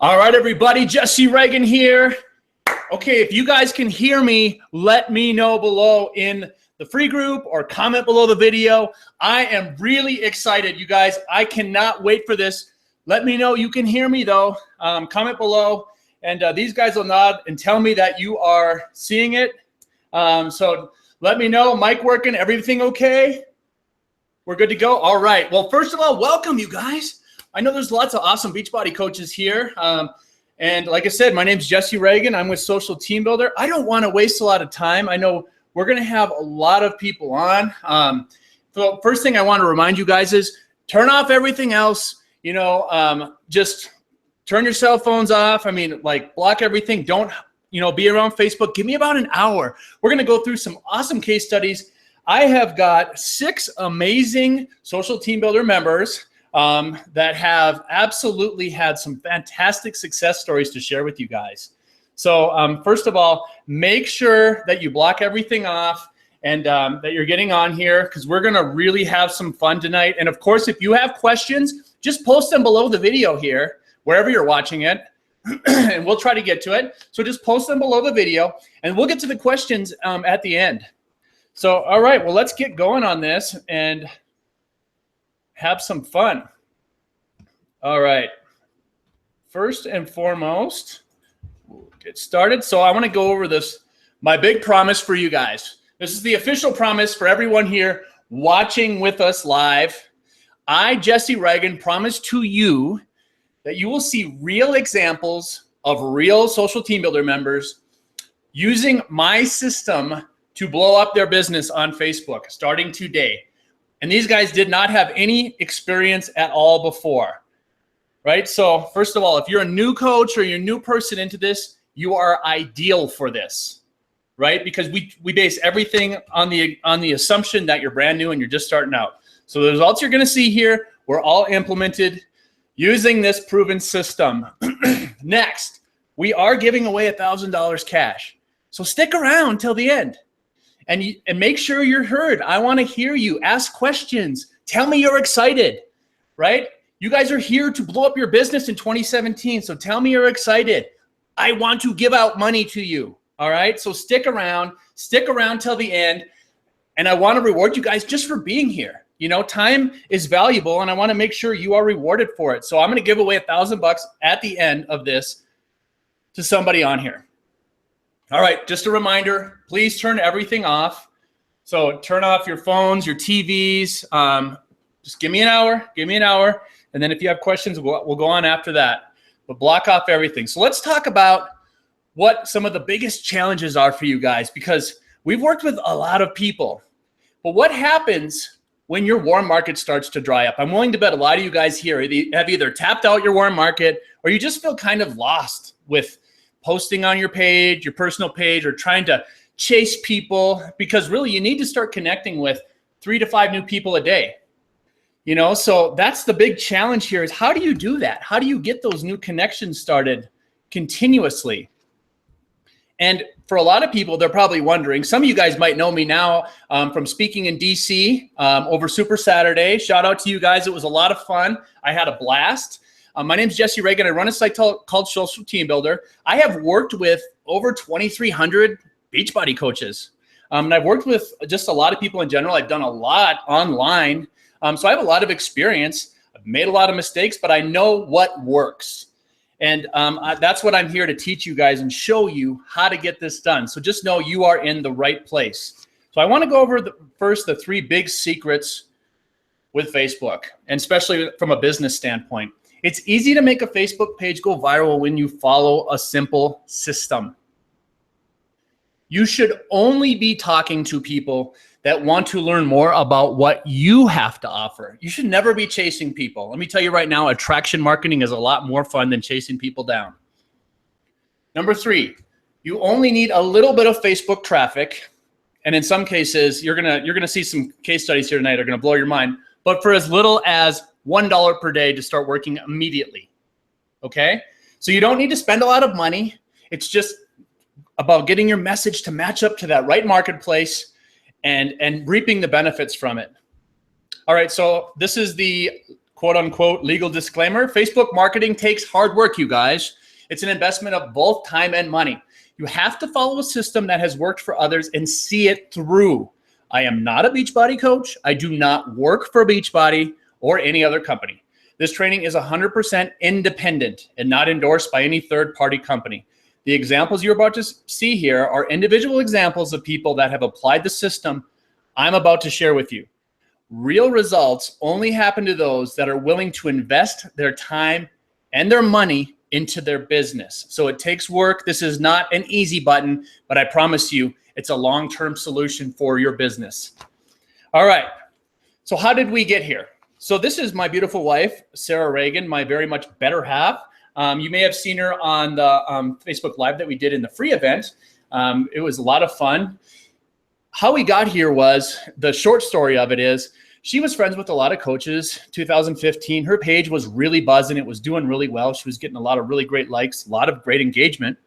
All right, everybody, Jesse Reagan here. Okay, if you guys can hear me, let me know below in the free group or comment below the video. I am really excited, you guys. I cannot wait for this. Let me know you can hear me, though. Comment below, and these guys will nod and tell me that you are seeing it. So let me know. Mic working, everything okay? We're good to go? All right. Well, first of all, welcome, you guys. I know there's lots of awesome Beachbody coaches here. And like I said, my name's Jesse Reagan. I'm with Social Team Builder. I don't want to waste a lot of time. I know we're going to have a lot of people on. So first thing I want to remind you guys is turn off everything else. You know, just turn your cell phones off. I mean, like block everything. Don't, be around Facebook. Give me about an hour. We're going to go through some awesome case studies. I have got 6 amazing Social Team Builder members that have absolutely had some fantastic success stories to share with you guys. So first of all, make sure that you block everything off and that you're getting on here, because we're going to really have some fun tonight. And of course, if you have questions, just post them below the video here, wherever you're watching it, and we'll try to get to it. So just post them below the video, and we'll get to the questions at the end. So, all right, well, let's get going on this and have some fun. All right. First and foremost, we'll get started. So I want to go over this, my big promise for you guys. This is the official promise for everyone here watching with us live. I, Jesse Reagan, promise to you that you will see real examples of real Social Team Builder members using my system to blow up their business on Facebook starting today. And these guys did not have any experience at all before, right? So first of all, if you're a new coach or you're a new person into this, you are ideal for this, right? Because we base everything on the assumption that you're brand new and you're just starting out. So the results you're going to see here were all implemented using this proven system. Next, we are giving away $1,000 cash. So stick around till the end. And make sure you're heard. I want to hear you. Ask questions. Tell me you're excited, right? You guys are here to blow up your business in 2017, so tell me you're excited. I want to give out money to you, all right? So stick around till the end, and I want to reward you guys just for being here. You know, time is valuable, and I want to make sure you are rewarded for it. So I'm going to give away $1,000 at the end of this to somebody on here. All right, just a reminder, please turn everything off. So turn off your phones, your TVs. Just give me an hour. And then if you have questions, we'll go on after that. But block off everything. So let's talk about what some of the biggest challenges are for you guys, because we've worked with a lot of people. But what happens when your warm market starts to dry up? I'm willing to bet a lot of you guys here have either tapped out your warm market, or you just feel kind of lost with posting on your page, your personal page, or trying to chase people, because really you need to start connecting with 3 to 5 new people a day. You know, so that's the big challenge here, is how do you do that? How do you get those new connections started continuously? And for a lot of people, they're probably wondering, some of you guys might know me now from speaking in DC over Super Saturday. Shout out to you guys. It was a lot of fun. I had a blast. My name is Jesse Reagan. I run a site called Social Team Builder. I have worked with over 2,300 Beachbody coaches. And I've worked with just a lot of people in general. I've done a lot online. So I have a lot of experience. I've made a lot of mistakes, but I know what works. And that's what I'm here to teach you guys and show you how to get this done. So just know you are in the right place. So I want to go over first the 3 big secrets with Facebook, and especially from a business standpoint. It's easy to make a Facebook page go viral when you follow a simple system. You should only be talking to people that want to learn more about what you have to offer. You should never be chasing people. Let me tell you right now, attraction marketing is a lot more fun than chasing people down. Number 3, you only need a little bit of Facebook traffic. And in some cases, you're gonna see some case studies here tonight that are gonna blow your mind, but for as little as $1 per day to start working immediately, okay? So you don't need to spend a lot of money. It's just about getting your message to match up to that right marketplace and reaping the benefits from it. All right, so this is the quote unquote legal disclaimer, Facebook marketing takes hard work, you guys. It's an investment of both time and money. You have to follow a system that has worked for others and see it through. I am not a Beachbody coach. I do not work for Beachbody or any other company. This training is 100% independent and not endorsed by any third-party company. The examples you're about to see here are individual examples of people that have applied the system I'm about to share with you. Real results only happen to those that are willing to invest their time and their money into their business. So it takes work. This is not an easy button, but I promise you, it's a long-term solution for your business. All right. So how did we get here? So this is my beautiful wife, Sarah Reagan, my very much better half. You may have seen her on the Facebook Live that we did in the free event. It was a lot of fun. How we got here was, the short story of it is, she was friends with a lot of coaches. 2015, her page was really buzzing. It was doing really well. She was getting a lot of really great likes, a lot of great engagement.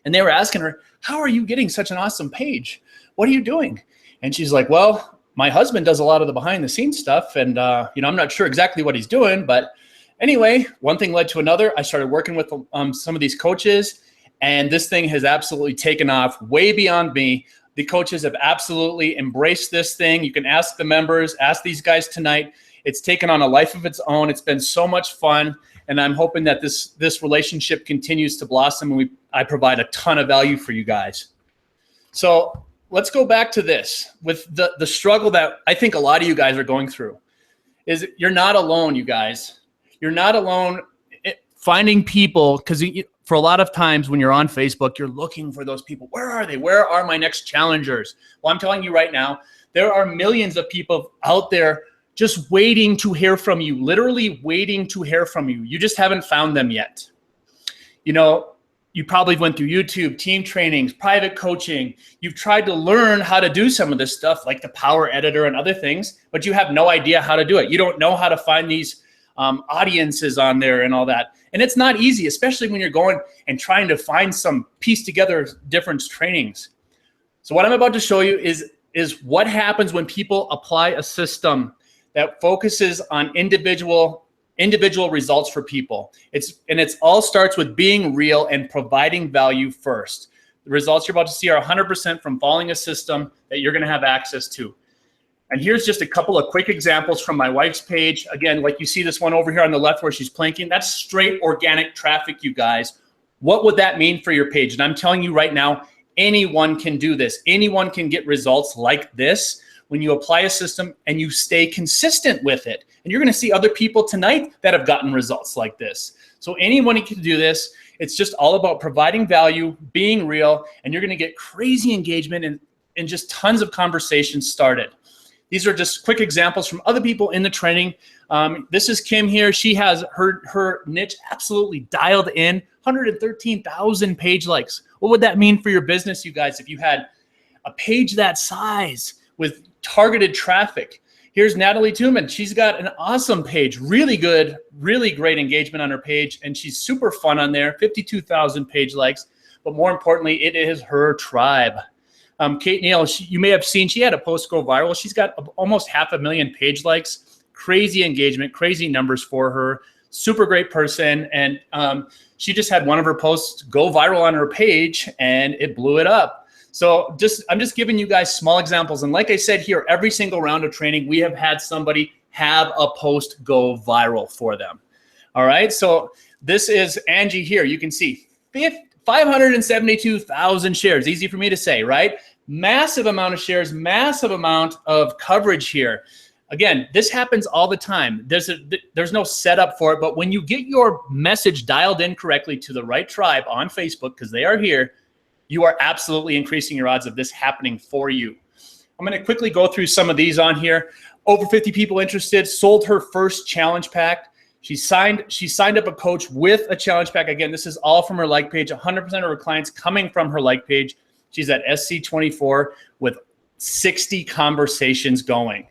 And they were asking her, how are you getting such an awesome page? What are you doing? And she's like, well, my husband does a lot of the behind the scenes stuff. And, I'm not sure exactly what he's doing. But anyway, one thing led to another. I started working with some of these coaches. And this thing has absolutely taken off way beyond me. The coaches have absolutely embraced this thing. You can ask the members, ask these guys tonight. It's taken on a life of its own. It's been so much fun. And I'm hoping that this relationship continues to blossom, and I provide a ton of value for you guys. So let's go back to this with the struggle that I think a lot of you guys are going through. Is you're not alone, you guys. You're not alone finding people, because for a lot of times when you're on Facebook, you're looking for those people. Where are they? Where are my next challengers? Well, I'm telling you right now, there are millions of people out there just waiting to hear from you, literally waiting to hear from you. You just haven't found them yet. You probably went through YouTube, team trainings, private coaching. You've tried to learn how to do some of this stuff like the Power Editor and other things, but you have no idea how to do it. You don't know how to find these audiences on there and all that. And it's not easy, especially when you're going and trying to find some piece together different trainings. So what I'm about to show you is what happens when people apply a system that focuses on individual results for people. It all starts with being real and providing value first. The results you're about to see are 100% from following a system that you're going to have access to. And here's just a couple of quick examples from my wife's page. Again, like you see this one over here on the left where she's planking, that's straight organic traffic, you guys. What would that mean for your page? And I'm telling you right now, anyone can do this. Anyone can get results like this when you apply a system and you stay consistent with it. And you're gonna see other people tonight that have gotten results like this. So anyone can do this. It's just all about providing value, being real, and you're gonna get crazy engagement and just tons of conversations started. These are just quick examples from other people in the training. This is Kim here. She has her niche absolutely dialed in, 113,000 page likes. What would that mean for your business, you guys, if you had a page that size with targeted traffic? Here's Natalie Tuman. She's got an awesome page, really good, really great engagement on her page, and she's super fun on there, 52,000 page likes. But more importantly, it is her tribe. Kate Neal, you may have seen, she had a post go viral. She's got almost 500,000 page likes, crazy engagement, crazy numbers for her, super great person. And she just had one of her posts go viral on her page and it blew it up. So I'm just giving you guys small examples. And like I said here, every single round of training, we have had somebody have a post go viral for them. All right, so this is Angie here. You can see 572,000 shares. Easy for me to say, right? Massive amount of shares, massive amount of coverage here. Again, this happens all the time. There's no setup for it, but when you get your message dialed in correctly to the right tribe on Facebook, because they are here, you are absolutely increasing your odds of this happening for you. I'm going to quickly go through some of these on here. Over 50 people interested, sold her first challenge pack. She signed up a coach with a challenge pack. Again, this is all from her like page, 100% of her clients coming from her like page. She's at SC24 with 60 conversations going.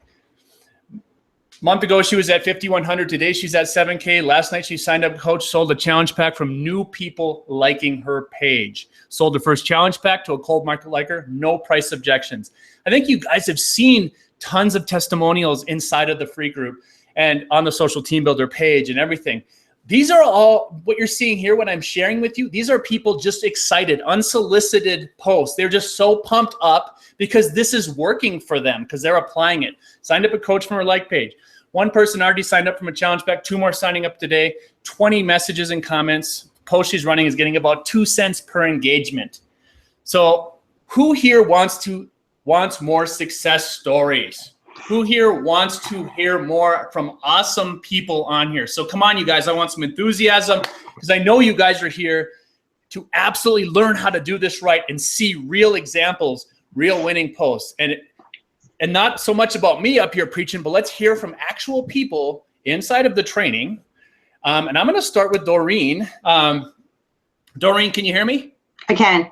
A month ago, she was at 5,100. Today, she's at 7K. Last night, she signed up a coach, sold a challenge pack from new people liking her page. Sold her first challenge pack to a cold market liker, no price objections. I think you guys have seen tons of testimonials inside of the free group. and on the social team builder page and everything. These are all what you're seeing here, what I'm sharing with you. These are people just excited, unsolicited posts. They're just so pumped up because this is working for them because they're applying it. Signed up a coach from her like page. One person already signed up from a challenge pack, 2 more signing up today, 20 messages and comments. Post she's running is getting about 2 cents per engagement. So who here wants more success stories? Who here wants to hear more from awesome people on here? So come on, you guys. I want some enthusiasm because I know you guys are here to absolutely learn how to do this right and see real examples, real winning posts. And not so much about me up here preaching, but let's hear from actual people inside of the training. And I'm going to start with Doreen. Doreen, can you hear me? I can.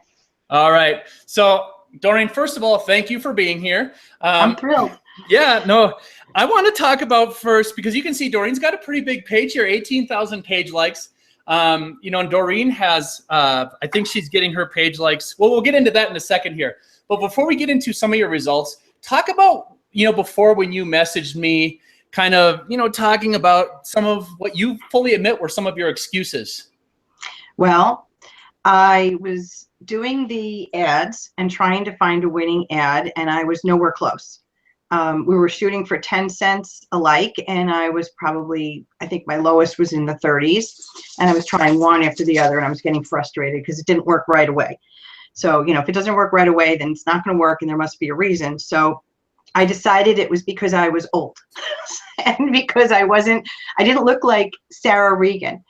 All right. So Doreen, first of all, thank you for being here. I'm thrilled. Yeah, no, I want to talk about first, because you can see Doreen's got a pretty big page here, 18,000 page likes. And Doreen has, I think she's getting her page likes. Well, we'll get into that in a second here. But before we get into some of your results, talk about, before when you messaged me, kind of, talking about some of what you fully admit were some of your excuses. Well, I was doing the ads and trying to find a winning ad, and I was nowhere close. We were shooting for 10 cents a like, and I was probably, I think my lowest was in the 30s, and I was trying one after the other, and I was getting frustrated because it didn't work right away. So, if it doesn't work right away, then it's not going to work, and there must be a reason. So I decided it was because I was old and because I didn't look like Sarah Regan.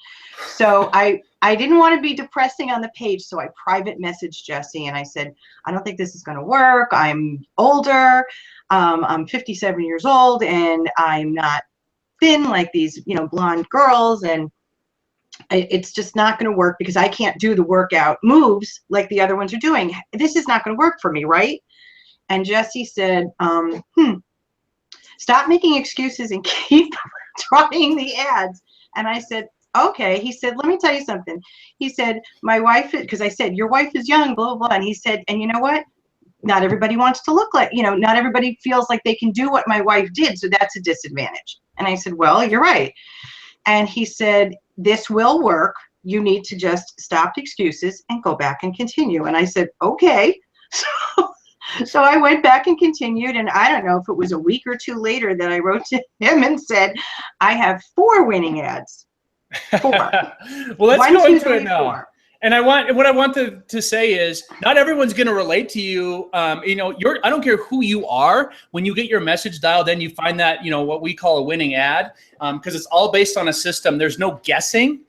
So I didn't want to be depressing on the page, so I private messaged Jesse, and I said, I don't think this is going to work. I'm older. I'm 57 years old, and I'm not thin like these, blonde girls, and it's just not going to work because I can't do the workout moves like the other ones are doing. This is not going to work for me, right? And Jesse said, stop making excuses and keep trying the ads. And I said, okay. He said, let me tell you something. He said, my wife, because I said, your wife is young, blah, blah, blah. And he said, and you know what? Not everybody wants to look like, not everybody feels like they can do what my wife did. So that's a disadvantage. And I said, well, you're right. And he said, this will work. You need to just stop excuses and go back and continue. And I said, okay. So I went back and continued. And I don't know if it was a week or two later that I wrote to him and said, I have 4 winning ads. 4. Well, let's go into it now. 4. And what I want to say is, not everyone's going to relate to you. I don't care who you are. When you get your message dialed in, you find that, what we call a winning ad, because it's all based on a system. There's no guessing.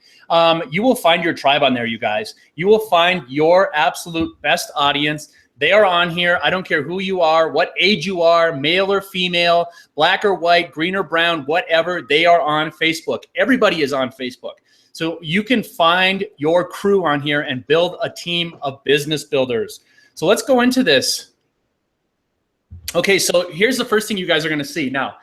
You will find your tribe on there, you guys. You will find your absolute best audience. They are on here. I don't care who you are, what age you are, male or female, black or white, green or brown, whatever. They are on Facebook. Everybody is on Facebook. So you can find your crew on here and build a team of business builders. So let's go into this. Okay, so here's the first thing you guys are going to see. Now,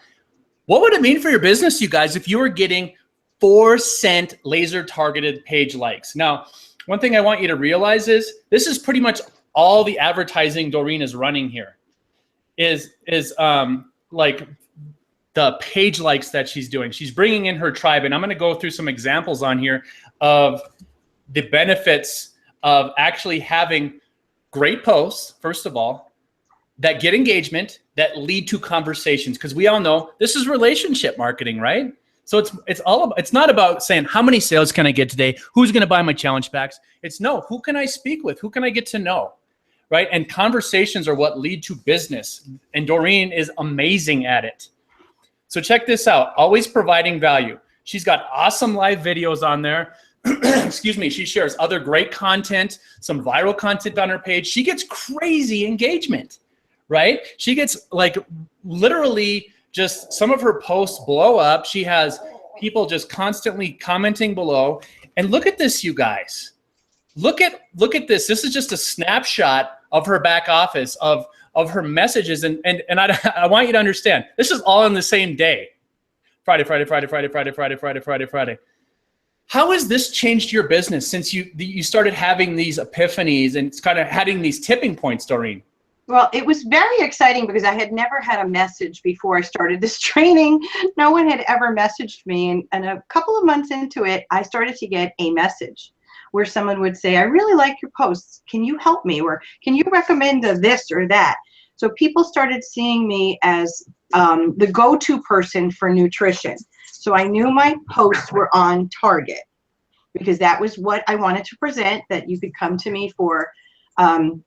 what would it mean for your business, you guys, if you were getting 4-cent laser targeted page likes? Now, one thing I want you to realize is this is pretty much all the advertising Doreen is running here is like the page likes that she's doing. She's bringing in her tribe, and I'm going to go through some examples on here of the benefits of actually having great posts, first of all, that get engagement, that lead to conversations, because we all know this is relationship marketing, right? So it's not about saying how many sales can I get today, who's going to buy my challenge packs. It's no, who can I speak with, who can I get to know, right? And conversations are what lead to business, and Doreen is amazing at it. So check this out, always providing value. She's got awesome live videos on there. Excuse me, she shares other great content, some viral content on her page. She gets crazy engagement, right? She gets like literally just some of her posts blow up. She has people just constantly commenting below. And look at this, you guys. Look at this. This is just a snapshot of her back office of her messages. And I want you to understand, this is all on the same day. Friday. How has this changed your business since you started having these epiphanies and it's kind of having these tipping points, Doreen? Well, it was very exciting because I had never had a message before I started this training. No one had ever messaged me. And a couple of months into it, I started to get a message where someone would say, I really like your posts. Can you help me? Or can you recommend this or that? So people started seeing me as the go-to person for nutrition. So I knew my posts were on target because that was what I wanted to present, that you could come to me for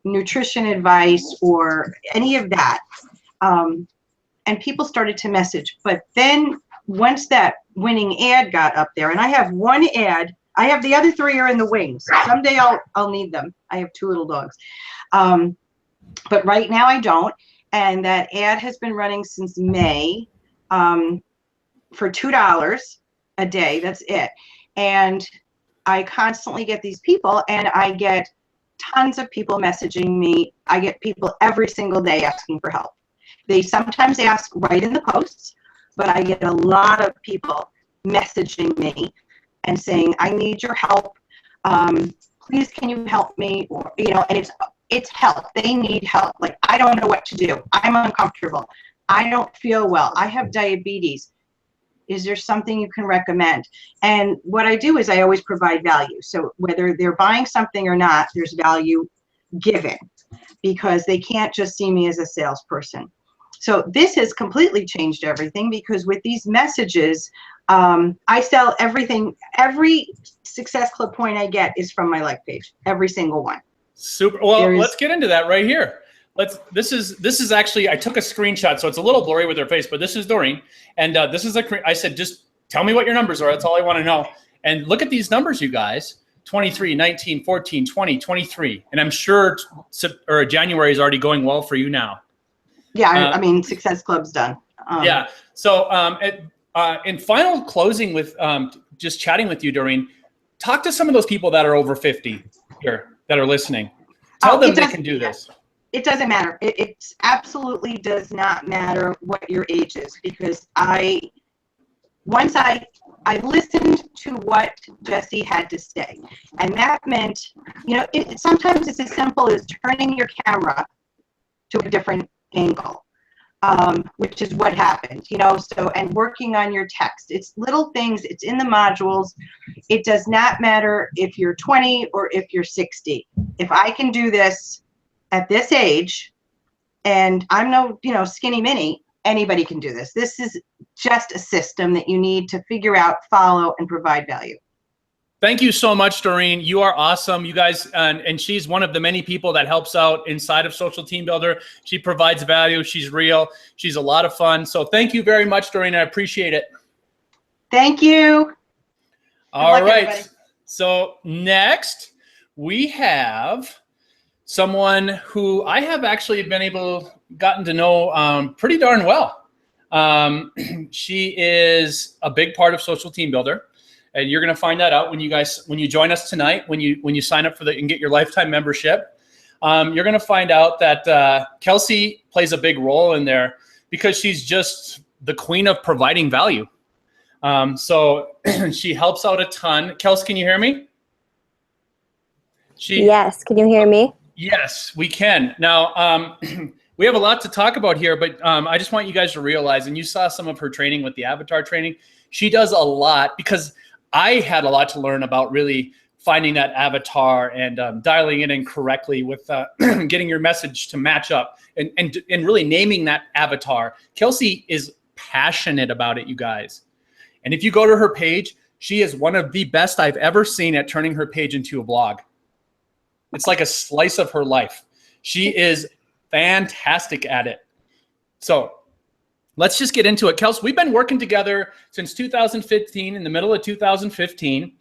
nutrition advice or any of that. And people started to message. But then once that winning ad got up there, and I have one ad, I have the other 3 are in the wings. Someday I'll need them. I have 2 little dogs. But right now I don't. And that ad has been running since May for $2 a day. That's it. And I constantly get these people, and I get tons of people messaging me. I get people every single day asking for help. They sometimes ask right in the posts, but I get a lot of people messaging me and saying, I need your help. Please, can you help me? Or, you know, and it's help. They need help. Like, I don't know what to do. I'm uncomfortable. I don't feel well. I have diabetes. Is there something you can recommend? And what I do is I always provide value. So whether they're buying something or not, there's value given, because they can't just see me as a salesperson. So this has completely changed everything, because with these messages, I sell everything. Every Success Club point I get is from my like page, every single one. Super. Well, let's get into that right here. This is actually, I took a screenshot, so it's a little blurry with her face, but this is Doreen. And this is I said, just tell me what your numbers are. That's all I want to know. And look at these numbers, you guys. 23, 19, 14, 20, 23. And I'm sure January is already going well for you now. Yeah, I mean, Success Club's done. Yeah. So in final closing with just chatting with you, Doreen, talk to some of those people that are over 50 here that are listening. Tell them they can do this. It doesn't matter. It absolutely does not matter what your age is, because once I listened to what Jesse had to say, and that meant, you know, sometimes it's as simple as turning your camera to a different angle, which is what happened, you know, and working on your text. It's little things. It's in the modules. It does not matter if you're 20 or if you're 60. If I can do this at this age, and I'm no, you know, skinny mini, anybody can do this. This is just a system that you need to figure out, follow, and provide value. Thank you so much, Doreen. You are awesome. You guys, and she's one of the many people that helps out inside of Social Team Builder. She provides value. She's real. She's a lot of fun. So thank you very much, Doreen. I appreciate it. Thank you. All right. Everybody. So next we have someone who I have actually gotten to know pretty darn well. She is a big part of Social Team Builder, and you're going to find that out when you join us tonight, when you sign up and get your lifetime membership. You're going to find out that Kelsey plays a big role in there, because she's just the queen of providing value. So she helps out a ton. Kelsey, can you hear me? Yes, can you hear me? Yes, we can. Now, we have a lot to talk about here, but I just want you guys to realize, and you saw some of her training with the avatar training, she does a lot, because I had a lot to learn about really finding that avatar and dialing it in correctly with getting your message to match up and really naming that avatar. Kelsey is passionate about it, you guys. And if you go to her page, she is one of the best I've ever seen at turning her page into a blog. It's like a slice of her life. She is fantastic at it. So let's just get into it. Kelsey, we've been working together since 2015, in the middle of 2015.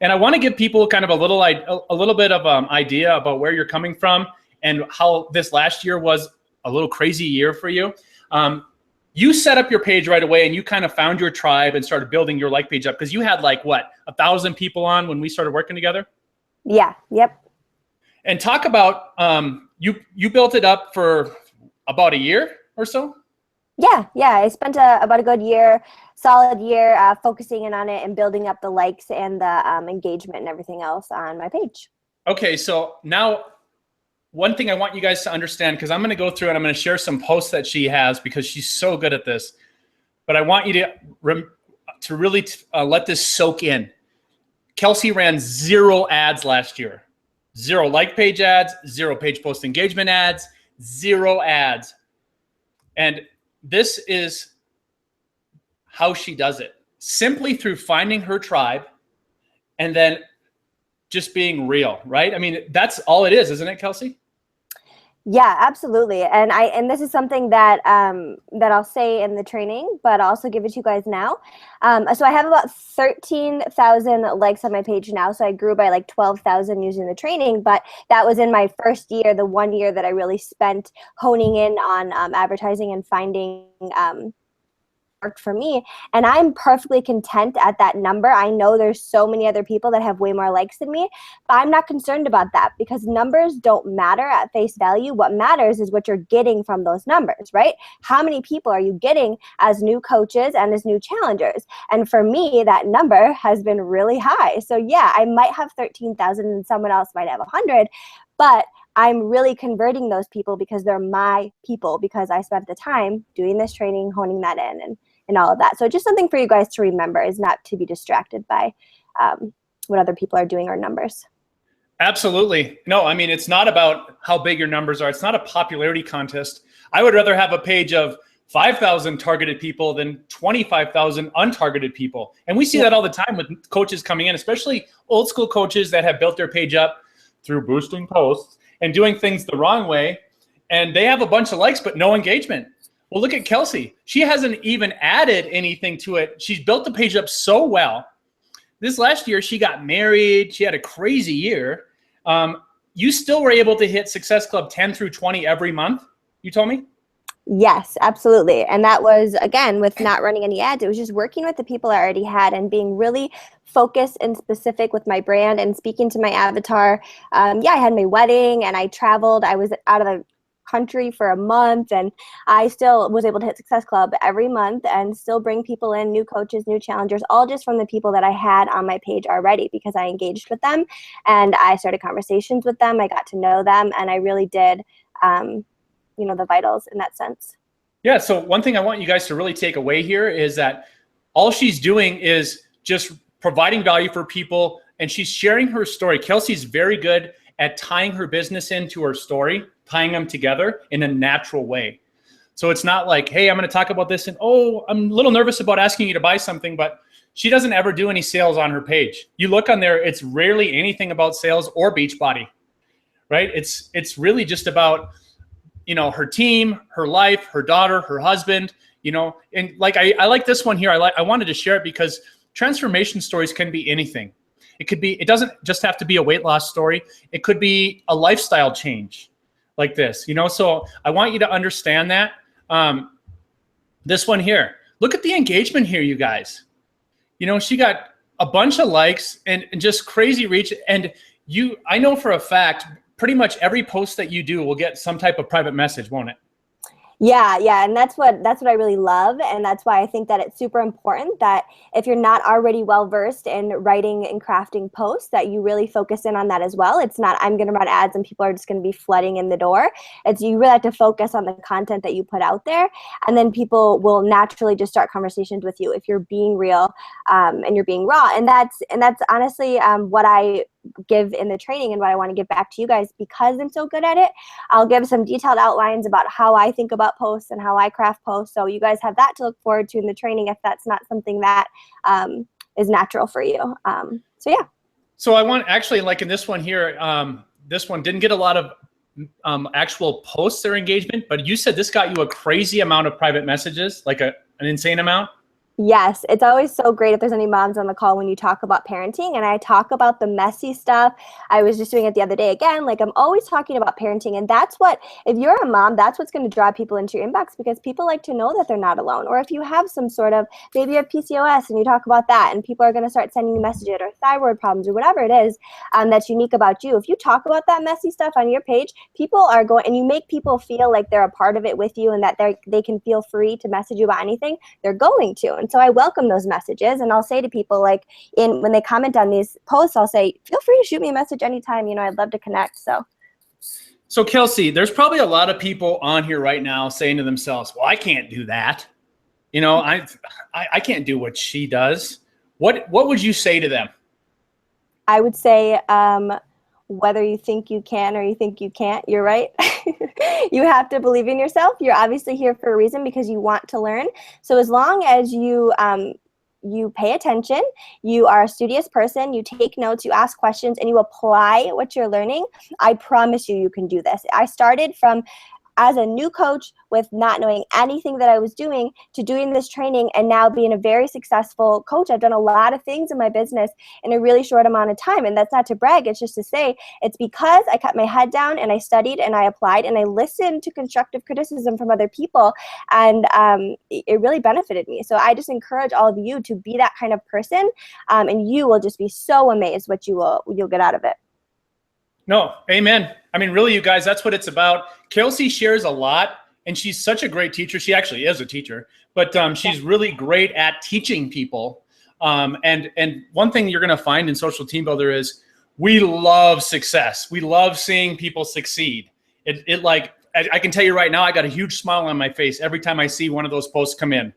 And I want to give people kind of a little bit of idea about where you're coming from and how this last year was a little crazy year for you. You set up your page right away, and you kind of found your tribe and started building your like page up, because you had like, what, 1,000 people on when we started working together? Yeah, yep. And talk about, you built it up for about a year or so? Yeah. I spent about a good year, solid year, focusing in on it and building up the likes and the engagement and everything else on my page. Okay, so now one thing I want you guys to understand, because I'm going to go through and I'm going to share some posts that she has because she's so good at this. But I want you to really let this soak in. Kelsey ran 0 ads last year. 0 like page ads, 0 page post engagement ads, 0 ads. And this is how she does it. Simply through finding her tribe and then just being real, right? I mean, that's all it is, isn't it, Kelsey? Yeah, absolutely. And this is something that that I'll say in the training, but I'll also give it to you guys now. So I have about 13,000 likes on my page now. So I grew by like 12,000 using the training, but that was in my first year, the 1 year that I really spent honing in on advertising and finding worked for me, and I'm perfectly content at that number. I know there's so many other people that have way more likes than me, but I'm not concerned about that because numbers don't matter at face value. What matters is what you're getting from those numbers, right? How many people are you getting as new coaches and as new challengers? And for me, that number has been really high. So yeah, I might have 13,000 and someone else might have 100, but I'm really converting those people because they're my people, because I spent the time doing this training, honing that in, and all of that. So just something for you guys to remember is not to be distracted by what other people are doing or numbers. Absolutely. No, I mean, it's not about how big your numbers are. It's not a popularity contest. I would rather have a page of 5,000 targeted people than 25,000 untargeted people. And we see that all the time with coaches coming in, especially old school coaches that have built their page up through boosting posts and doing things the wrong way. And they have a bunch of likes, but no engagement. Well, look at Kelsey. She hasn't even added anything to it. She's built the page up so well. This last year, she got married. She had a crazy year. You still were able to hit Success Club 10 through 20 every month, you told me? Yes, absolutely. And that was, again, with not running any ads. It was just working with the people I already had and being really focused and specific with my brand and speaking to my avatar. Yeah, I had my wedding and I traveled. I was out of the country for a month, and I still was able to hit Success Club every month and still bring people in, new coaches, new challengers, all just from the people that I had on my page already because I engaged with them and I started conversations with them. I got to know them, and I really did, you know, the vitals in that sense. Yeah. So one thing I want you guys to really take away here is that all she's doing is just providing value for people, and she's sharing her story. Kelsey's very good at tying her business into her story, tying them together in a natural way. So it's not like, hey, I'm going to talk about this and, oh, I'm a little nervous about asking you to buy something, but she doesn't ever do any sales on her page. You look on there, it's rarely anything about sales or Beachbody, right? It's really just about, you know, her team, her life, her daughter, her husband, you know, and like, I like this one here. I wanted to share it because transformation stories can be anything. It doesn't just have to be a weight loss story. It could be a lifestyle change like this, you know? So I want you to understand that. This one here, look at the engagement here, you guys. You know, she got a bunch of likes and just crazy reach. And I know for a fact, pretty much every post that you do will get some type of private message, won't it? Yeah, and that's what I really love, and that's why I think that it's super important that if you're not already well versed in writing and crafting posts, that you really focus in on that as well. It's not I'm going to run ads and people are just going to be flooding in the door. It's you really have to focus on the content that you put out there, and then people will naturally just start conversations with you if you're being real and you're being raw. And that's honestly what I give in the training and what I want to give back to you guys because I'm so good at it. I'll give some detailed outlines about how I think about posts and how I craft posts. So you guys have that to look forward to in the training if that's not something that is natural for you. So yeah. So I want actually like in this one here, this one didn't get a lot of actual posts or engagement, but you said this got you a crazy amount of private messages, like an insane amount. Yes, it's always so great if there's any moms on the call when you talk about parenting, and I talk about the messy stuff. I was just doing it the other day again. Like I'm always talking about parenting, and that's what, if you're a mom, that's what's going to draw people into your inbox because people like to know that they're not alone. Or if you have some sort of, maybe you have PCOS and you talk about that, and people are going to start sending you messages or thyroid problems or whatever it is that's unique about you. If you talk about that messy stuff on your page, people are going, and you make people feel like they're a part of it with you and that they can feel free to message you about anything, they're going to. And so I welcome those messages, and I'll say to people like when they comment on these posts, I'll say, feel free to shoot me a message anytime. You know, I'd love to connect. So So Kelsey, there's probably a lot of people on here right now saying to themselves, well, I can't do that. You know, I can't do what she does. What would you say to them? I would say, whether you think you can or you think you can't, you're right. You have to believe in yourself. You're obviously here for a reason because you want to learn. So as long as you pay attention, you are a studious person, you take notes, you ask questions, and you apply what you're learning, I promise you, you can do this. I started from as a new coach with not knowing anything that I was doing to doing this training and now being a very successful coach. I've done a lot of things in my business in a really short amount of time. And that's not to brag. It's just to say it's because I kept my head down and I studied and I applied and I listened to constructive criticism from other people. And it really benefited me. So I just encourage all of you to be that kind of person. And you will just be so amazed what you'll get out of it. No, amen. I mean, really, you guys, that's what it's about. Kelsey shares a lot, and she's such a great teacher. She actually is a teacher, but she's really great at teaching people. And one thing you're going to find in Social Team Builder is we love success. We love seeing people succeed. I can tell you right now, I got a huge smile on my face every time I see one of those posts come in.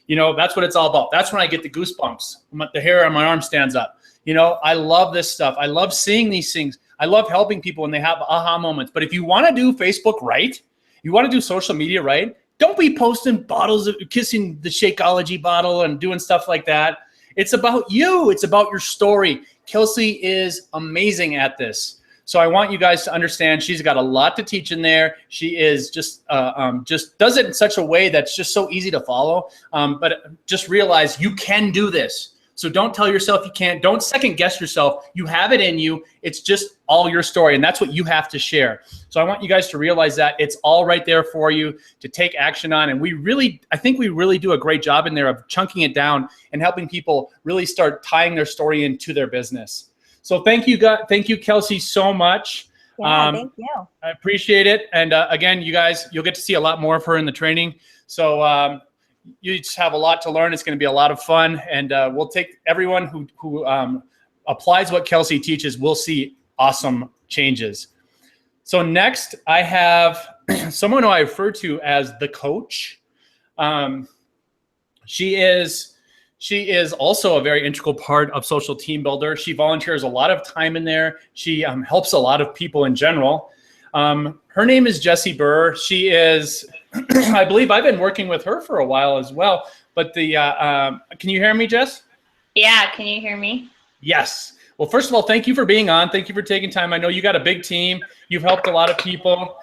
You know, that's what it's all about. That's when I get the goosebumps. The hair on my arm stands up. You know, I love this stuff. I love seeing these things. I love helping people when they have aha moments. But if you want to do Facebook right, you want to do social media right, don't be posting bottles of kissing the Shakeology bottle and doing stuff like that. It's about you. It's about your story. Kelsey is amazing at this. So I want you guys to understand she's got a lot to teach in there. She is just does it in such a way that's just so easy to follow. But just realize you can do this. So don't tell yourself you can't. Don't second guess yourself. You have it in you. It's just all your story, and that's what you have to share. So I want you guys to realize that it's all right there for you to take action on. And I think we really do a great job in there of chunking it down and helping people really start tying their story into their business. So thank you, Kelsey, so much. Yeah, thank you. I appreciate it. And again, you guys, you'll get to see a lot more of her in the training. So you just have a lot to learn. It's going to be a lot of fun. And we'll take everyone who applies what Kelsey teaches, we'll see awesome changes. So next, I have someone who I refer to as the coach. She is also a very integral part of Social Team Builder. She volunteers a lot of time in there. She helps a lot of people in general. Her name is Jessie Burr. She is, I believe I've been working with her for a while as well. But can you hear me, Jess? Yeah, can you hear me? Yes. Well, first of all, thank you for being on. Thank you for taking time. I know you got a big team. You've helped a lot of people.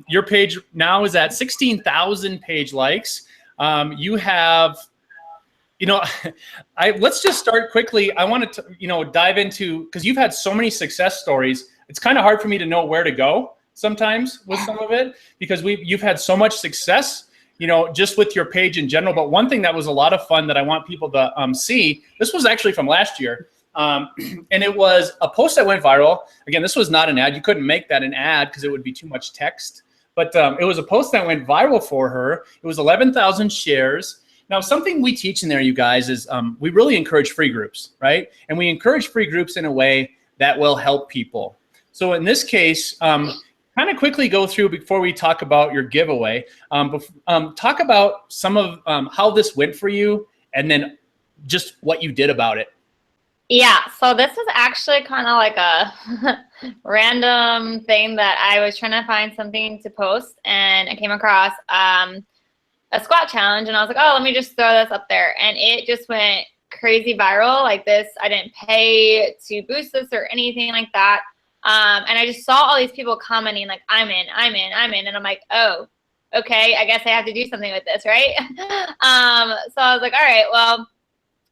Your page now is at 16,000 page likes. You have, let's just start quickly. I wanted to, dive into, because you've had so many success stories. It's kind of hard for me to know where to go sometimes with some of it, because you've had so much success, just with your page in general. But one thing that was a lot of fun that I want people to see, this was actually from last year. And it was a post that went viral. Again, this was not an ad. You couldn't make that an ad because it would be too much text. But it was a post that went viral for her. It was 11,000 shares. Now, something we teach in there, you guys, is we really encourage free groups, right? And we encourage free groups in a way that will help people. So in this case, kind of quickly go through before we talk about your giveaway. Talk about some of how this went for you and then just what you did about it. Yeah, so this is actually kind of like a random thing that I was trying to find something to post, and I came across a squat challenge, and I was like, oh, let me just throw this up there. And it just went crazy viral like this. I didn't pay to boost this or anything like that. And I just saw all these people commenting like, I'm in. And I'm like, oh, okay, I guess I have to do something with this, right? So I was like, all right, well,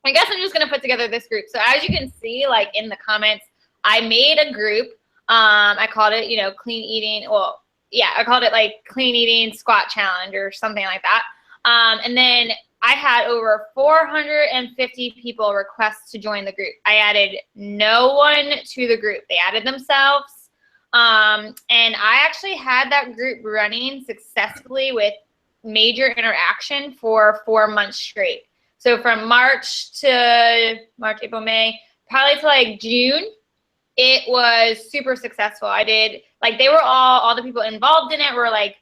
I guess I'm just going to put together this group. So as you can see, like in the comments, I made a group. I called it, clean eating. Well, yeah, I called it like clean eating squat challenge or something like that. And then I had over 450 people request to join the group. I added no one to the group. They added themselves. And I actually had that group running successfully with major interaction for 4 months straight. So from March, April, May, probably to like June, it was super successful. I did, like, they were all the people involved in it were like,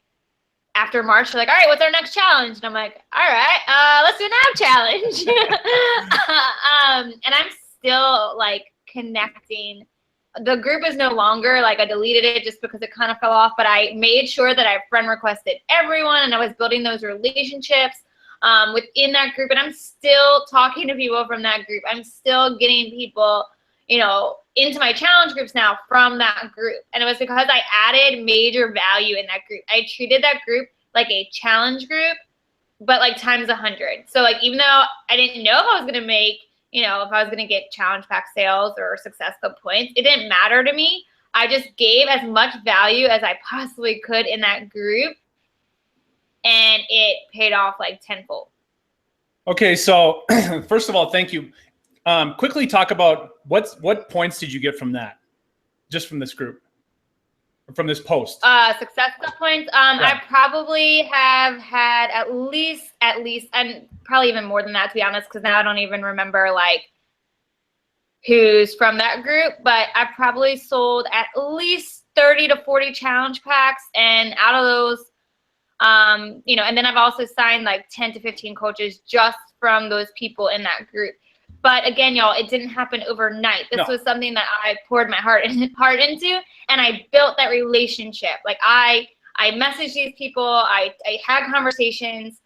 after March, they're like, all right, what's our next challenge? And I'm like, all right, let's do an ab challenge. And I'm still like connecting. The group is no longer, like, I deleted it just because it kind of fell off, but I made sure that I friend requested everyone, and I was building those relationships within that group. And I'm still talking to people from that group. I'm still getting people, you know, into my challenge groups now from that group. And it was because I added major value in that group. I treated that group like a challenge group, but like times 100. So like, even though I didn't know if I was going to make, you know, if I was going to get challenge pack sales or success club points, it didn't matter to me. I just gave as much value as I possibly could in that group, and it paid off like tenfold. Okay, so first of all, thank you. Quickly talk about what points did you get from that, just from this group, or from this post? Success club points. I probably have had at least, and probably even more than that, to be honest, because now I don't even remember like who's from that group. But I've probably sold at least 30 to 40 challenge packs, and out of those, you know, and then I've also signed like 10 to 15 coaches just from those people in that group. But again, y'all, it didn't happen overnight. This was something that I poured my heart into, and I built that relationship. Like I messaged these people, I had conversations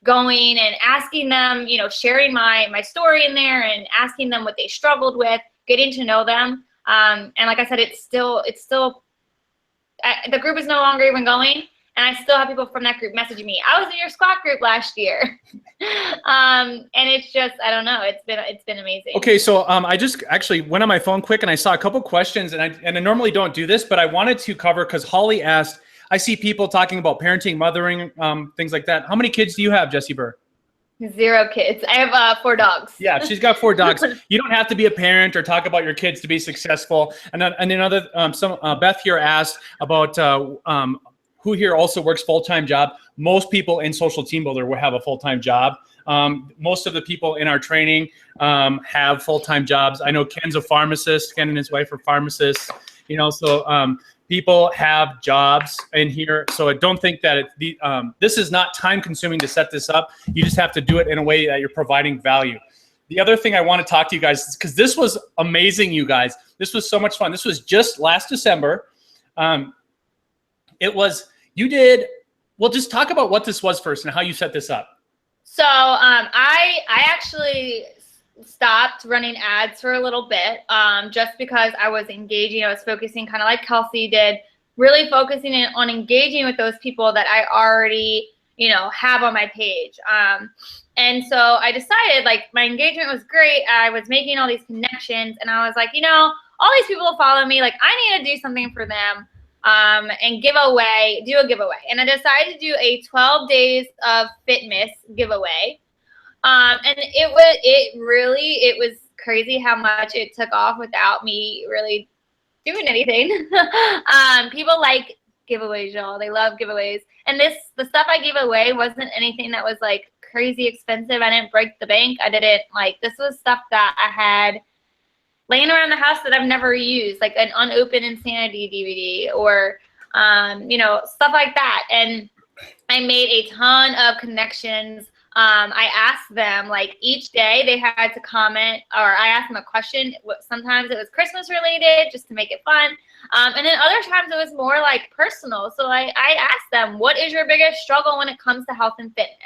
going and asking them, you know, sharing my story in there and asking them what they struggled with, getting to know them. And like I said, it's still the group is no longer even going. And I still have people from that group messaging me. I was in your squat group last year. And it's just, I don't know. It's been amazing. Okay, so I just actually went on my phone quick and I saw a couple questions, and I normally don't do this, but I wanted to cover, because Holly asked, I see people talking about parenting, mothering, things like that. How many kids do you have, Jessie Burr? 0 kids. I have 4 dogs. Yeah, she's got 4 dogs. You don't have to be a parent or talk about your kids to be successful. And then another, Beth here asked about who here also works full-time job. Most people in Social Team Builder will have a full-time job. Most of the people in our training have full-time jobs. I know Ken's a pharmacist. Ken and his wife are pharmacists. You know, so people have jobs in here. So I don't think that this is not time-consuming to set this up. You just have to do it in a way that you're providing value. The other thing I want to talk to you guys is, because this was amazing, you guys. This was so much fun. This was just last December. You did, well, just talk about what this was first and how you set this up. So I actually stopped running ads for a little bit just because I was engaging. I was focusing kind of like Kelsey did, really focusing on engaging with those people that I already, you know, have on my page. And so I decided, like, my engagement was great. I was making all these connections, and I was like, you know, all these people follow me. Like, I need to do something for them. And do a giveaway. And I decided to do a 12 days of fitness giveaway. And it was crazy how much it took off without me really doing anything. People like giveaways, y'all. They love giveaways. And the stuff I gave away wasn't anything that was like crazy expensive. I didn't break the bank. This was stuff that I had laying around the house that I've never used, like an unopened Insanity DVD or, you know, stuff like that. And I made a ton of connections. I asked them, like, each day they had to comment, or I asked them a question. Sometimes it was Christmas related, just to make it fun. And then other times it was more like personal. So I asked them, what is your biggest struggle when it comes to health and fitness?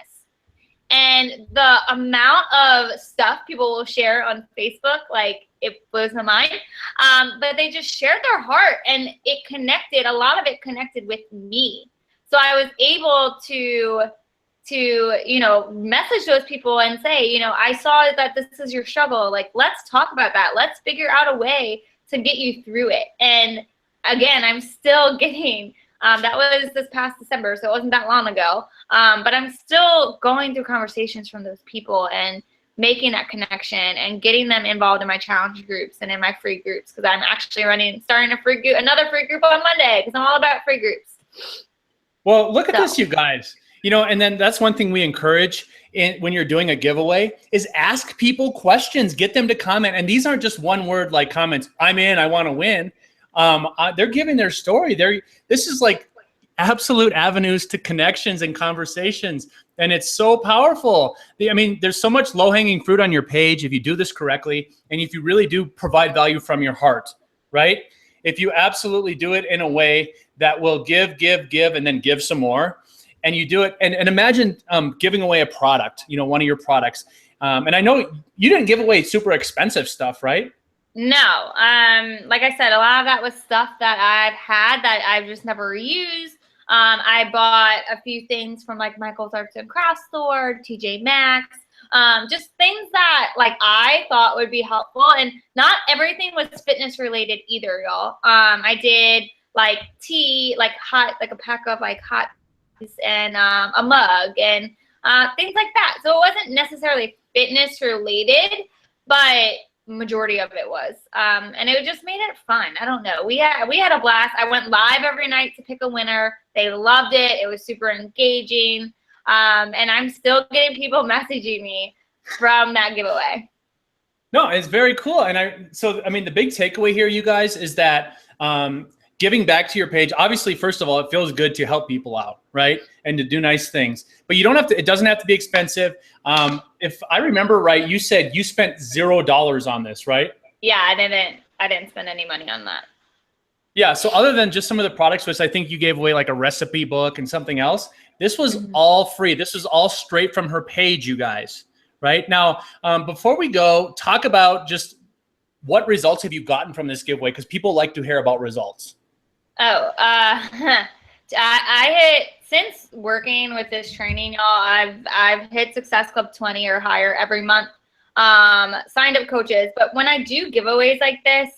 And the amount of stuff people will share on Facebook, like, it blows my mind. But they just shared their heart, and a lot of it connected with me. So I was able to, you know, message those people and say, you know, I saw that this is your struggle. Like, let's talk about that. Let's figure out a way to get you through it. And again, I'm still getting, that was this past December, so it wasn't that long ago. But I'm still going through conversations from those people and making that connection and getting them involved in my challenge groups and in my free groups, because I'm actually starting another free group on Monday, because I'm all about free groups. Well, look at this, you guys. You know, and then that's one thing we encourage when you're doing a giveaway is ask people questions, get them to comment. And these aren't just one word like comments. I'm in, I want to win. They're giving their story. This is like absolute avenues to connections and conversations. And it's so powerful. I mean, there's so much low-hanging fruit on your page if you do this correctly. And if you really do provide value from your heart, right? If you absolutely do it in a way that will give, and then give some more. And you do it, and imagine giving away a product, you know, one of your products. And I know you didn't give away super expensive stuff, right? No. Like I said, a lot of that was stuff that I've had that I've just never used. I bought a few things from like Michael's Arts and Crafts store, TJ Maxx, just things that like I thought would be helpful. And not everything was fitness related either, y'all. I did like tea, like a pack of like hot and a mug and things like that. So it wasn't necessarily fitness related, but majority of it was. And it just made it fun. I don't know. We had a blast. I went live every night to pick a winner. They loved it. It was super engaging. And I'm still getting people messaging me from that giveaway. No, it's very cool. And I mean, the big takeaway here, you guys, is that giving back to your page, obviously, first of all, it feels good to help people out, right? And to do nice things. But you don't have to, it doesn't have to be expensive. If I remember right, you said you spent $0 on this, right? Yeah, I didn't spend any money on that. Yeah, so other than just some of the products, which I think you gave away like a recipe book and something else, this was all free. This was all straight from her page, you guys, right? Now, before we go, talk about just what results have you gotten from this giveaway? Because people like to hear about results. Oh, I hit, since working with this training, y'all, I've hit Success Club 20 or higher every month, signed up coaches. But when I do giveaways like this,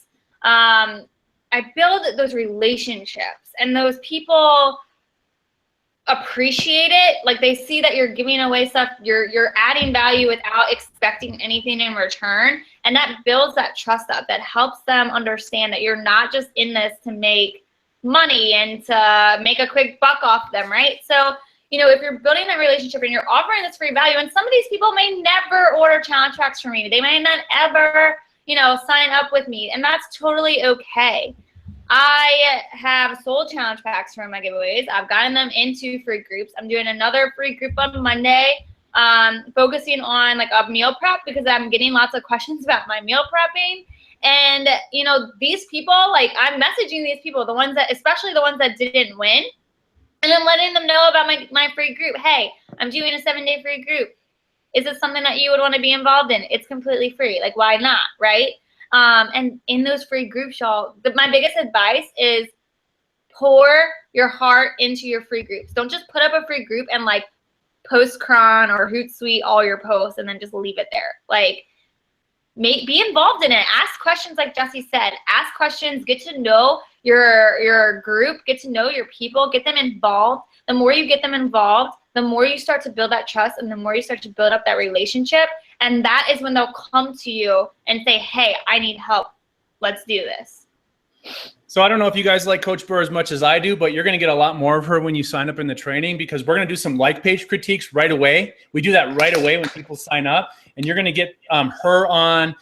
I build those relationships, and those people appreciate it. Like they see that you're giving away stuff, you're adding value without expecting anything in return. And that builds that trust up, that helps them understand that you're not just in this to make money and to make a quick buck off them, right? So, you know, if you're building that relationship and you're offering this free value, and some of these people may never order challenge tracks from me, they may not ever, you know, sign up with me, and that's totally okay. I have sold challenge packs from my giveaways. I've gotten them into free groups. I'm doing another free group on Monday, focusing on like a meal prep, because I'm getting lots of questions about my meal prepping. And, you know, these people, like I'm messaging these people, the ones that, especially the ones that didn't win, and I'm letting them know about my free group. Hey, I'm doing a 7-day free group. Is it something that you would want to be involved in? It's completely free. Like, why not, right? And in those free groups, y'all, my biggest advice is pour your heart into your free groups. Don't just put up a free group and like post cron or Hootsuite all your posts and then just leave it there. Like, be involved in it. Ask questions like Jesse said. Ask questions. Get to know your group. Get to know your people. Get them involved. The more you get them involved, the more you start to build that trust, and the more you start to build up that relationship. And that is when they'll come to you and say, hey, I need help. Let's do this. So I don't know if you guys like Coach Burr as much as I do, but you're going to get a lot more of her when you sign up in the training, because we're going to do some like page critiques right away. We do that right away when people sign up, and you're going to get her on,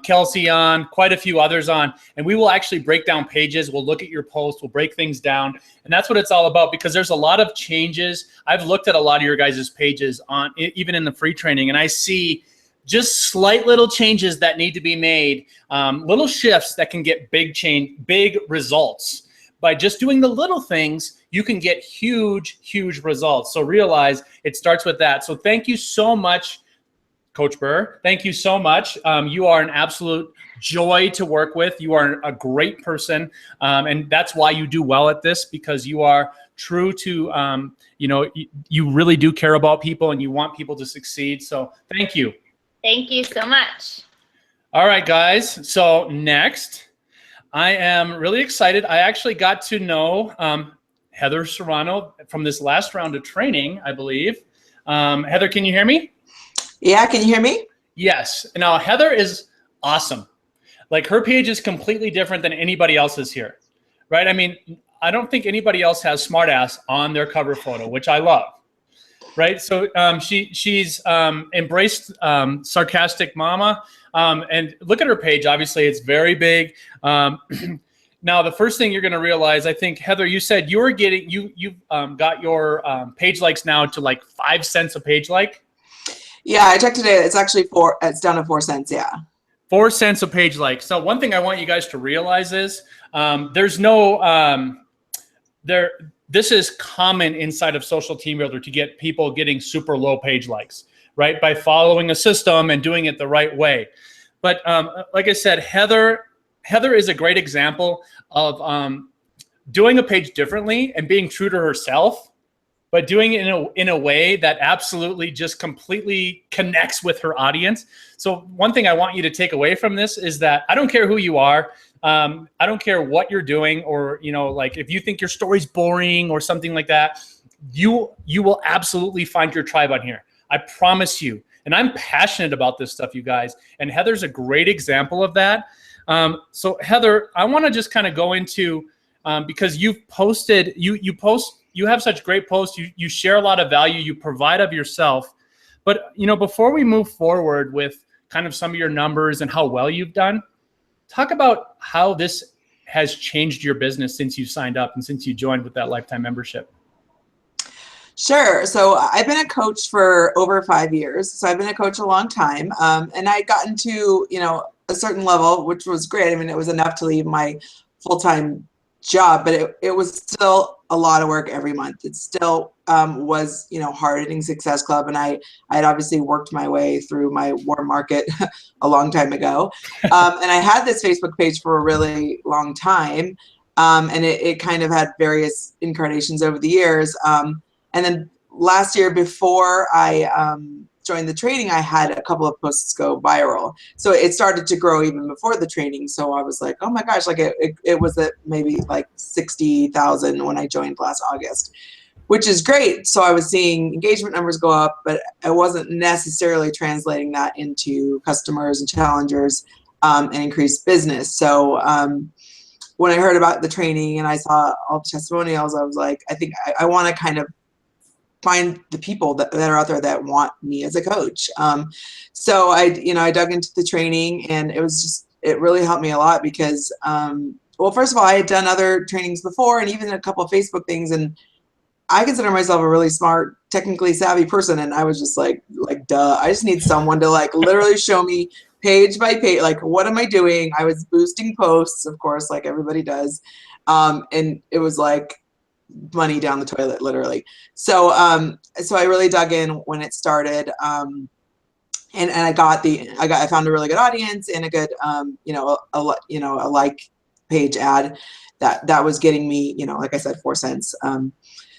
Kelsey on, quite a few others on, and we will actually break down pages. We'll look at your posts. We'll break things down, and that's what it's all about, because there's a lot of changes. I've looked at a lot of your guys' pages on even in the free training, and I see just slight little changes that need to be made, little shifts that can get big results. By just doing the little things, you can get huge results. So realize it starts with that. So thank you so much, Coach Burr. Thank you so much. You are an absolute joy to work with. You are a great person. And that's why you do well at this, because you are true to, you know, you really do care about people and you want people to succeed. So thank you. Thank you so much. All right, guys. So next, I am really excited. I actually got to know Heather Serrano from this last round of training, I believe. Heather, can you hear me? Yeah, can you hear me? Yes. Now, Heather is awesome. Like, her page is completely different than anybody else's here, right? I mean, I don't think anybody else has smartass on their cover photo, which I love. right? So she's embraced sarcastic mama, and look at her page. Obviously, it's very big. Now, the first thing you're going to realize, I think, Heather, you said you were getting you've got your page likes now to like 5 cents a page like. Yeah, I checked today. It's actually it's down to 4 cents. Yeah. 4 cents a page like. So one thing I want you guys to realize is there's no this is common inside of Social Team Builder to get people getting super low page likes, right? By following a system and doing it the right way. But like I said, Heather is a great example of doing a page differently and being true to herself, but doing it in a way that absolutely just completely connects with her audience. So one thing I want you to take away from this is that I don't care who you are. I don't care what you're doing, or, you know, like if you think your story's boring or something like that, you will absolutely find your tribe on here. I promise you. And I'm passionate about this stuff, you guys. And Heather's a great example of that. So Heather, I want to just kind of go into, because you've posted, you have such great posts. You share a lot of value. You provide of yourself. But, you know, before we move forward with kind of some of your numbers and how well you've done, talk about how this has changed your business since you signed up and since you joined with that lifetime membership. Sure. So I've been a coach for over 5 years. So I've been a coach a long time. And I got into, you know, a certain level, which was great. I mean, it was enough to leave my full-time job, but it was still a lot of work every month. It still was, you know, hard hitting Success Club. And I had obviously worked my way through my warm market a long time ago. And I had this Facebook page for a really long time. And it kind of had various incarnations over the years. And then last year, before I joined the training, I had a couple of posts go viral. So it started to grow even before the training. So I was like, oh my gosh, like it was at maybe like 60,000 when I joined last August, which is great. So I was seeing engagement numbers go up, but I wasn't necessarily translating that into customers and challengers and increased business. So when I heard about the training and I saw all the testimonials, I was like, I think I want to kind of find the people that are out there that want me as a coach. So I dug into the training, and it really helped me a lot because, well, first of all, I had done other trainings before and even a couple of Facebook things, and I consider myself a really smart, technically savvy person. And I was just like, duh, I just need someone to like literally show me page by page, like, what am I doing? I was boosting posts, of course, like everybody does. And it was like money down the toilet, literally. So I really dug in when it started. And I found a really good audience and a good, a like page ad that was getting me, like I said, 4 cents.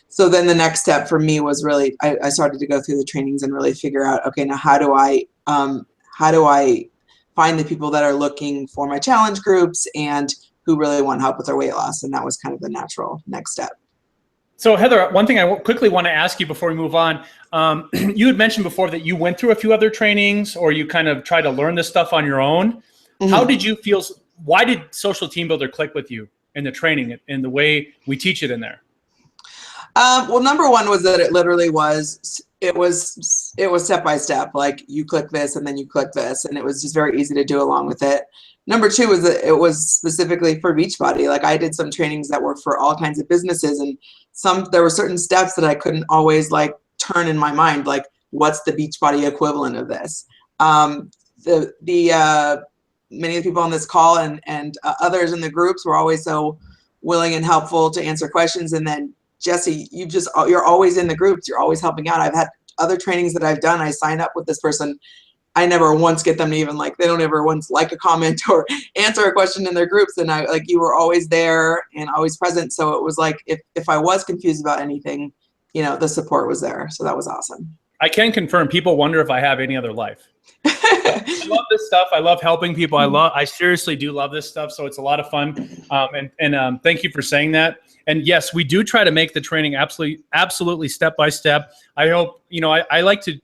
So then the next step for me was really, I started to go through the trainings and really figure out, okay, now how do I find the people that are looking for my challenge groups and who really want help with their weight loss? And that was kind of the natural next step. So Heather, one thing I quickly want to ask you before we move on, you had mentioned before that you went through a few other trainings, or you kind of tried to learn this stuff on your own. Mm-hmm. How did you feel? Why did Social Team Builder click with you in the training and the way we teach it in there? Well, number one was that it literally was step by step. Like, you click this and then you click this, and it was just very easy to do along with it. Number two was that it was specifically for Beachbody. Like, I did some trainings that were for all kinds of businesses, and there were certain steps that I couldn't always like turn in my mind. Like, what's the Beachbody equivalent of this? Many of the people on this call and others in the groups were always so willing and helpful to answer questions. And then Jesse, you're always in the groups. You're always helping out. I've had other trainings that I've done. I sign up with this person. I never once get them to even they don't ever once like a comment or answer a question in their groups. And you were always there and always present. So it was like, if I was confused about anything, the support was there. So that was awesome. I can confirm people wonder if I have any other life. I love this stuff. I love helping people. I seriously do love this stuff. So it's a lot of fun. And thank you for saying that. And yes, we do try to make the training absolutely step by step. I hope, I like to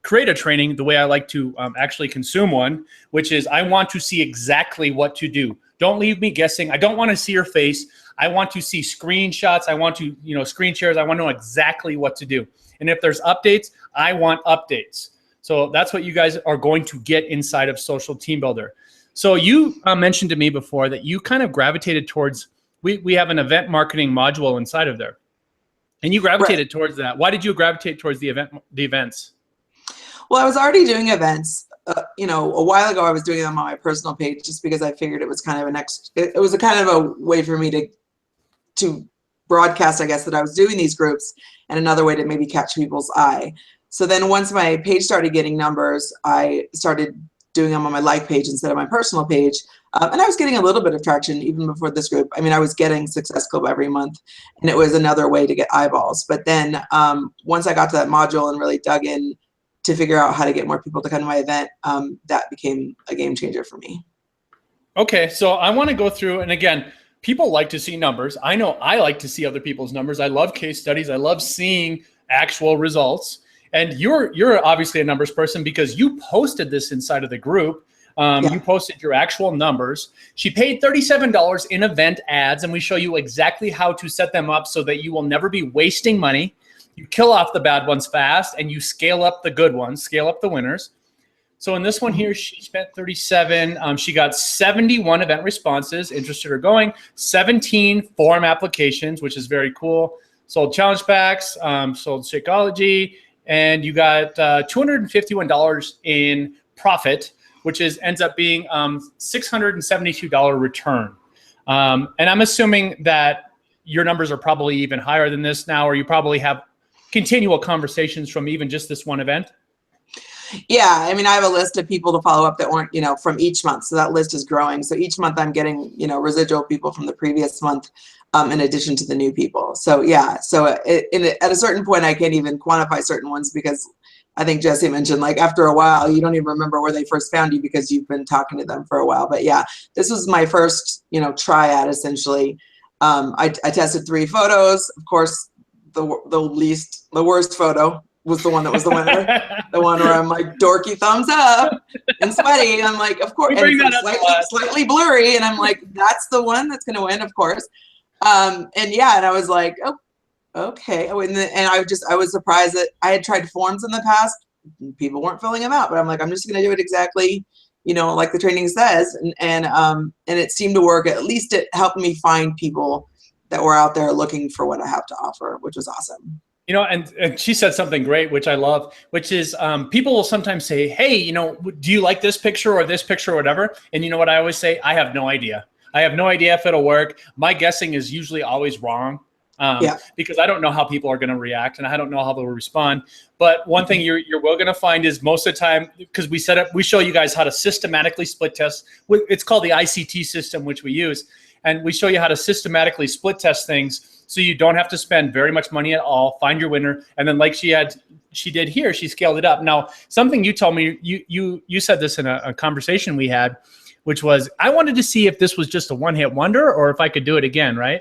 create a training the way I like to actually consume one, which is I want to see exactly what to do. Don't leave me guessing. I don't want to see your face. I want to see screenshots. I want to, screen shares. I want to know exactly what to do. And if there's updates, I want updates. So that's what you guys are going to get inside of Social Team Builder. So you mentioned to me before that you kind of gravitated towards, we have an event marketing module inside of there. And you gravitated towards that. Why did you gravitate towards the events? Well, I was already doing events. A while ago, I was doing them on my personal page just because I figured it was kind of it was a kind of a way for me to broadcast, I guess, that I was doing these groups, and another way to maybe catch people's eye. So then once my page started getting numbers, I started doing them on my like page instead of my personal page. And I was getting a little bit of traction even before this group. I mean, I was getting Success Club every month, and it was another way to get eyeballs. But then once I got to that module and really dug in to figure out how to get more people to come to my event, that became a game changer for me. Okay, so I want to go through, and again, people like to see numbers. I know I like to see other people's numbers. I love case studies. I love seeing actual results. And you're obviously a numbers person because you posted this inside of the group. You posted your actual numbers. She paid $37 in event ads, and we show you exactly how to set them up so that you will never be wasting money. You kill off the bad ones fast, and you scale up the good ones, scale up the winners. So in this one here, she spent 37. She got 71 event responses, interested or going, 17 form applications, which is very cool. Sold challenge packs, sold Shakeology, and you got $251 in profit, which ends up being $672 return. And I'm assuming that your numbers are probably even higher than this now, or you probably have continual conversations from even just this one event. Yeah, I mean, I have a list of people to follow up that weren't, from each month. So that list is growing. So each month I'm getting, residual people from the previous month in addition to the new people. So yeah, so at a certain point, I can't even quantify certain ones because I think Jesse mentioned, like, after a while, you don't even remember where they first found you because you've been talking to them for a while. But yeah, this was my first, tryout essentially. I tested 3 photos. Of course, the worst photo was the one that was the winner. The one where I'm like, dorky thumbs up and sweaty. And I'm like, of course, and it's slightly blurry. And I'm like, that's the one that's going to win, of course. And I was like, oh, okay. And I was surprised that I had tried forms in the past. People weren't filling them out, but I'm like, I'm just going to do it exactly, like the training says. And it seemed to work. At least it helped me find people that were out there looking for what I have to offer, which was awesome. And she said something great, which I love, which is people will sometimes say, hey, do you like this picture or this picture or whatever? And you know what I always say? I have no idea. I have no idea if it'll work. My guessing is usually always wrong because I don't know how people are going to react and I don't know how they'll respond. But one thing you're well going to find is most of the time, because we show you guys how to systematically split test. It's called the ICT system, which we use. And we show you how to systematically split test things so you don't have to spend very much money at all, find your winner. And then like she did here, she scaled it up. Now, something you told me, you said this in a conversation we had, which was, I wanted to see if this was just a one-hit wonder or if I could do it again, right?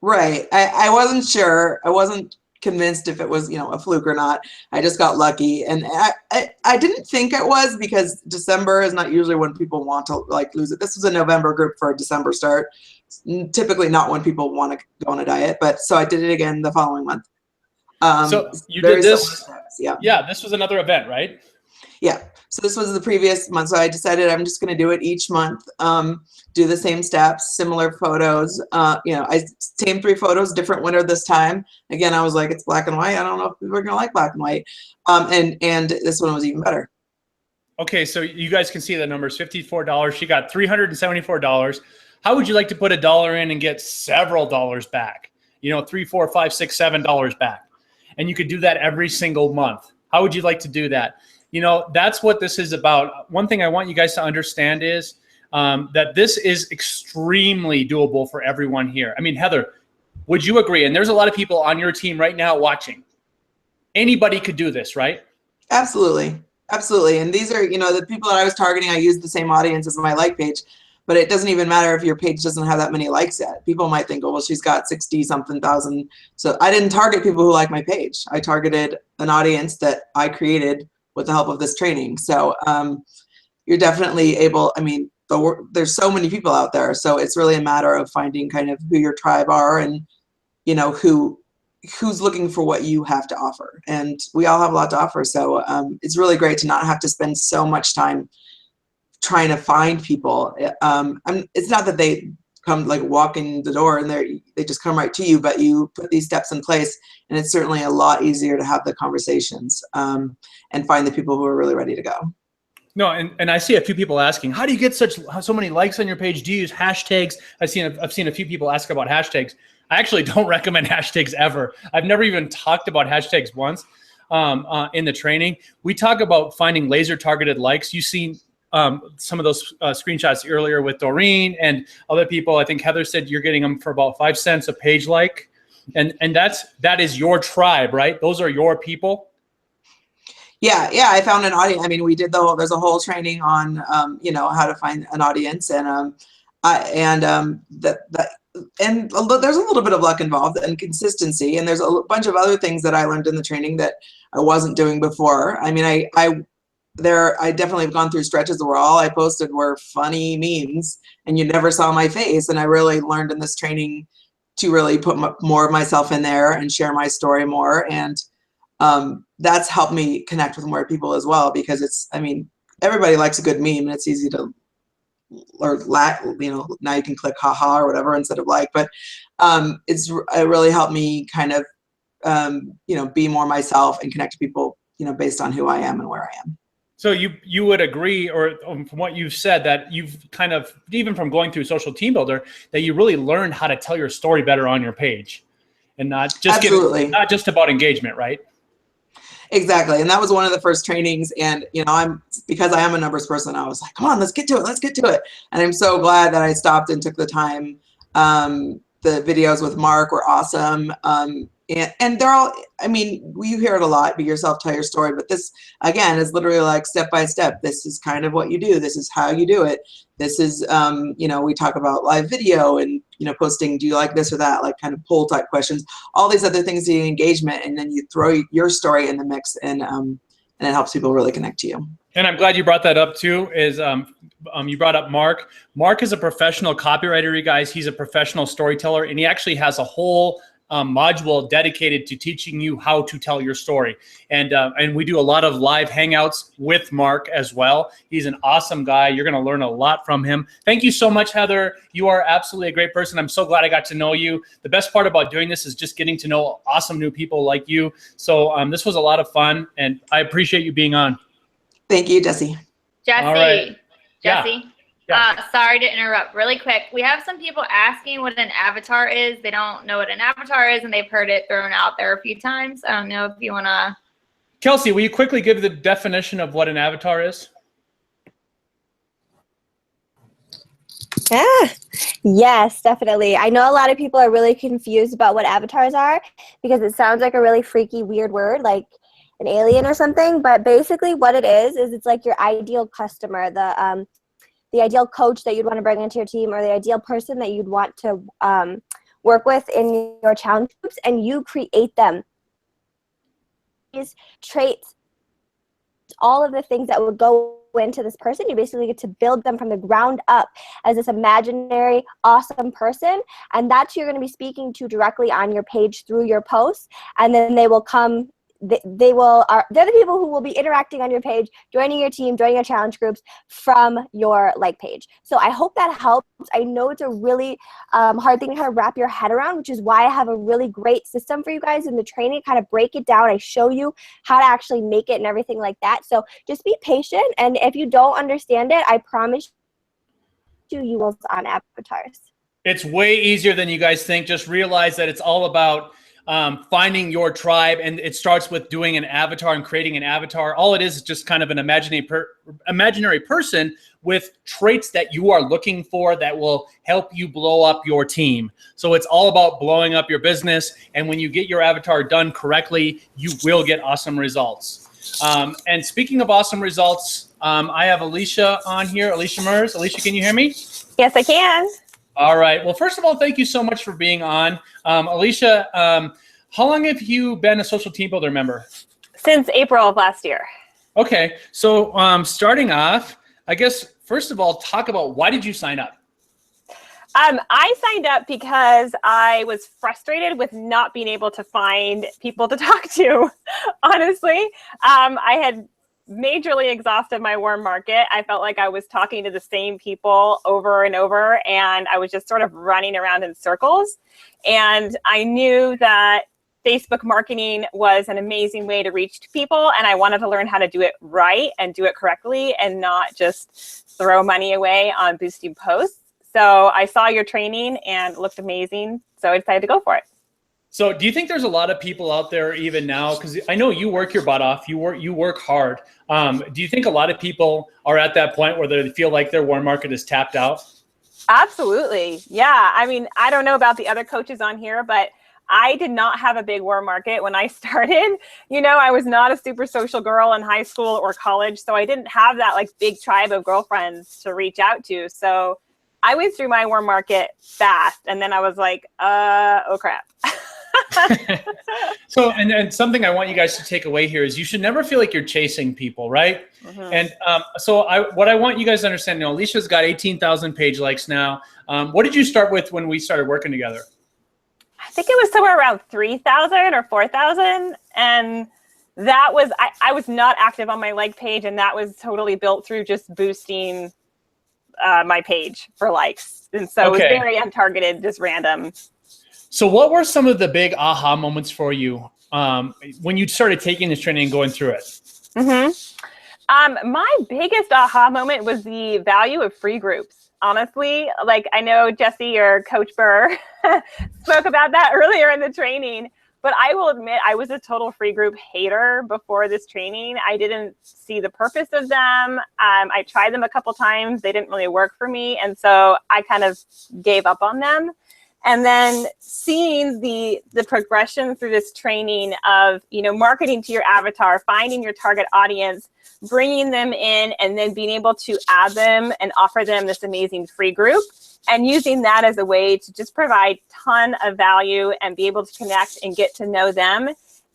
Right. I wasn't sure. I wasn't convinced if it was, a fluke or not. I just got lucky. And I didn't think it was because December is not usually when people want to lose it. This was a November group for a December start. Typically not when people want to go on a diet, but so I did it again the following month. So you did this. Yeah. This was another event, right? Yeah. So this was the previous month. So I decided I'm just going to do it each month. Do the same steps, similar photos. Same 3 photos, different winner this time. Again, I was like, it's black and white. I don't know if people are going to like black and white. And this one was even better. Okay. So you guys can see the numbers, $54. She got $374. How would you like to put $1 in and get several dollars back? $3, $4, $5, $6, $7 back. And you could do that every single month. How would you like to do that? That's what this is about. One thing I want you guys to understand is that this is extremely doable for everyone here. I mean, Heather, would you agree? And there's a lot of people on your team right now watching. Anybody could do this, right? Absolutely. Absolutely. And these are, the people that I was targeting, I used the same audience as my like page. But it doesn't even matter if your page doesn't have that many likes yet. People might think, oh, well, she's got 60-something thousand. So I didn't target people who like my page. I targeted an audience that I created with the help of this training. So you're definitely able, there's so many people out there. So it's really a matter of finding kind of who your tribe are and, you know, who's looking for what you have to offer. And we all have a lot to offer. So it's really great to not have to spend so much time trying to find people. It's not that they come like walk in the door and they just come right to you, but you put these steps in place, and it's certainly a lot easier to have the conversations and find the people who are really ready to go. No, and I see a few people asking, how do you get so many likes on your page? Do you use hashtags? I've seen a few people ask about hashtags. I actually don't recommend hashtags ever. I've never even talked about hashtags once in the training. We talk about finding laser targeted likes. You've seen some of those screenshots earlier with Doreen and other people. I think Heather said you're getting them for about 5 cents a page like, and that is your tribe, right? Those are your people. Yeah, I found an audience. I mean, we did there's a whole training on, you know, how to find an audience, and there's a little bit of luck involved and consistency, and there's a bunch of other things that I learned in the training that I wasn't doing before. I mean, I definitely have gone through stretches where all I posted were funny memes, and you never saw my face, and I really learned in this training to really put more of myself in there and share my story more, and that's helped me connect with more people as well, because I mean, everybody likes a good meme, and it's easy to, you know, now you can click haha or whatever instead of like, but it really helped me kind of, you know, be more myself and connect to people, you know, based on who I am and where I am. So you would agree, or from what you've said, that you've kind of, even from going through Social Team Builder, that you really learned how to tell your story better on your page, and not just about engagement, right? Exactly. And that was one of the first trainings. And, you know, because I am a numbers person, I was like, come on, let's get to it. Let's get to it. And I'm so glad that I stopped and took the time. The videos with Mark were awesome. And they're all, I mean, you hear it a lot, be yourself, tell your story. But this, again, is literally like step by step. This is kind of what you do. This is how you do it. This is, you know, we talk about live video and, you know, posting, do you like this or that, like kind of poll type questions, all these other things, the engagement, and then you throw your story in the mix, and it helps people really connect to you. And I'm glad you brought that up too, is you brought up Mark. Mark is a professional copywriter, you guys. He's a professional storyteller, and he actually has a whole module dedicated to teaching you how to tell your story. And we do a lot of live hangouts with Mark as well. He's an awesome guy. You're going to learn a lot from him. Thank you so much, Heather. You are absolutely a great person. I'm so glad I got to know you. The best part about doing this is just getting to know awesome new people like you. So this was a lot of fun, and I appreciate you being on. Thank you, Jesse. Jesse. All right. Jesse. Yeah. Sorry to interrupt. Really quick, we have some people asking what an avatar is. They don't know what an avatar is, and they've heard it thrown out there a few times. I don't know if you want to. Kelsey, will you quickly give the definition of what an avatar is? Yeah. Yes, definitely. I know a lot of people are really confused about what avatars are, because it sounds like a really freaky, weird word, like an alien or something. But basically what it is it's like your ideal customer, the ideal coach that you'd want to bring into your team, or the ideal person that you'd want to work with in your challenge groups, and you create them. These traits, all of the things that would go into this person, you basically get to build them from the ground up as this imaginary, awesome person, and that's who you're going to be speaking to directly on your page through your posts, and then they will come. They're the people who will be interacting on your page, joining your team, joining your challenge groups from your like page. So I hope that helps. I know it's a really hard thing to kind of wrap your head around, which is why I have a really great system for you guys in the training, kind of break it down. I show you how to actually make it and everything like that. So just be patient. And if you don't understand it, I promise you will on avatars. It's way easier than you guys think. Just realize that it's all about finding your tribe, and it starts with doing an avatar and creating an avatar. All it is just kind of an imaginary person with traits that you are looking for that will help you blow up your team. So it's all about blowing up your business, and when you get your avatar done correctly, you will get awesome results. And speaking of awesome results, I have Alicia on here. Alicia Mers. Alicia, can you hear me? Yes, I can. All right. Well, first of all, thank you so much for being on. Alicia, how long have you been a Social Team Builder member? Since April of last year. Okay. So starting off, I guess first of all, talk about why did you sign up? I signed up because I was frustrated with not being able to find people to talk to, honestly. I had majorly exhausted my warm market. I felt like I was talking to the same people over and over, and I was just sort of running around in circles. And I knew that Facebook marketing was an amazing way to reach people, and I wanted to learn how to do it right and do it correctly and not just throw money away on boosting posts. So I saw your training and it looked amazing, so I decided to go for it. So do you think there's a lot of people out there even now, because I know you work your butt off, you work hard. Do you think a lot of people are at that point where they feel like their warm market is tapped out? Absolutely. Yeah. I mean, I don't know about the other coaches on here, but I did not have a big warm market when I started. You know, I was not a super social girl in high school or college, so I didn't have that like big tribe of girlfriends to reach out to. So I went through my warm market fast, and then I was like, oh crap. So, and something I want you guys to take away here is you should never feel like you're chasing people, right? Mm-hmm. And so what I want you guys to understand, you know, Alicia's got 18,000 page likes now. What did you start with when we started working together? I think it was somewhere around 3,000 or 4,000. And that was, I was not active on my like page, and that was totally built through just boosting my page for likes. And so It was very untargeted, just random. So what were some of the big aha moments for you when you started taking this training and going through it? Mm-hmm. My biggest aha moment was the value of free groups. Honestly, like I know Jesse or Coach Burr spoke about that earlier in the training, but I will admit I was a total free group hater before this training. I didn't see the purpose of them. I tried them a couple times. They didn't really work for me. And so I kind of gave up on them. And then seeing the progression through this training of, you know, marketing to your avatar, finding your target audience, bringing them in, and then being able to add them and offer them this amazing free group, and using that as a way to just provide ton of value and be able to connect and get to know them.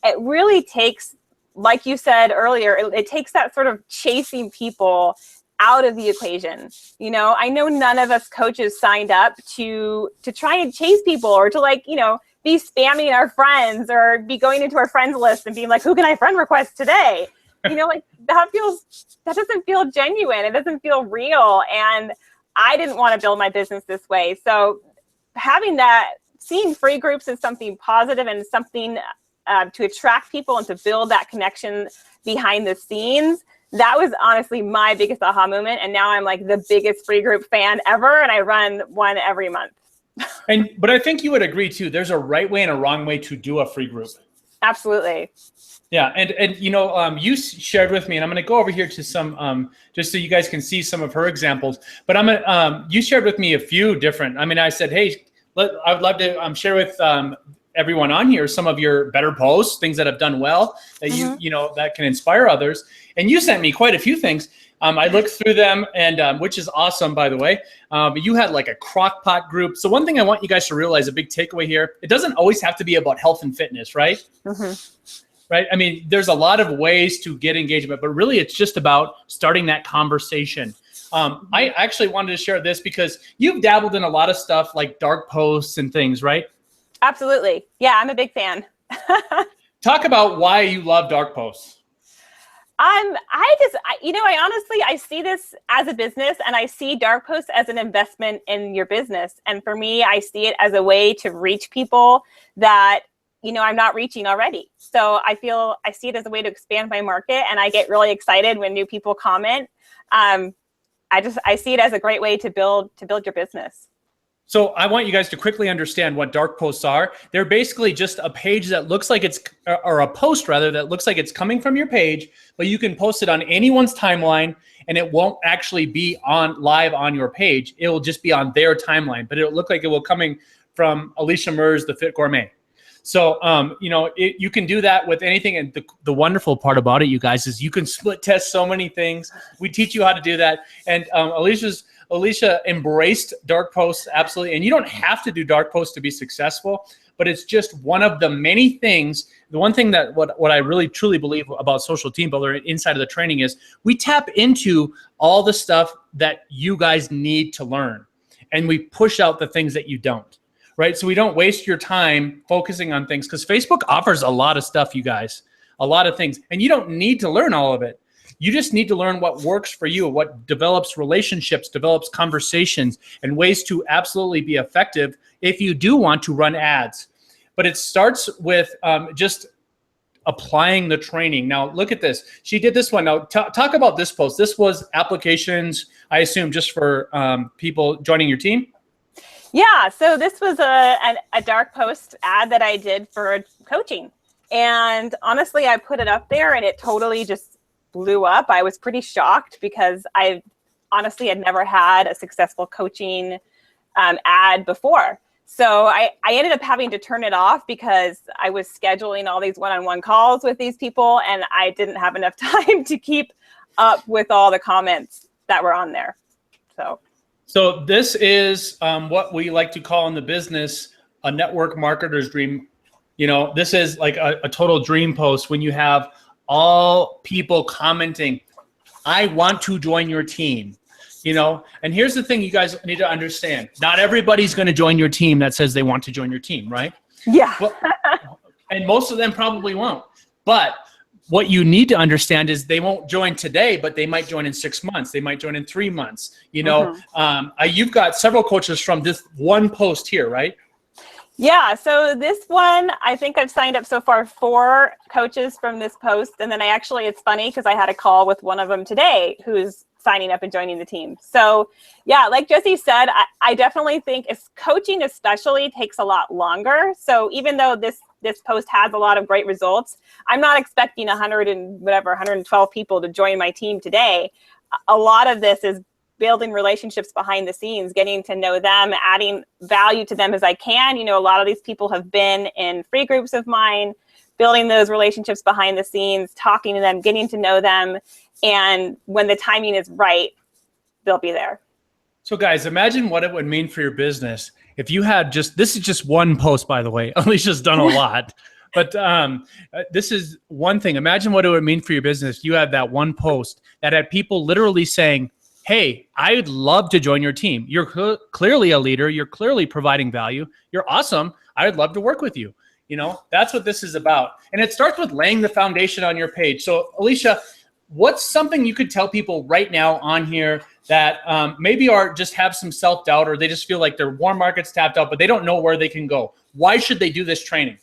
It really takes, like you said earlier, it takes that sort of chasing people out of the equation. You know, I know none of us coaches signed up to try and chase people or to, like, you know, be spamming our friends or be going into our friends list and being like, who can I friend request today? You know, like that doesn't feel genuine. It doesn't feel real. And I didn't want to build my business this way. So having that, seeing free groups as something positive and something to attract people and to build that connection behind the scenes, that was honestly my biggest aha moment. And now I'm like the biggest free group fan ever. And I run one every month. But I think you would agree too, there's a right way and a wrong way to do a free group. Absolutely. Yeah. And you know, you shared with me, and I'm going to go over here to some, just so you guys can see some of her examples, but you shared with me a few different, I mean, I said, hey, I'd love to share with everyone on here some of your better posts, things that have done well, that you know, that can inspire others. And you sent me quite a few things. I looked through them, and which is awesome, by the way. You had like a crock pot group. So one thing I want you guys to realize, a big takeaway here, it doesn't always have to be about health and fitness, right? Right? I mean, there's a lot of ways to get engagement, but really it's just about starting that conversation. I actually wanted to share this because you've dabbled in a lot of stuff like dark posts and things, right? Absolutely. Yeah, I'm a big fan. Talk about why you love dark posts. I honestly see this as a business, and I see dark posts as an investment in your business. And for me, I see it as a way to reach people that, you know, I'm not reaching already. So I see it as a way to expand my market, and I get really excited when new people comment. I see it as a great way to build your business. So I want you guys to quickly understand what dark posts are. They're basically just a page that looks like it's, or a post rather, that looks like it's coming from your page, but you can post it on anyone's timeline, and it won't actually be live on your page. It will just be on their timeline, but it'll look like it will coming from Alicia Murs, the Fit Gourmet. So, you know, you can do that with anything. And the wonderful part about it, you guys, is you can split test so many things. We teach you how to do that. And Alicia's Alicia embraced dark posts, absolutely. And you don't have to do dark posts to be successful, but it's just one of the many things. The one thing that what I really truly believe about Social Team Builder inside of the training is we tap into all the stuff that you guys need to learn, and we push out the things that you don't, right? So we don't waste your time focusing on things, because Facebook offers a lot of stuff, you guys, a lot of things, and you don't need to learn all of it. You just need to learn what works for you, what develops relationships, develops conversations, and ways to absolutely be effective if you do want to run ads. But it starts with just applying the training. Now, look at this. She did this one. Now, talk about this post. This was applications, I assume, just for people joining your team? Yeah, so this was a dark post ad that I did for coaching. And honestly, I put it up there and it totally just blew up. I was pretty shocked because I honestly had never had a successful coaching ad before. So I ended up having to turn it off because I was scheduling all these one-on-one calls with these people and I didn't have enough time to keep up with all the comments that were on there. So this is what we like to call in the business a network marketer's dream. You know, this is like a total dream post when you have all people commenting, I want to join your team. You know, and here's the thing you guys need to understand. Not everybody's going to join your team that says they want to join your team, right? Yeah. Well, and most of them probably won't. But what you need to understand is they won't join today, but they might join in 6 months. They might join in 3 months. You know, you've got several coaches from this one post here, right? Yeah, so this one, I think I've signed up so far 4 coaches from this post. And then it's funny because I had a call with one of them today who's signing up and joining the team. So yeah, like Jesse said, I definitely think coaching especially takes a lot longer. So even though this post has a lot of great results, I'm not expecting 112 people to join my team today. A lot of this is building relationships behind the scenes, getting to know them, adding value to them as I can. You know, a lot of these people have been in free groups of mine, building those relationships behind the scenes, talking to them, getting to know them. And when the timing is right, they'll be there. So guys, imagine what it would mean for your business if you had this is just one post, by the way. Alicia's done a lot, but this is one thing. Imagine what it would mean for your business if you had that one post that had people literally saying, hey, I'd love to join your team. You're clearly a leader. You're clearly providing value. You're awesome. I would love to work with you. You know, that's what this is about. And it starts with laying the foundation on your page. So Alicia, what's something you could tell people right now on here that maybe just have some self-doubt, or they just feel like their warm market's tapped out, but they don't know where they can go? Why should they do this training?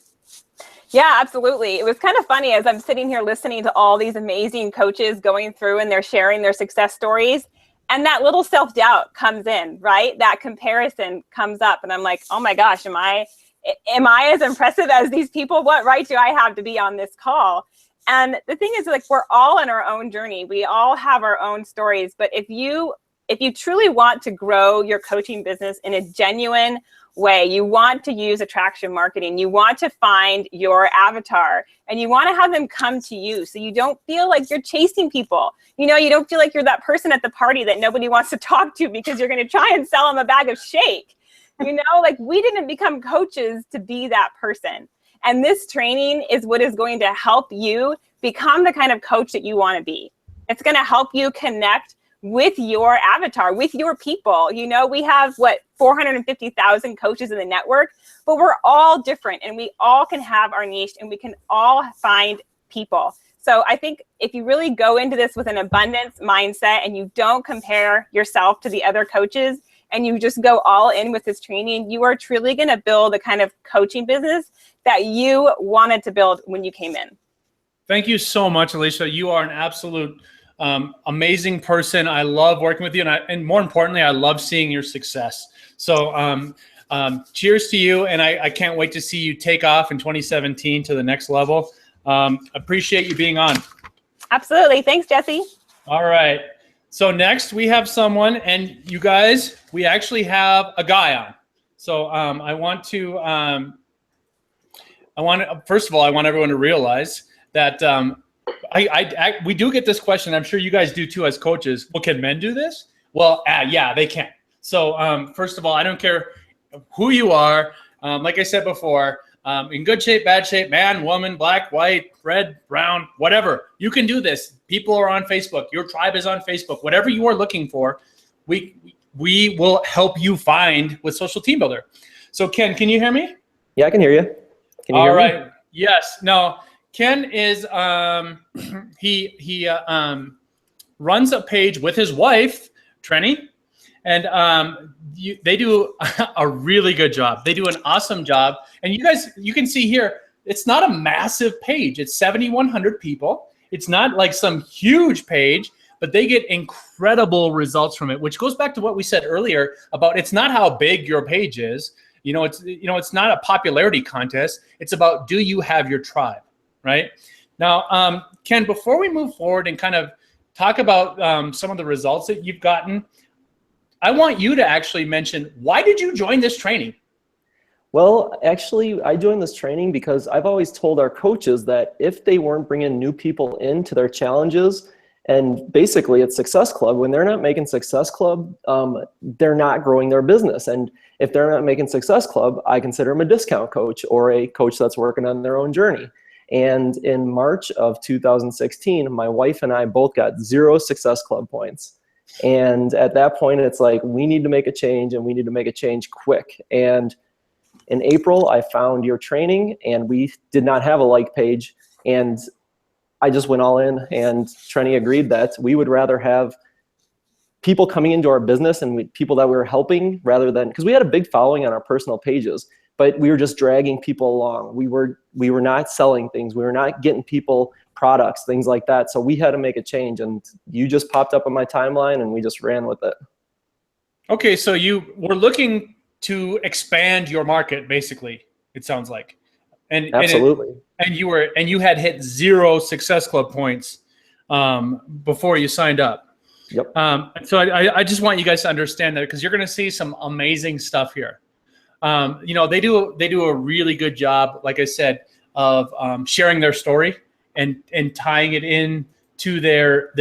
Yeah, absolutely. It was kind of funny as I'm sitting here listening to all these amazing coaches going through and they're sharing their success stories. And that little self-doubt comes in, right? That comparison comes up. And I'm like, oh my gosh, am I as impressive as these people? What right do I have to be on this call? And the thing is, like, we're all in our own journey. We all have our own stories. But if you truly want to grow your coaching business in a genuine way, you want to use attraction marketing, you want to find your avatar, and you want to have them come to you so you don't feel like you're chasing people. You know, you don't feel like you're that person at the party that nobody wants to talk to because you're going to try and sell them a bag of shake. You know, like, we didn't become coaches to be that person. And this training is what is going to help you become the kind of coach that you want to be. It's going to help you connect with your avatar, with your people. You know, we have 450,000 coaches in the network, but we're all different and we all can have our niche and we can all find people. So I think if you really go into this with an abundance mindset and you don't compare yourself to the other coaches and you just go all in with this training, you are truly going to build the kind of coaching business that you wanted to build when you came in. Thank you so much, Alicia. You are an absolute amazing person. I love working with you. And more importantly, I love seeing your success. So cheers to you. And I can't wait to see you take off in 2017 to the next level. Appreciate you being on. Absolutely. Thanks, Jesse. All right. So next we have someone, and you guys, we actually have a guy on. So first of all, I want everyone to realize that we do get this question. I'm sure you guys do too as coaches. Well, can men do this? Well, yeah, they can. So first of all, I don't care who you are. Like I said before, in good shape, bad shape, man, woman, black, white, red, brown, whatever. You can do this. People are on Facebook. Your tribe is on Facebook. Whatever you are looking for, we will help you find with Social Team Builder. So Ken, can you hear me? Yeah, I can hear you. Can you hear me? All right. Yes. No. Ken is he runs a page with his wife, Trenny, and they do a really good job. They do an awesome job. And you can see here, it's not a massive page. It's 7,100 people. It's not like some huge page, but they get incredible results from it, which goes back to what we said earlier about it's not how big your page is. It's not a popularity contest. It's about, do you have your tribe, right? Now, Ken, before we move forward and kind of talk about some of the results that you've gotten, I want you to actually mention, why did you join this training? Well, actually, I joined this training because I've always told our coaches that if they weren't bringing new people into their challenges, and basically it's Success Club, when they're not making Success Club, they're not growing their business. And if they're not making Success Club, I consider them a discount coach or a coach that's working on their own journey. And in March of 2016, my wife and I both got 0 Success Club points. And at that point, it's like, we need to make a change, and we need to make a change quick. And in April, I found your training, and we did not have a like page. And I just went all in, and Trenny agreed that we would rather have people coming into our business and people that we were helping rather than, because we had a big following on our personal pages, but we were just dragging people along. We were not selling things. We were not getting people products, things like that. So we had to make a change, and you just popped up on my timeline, and we just ran with it. Okay, so you were looking to expand your market, basically, it sounds like. And absolutely. And you had hit 0 Success Club points before you signed up. Yep. So I just want you guys to understand that, because you're going to see some amazing stuff here. They do a really good job, like I said, of sharing their story and tying it in to their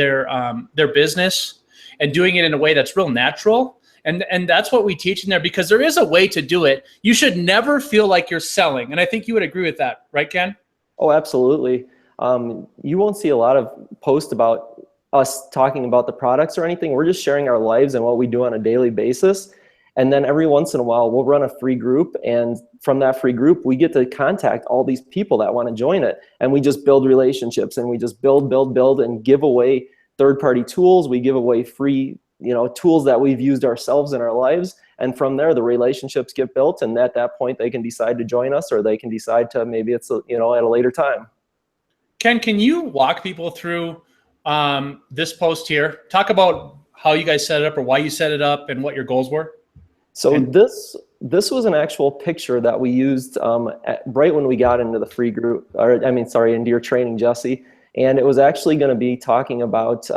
business and doing it in a way that's real natural. And that's what we teach in there, because there is a way to do it. You should never feel like you're selling. And I think you would agree with that, right, Ken? Oh, absolutely. You won't see a lot of posts about us talking about the products or anything. We're just sharing our lives and what we do on a daily basis. And then every once in a while, we'll run a free group. And from that free group, we get to contact all these people that want to join it. And we just build relationships, and we just build, and give away third-party tools. We give away free tools that we've used ourselves in our lives. And from there, the relationships get built. And at that point, they can decide to join us, or they can decide to, maybe it's, at a later time. Ken, can you walk people through this post here? Talk about how you guys set it up, or why you set it up, and what your goals were. So this was an actual picture that we used right when we got into the free group, into your training, Jesse. And it was actually going to be talking about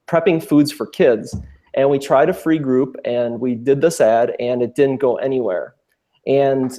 prepping foods for kids. And we tried a free group, and we did this ad, and it didn't go anywhere. And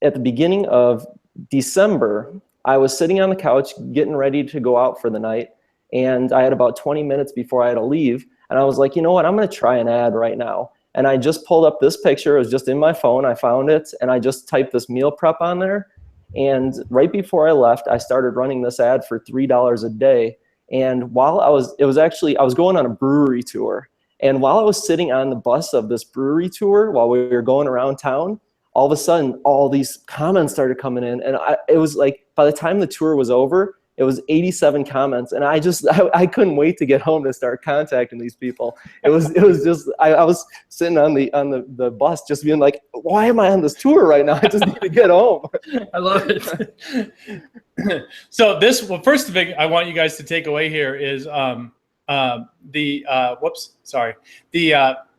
at the beginning of December, I was sitting on the couch getting ready to go out for the night, and I had about 20 minutes before I had to leave. And I was like, you know what, I'm going to try an ad right now. And I just pulled up this picture. It was just in my phone. I found it, and I just typed this meal prep on there. And right before I left, I started running this ad for $3 a day. And while I was going on a brewery tour. And while I was sitting on the bus of this brewery tour, while we were going around town, all of a sudden, all these comments started coming in. And it was like, by the time the tour was over, it was 87 comments. And I couldn't wait to get home to start contacting these people. It was just, I was sitting on the bus just being like, why am I on this tour right now? I just need to get home. I love it. So first thing I want you guys to take away here is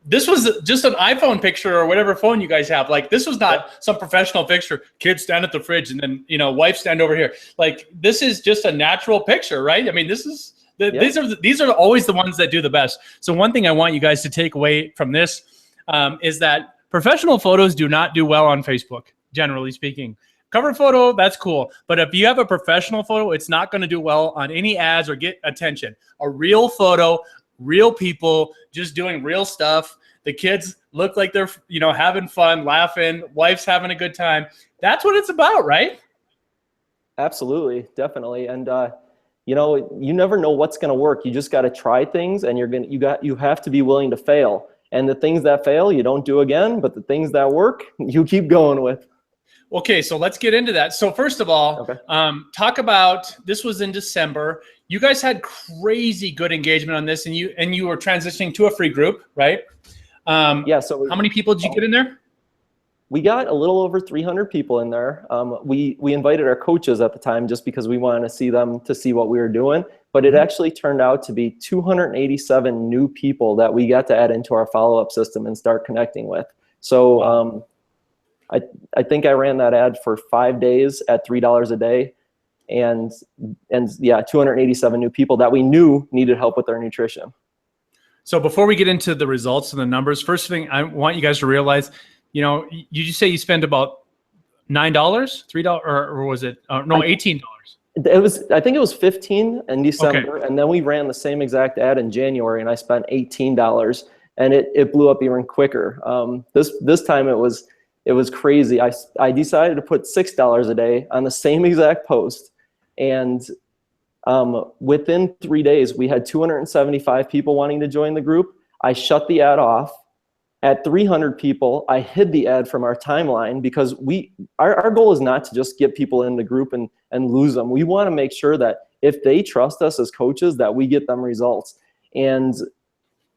this was just an iPhone picture or whatever phone you guys have. Like, this was not some professional picture. Kids stand at the fridge, and then, wife stand over here. Like, this is just a natural picture, right? I mean, these are always the ones that do the best. So one thing I want you guys to take away from this is that professional photos do not do well on Facebook, generally speaking. Cover photo, that's cool. But if you have a professional photo, it's not going to do well on any ads or get attention. A real photo real people just doing real stuff. The kids look like they're, you know, having fun, laughing, wife's having a good time. That's what it's about, right? Absolutely, definitely. And you know, you never know what's going to work. You just got to try things, and you have to be willing to fail. And the things that fail, you don't do again, but the things that work, you keep going with. Okay, so let's get into that. So first of all, Okay. Talk about, this was in December. You guys had crazy good engagement on this, and you were transitioning to a free group, right? Yeah. So how many people did you get in there? We got a little over 300 people in there. We invited our coaches at the time just because we wanted to see them to see what we were doing. But it actually turned out to be 287 new people that we got to add into our follow-up system and start connecting with. So I think I ran that ad for 5 days at $3 a day. And yeah, 287 new people that we knew needed help with their nutrition. So before we get into the results and the numbers, first thing I want you guys to realize, you know, you just say you spend about $9, $3, or was it no, $18? I think it was 15 in December, okay. And then we ran the same exact ad in January, and I spent $18, and it blew up even quicker. This time it was crazy. I decided to put $6 a day on the same exact post, and within 3 days we had 275 people wanting to join the group. I shut the ad off. At 300 people, I hid the ad from our timeline because our goal is not to just get people in the group and lose them. We want to make sure that if they trust us as coaches, that we get them results. And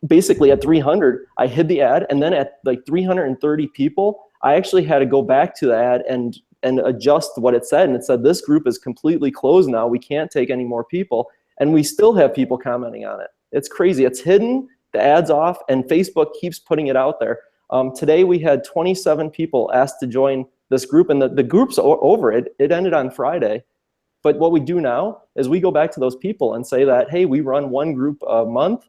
basically at 300, I hid the ad, and then at like 330 people, I actually had to go back to the ad and adjust what it said. And it said, this group is completely closed now. We can't take any more people. And we still have people commenting on it. It's crazy. It's hidden. The ad's off, and Facebook keeps putting it out there. Today we had 27 people asked to join this group, and the group's over. It ended on Friday. But what we do now is we go back to those people and say that, hey, we run one group a month.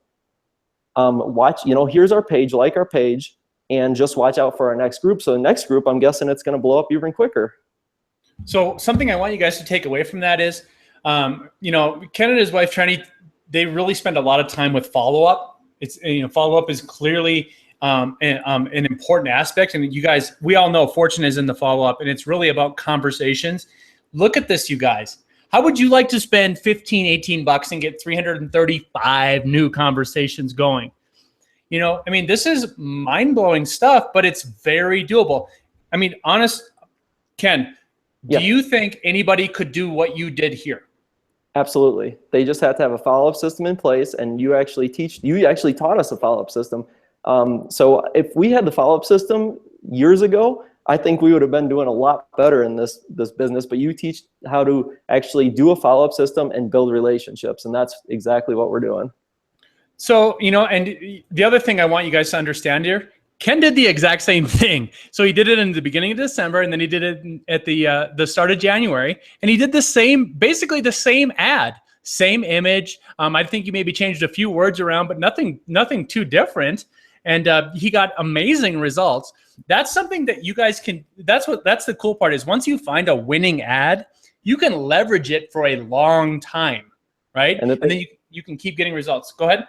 Watch, you know, here's our page, like our page, and just watch out for our next group. So the next group, I'm guessing it's going to blow up even quicker. So something I want you guys to take away from that is, you know, Ken and his wife, Trenny, they really spend a lot of time with follow-up. It's, you know, follow-up is clearly an important aspect. And you guys, we all know fortune is in the follow-up, and it's really about conversations. Look at this, you guys. How would you like to spend 15, 18 bucks and get 335 new conversations going? You know, I mean, this is mind-blowing stuff, but it's very doable. I mean, honest, Ken, do you think anybody could do what you did here? Absolutely. They just have to have a follow-up system in place, and you actually taught us a follow-up system. So if we had the follow-up system years ago, I think we would have been doing a lot better in this business, but you teach how to actually do a follow-up system and build relationships, and that's exactly what we're doing. So, you know, and the other thing I want you guys to understand here, Ken did the exact same thing. So he did it in the beginning of December, and then he did it at the start of January, and he did the same, basically the same ad, same image. I think he maybe changed a few words around, but nothing too different. And he got amazing results. That's something that you guys can. That's the cool part is once you find a winning ad, you can leverage it for a long time, right? And then you can keep getting results. Go ahead.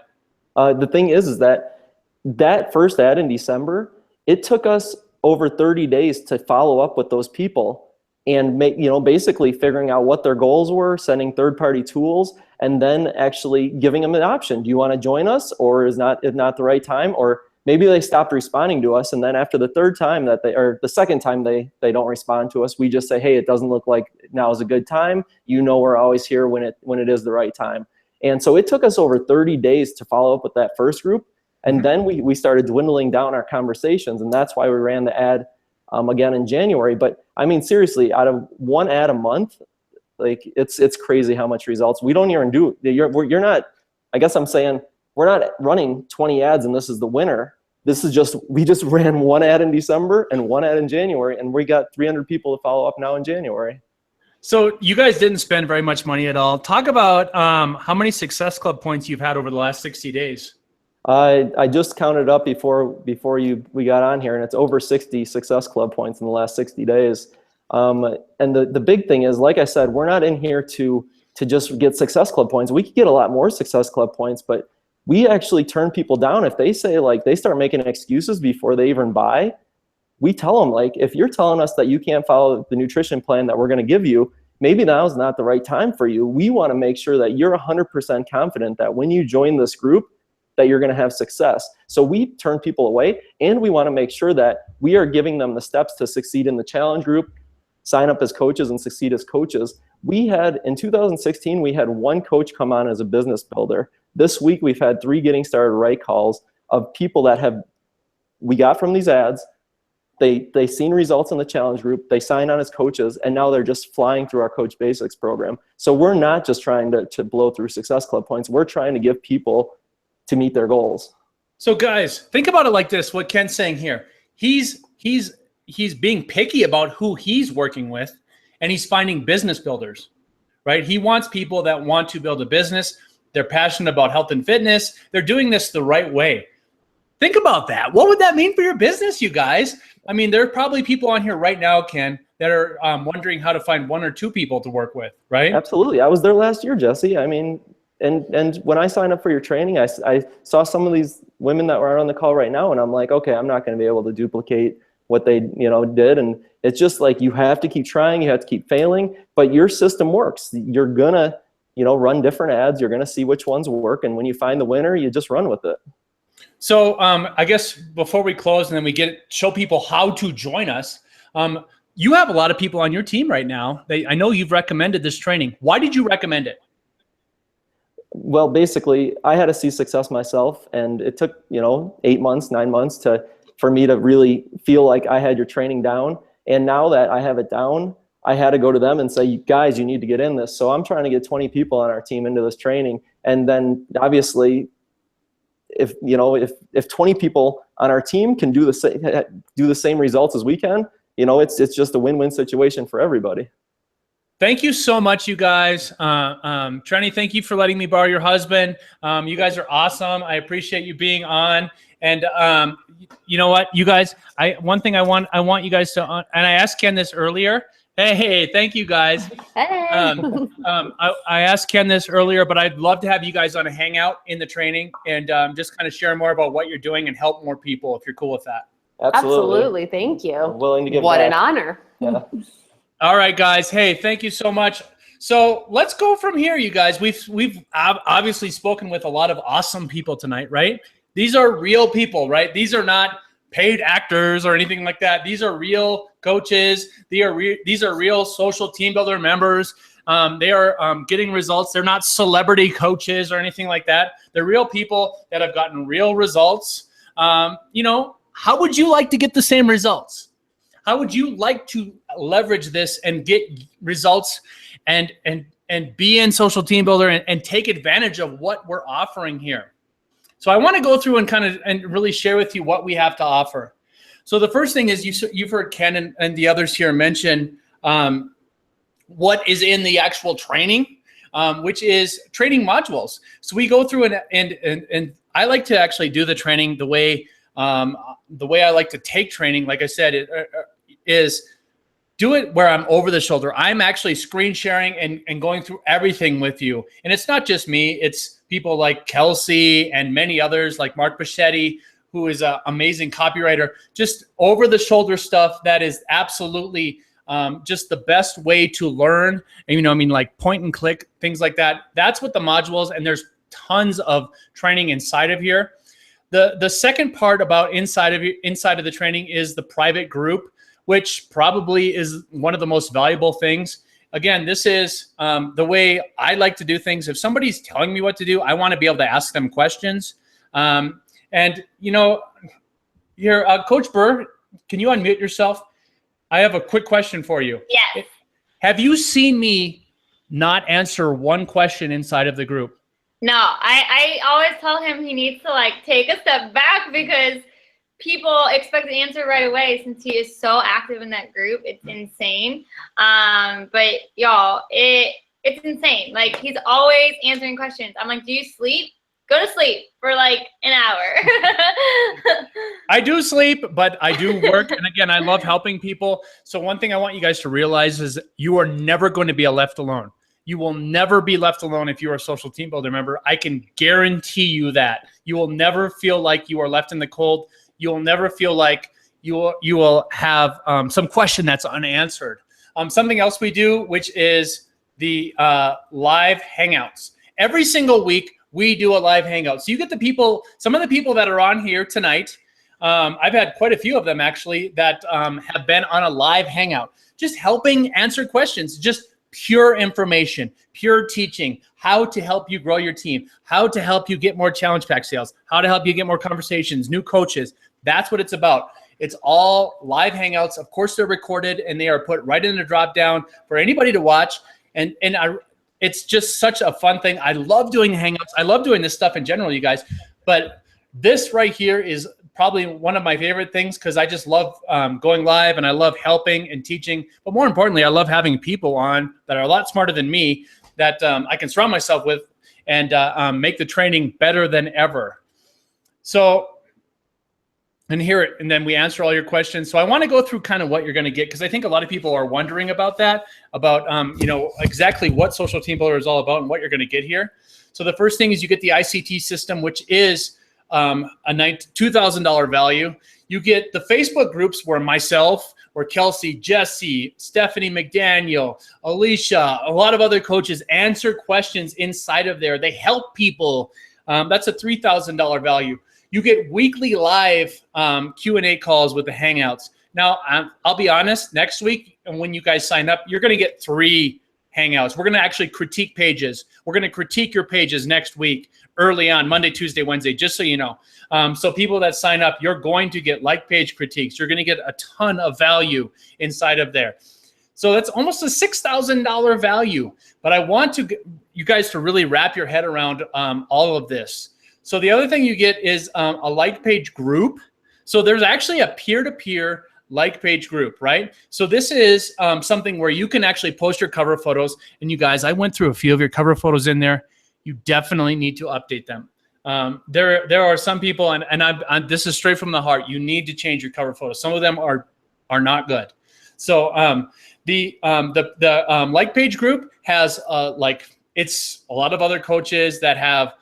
The thing is that first ad in December, it took us over 30 days to follow up with those people and basically figuring out what their goals were, sending third-party tools, and then actually giving them an option. Do you want to join us, or is not the right time? Or maybe they stopped responding to us, and then after the third time or the second time they don't respond to us, we just say, hey, it doesn't look like now is a good time. You know, we're always here when it is the right time. And so it took us over 30 days to follow up with that first group. And then we started dwindling down our conversations, and that's why we ran the ad again in January. But I mean, seriously, out of one ad a month, like it's crazy how much results. We don't even do. You're not. I guess I'm saying we're not running 20 ads and this is the winner. This is we just ran one ad in December and one ad in January, and we got 300 people to follow up now in January. So you guys didn't spend very much money at all. Talk about how many Success Club points you've had over the last 60 days. I just counted up before we got on here, and it's over 60 Success Club points in the last 60 days. And the big thing is, like I said, we're not in here to just get Success Club points. We could get a lot more Success Club points, but we actually turn people down. If they say, like, they start making excuses before they even buy, we tell them, like, if you're telling us that you can't follow the nutrition plan that we're going to give you, maybe now is not the right time for you. We want to make sure that you're 100% confident that when you join this group, that you're going to have success. So we turn people away, and we want to make sure that we are giving them the steps to succeed in the challenge group, sign up as coaches and succeed as coaches. In 2016, we had one coach come on as a business builder. This week, we've had 3 getting started right calls of people that we got from these ads. They seen results in the challenge group, they sign on as coaches, and now they're just flying through our Coach Basics program. So we're not just trying to blow through Success Club points. We're trying to give people to meet their goals. So guys, think about it like this, what Ken's saying here. He's being picky about who he's working with, and he's finding business builders, right? He wants people that want to build a business. They're passionate about health and fitness. They're doing this the right way. Think about that. What would that mean for your business, you guys? I mean, there are probably people on here right now, Ken, that are wondering how to find 1 or 2 people to work with, right? Absolutely. I was there last year, Jesse. I mean, and when I signed up for your training, I saw some of these women that were on the call right now, and I'm like, okay, I'm not going to be able to duplicate what they did. And it's just like, you have to keep trying, you have to keep failing, but your system works. You're going to run different ads. You're going to see which ones work. And when you find the winner, you just run with it. So I guess before we close and then we show people how to join us, you have a lot of people on your team right now. I know you've recommended this training. Why did you recommend it? Well, basically, I had to see success myself, and it took 8 months, 9 months for me to really feel like I had your training down. And now that I have it down, I had to go to them and say, guys, you need to get in this. So I'm trying to get 20 people on our team into this training, and then obviously, if 20 people on our team can do the same results as we can, it's just a win-win situation for everybody. Thank you so much, you guys. Trenny, thank you for letting me borrow your husband. You guys are awesome. I appreciate you being on. And you know what, you guys, one thing I want you guys to, and I asked Ken this earlier. Hey, thank you guys. Hey. I asked Ken this earlier, but I'd love to have you guys on a hangout in the training and just kind of share more about what you're doing and help more people if you're cool with that. Absolutely. Thank you. I'm willing to give What back. an honor. Yeah. All right, guys. Hey, thank you so much. So let's go from here, you guys. We've obviously spoken with a lot of awesome people tonight, right? These are real people, right? These are not paid actors or anything like that. These are real coaches. These are real social team builder members. They are getting results. They're not celebrity coaches or anything like that. They're real people that have gotten real results. How would you like to get the same results? How would you like to leverage this and get results and be in social team builder and take advantage of what we're offering here? So I want to go through and really share with you what we have to offer. So the first thing is you've heard Ken and the others here mention what is in the actual training, which is training modules. So we go through and I like to actually do the training the way I like to take training. Like I said, is do it where I'm over the shoulder. I'm actually screen sharing and going through everything with you. And it's not just me, it's people like Kelsey and many others like Mark Bichetti, who is an amazing copywriter. Just over the shoulder stuff that is absolutely just the best way to learn. And, like point and click, things like that. That's what the modules, and there's tons of training inside of here. The second part about inside of the training is the private group, which probably is one of the most valuable things. Again, this is the way I like to do things. If somebody's telling me what to do, I want to be able to ask them questions. Here, Coach Burr, can you unmute yourself? I have a quick question for you. Yes. Have you seen me not answer one question inside of the group? No, I always tell him he needs to take a step back because people expect an answer right away since he is so active in that group. It's insane. But y'all, it's insane. He's always answering questions. I'm like, do you sleep? Go to sleep for an hour. I do sleep, but I do work. And again, I love helping people. So one thing I want you guys to realize is you are never going to be left alone. You will never be left alone if you are a social team builder member. I can guarantee you that. You will never feel like you are left in the cold. You will never feel like you will have some question that's unanswered. Something else we do, which is the live hangouts. Every single week, we do a live hangout. So you get the people, some of the people that are on here tonight, I've had quite a few of them actually that have been on a live hangout, just helping answer questions, just pure information, pure teaching, how to help you grow your team, how to help you get more challenge pack sales, how to help you get more conversations, new coaches. That's what it's about. It's all live hangouts. Of course, they're recorded and they are put right in the drop down for anybody to watch. It's just such a fun thing. I love doing hangouts. I love doing this stuff in general, you guys. But this right here is probably one of my favorite things because I just love going live and I love helping and teaching. But more importantly, I love having people on that are a lot smarter than me that I can surround myself with and make the training better than ever. So, and then we answer all your questions. So I want to go through kind of what you're going to get because I think a lot of people are wondering about that, about exactly what Social Team Builder is all about and what you're going to get here. So the first thing is you get the ICT system, which is a $2,000 value. You get the Facebook groups where myself, where Kelsey, Jesse, Stephanie McDaniel, Alicia, a lot of other coaches answer questions inside of there. They help people. That's a $3,000 value. You get weekly live Q&A calls with the Hangouts. Now, I'll be honest, next week, and when you guys sign up, you're going to get 3 Hangouts. We're going to actually critique pages. We're going to critique your pages next week, early on, Monday, Tuesday, Wednesday, just so you know. So people that sign up, you're going to get like page critiques. You're going to get a ton of value inside of there. So that's almost a $6,000 value. But I want you guys to really wrap your head around all of this. So the other thing you get is a like page group. So there's actually a peer-to-peer like page group, right? So this is something where you can actually post your cover photos. And you guys, I went through a few of your cover photos in there. You definitely need to update them. There are some people, and this is straight from the heart. You need to change your cover photos. Some of them are not good. So the like page group has it's a lot of other coaches that have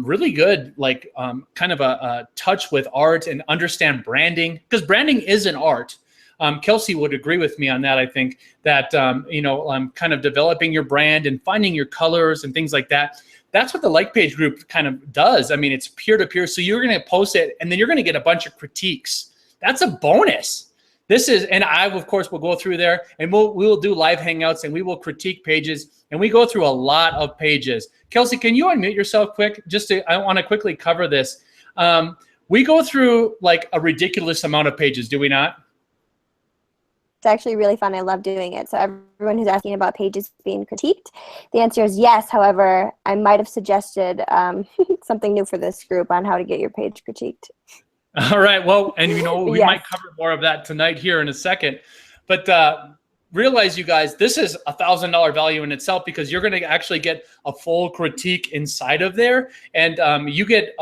really good kind of a touch with art and understand branding, because branding is an art. Kelsey would agree with me on that. I think that kind of developing your brand and finding your colors and things like that. That's what the like page group kind of does. I mean, it's peer-to-peer. So you're going to post it and then you're going to get a bunch of critiques. That's a bonus. And I, of course, will go through there and we will do live hangouts and we will critique pages and we go through a lot of pages. Kelsey, can you unmute yourself quick? I want to quickly cover this. We go through like a ridiculous amount of pages, do we not? It's actually really fun. I love doing it. So everyone who's asking about pages being critiqued, the answer is yes. However, I might have suggested something new for this group on how to get your page critiqued. All right. Well, and we Yes. might cover more of that tonight here in a second. But realize, you guys, this is a $1,000 value in itself because you're going to actually get a full critique inside of there. And you get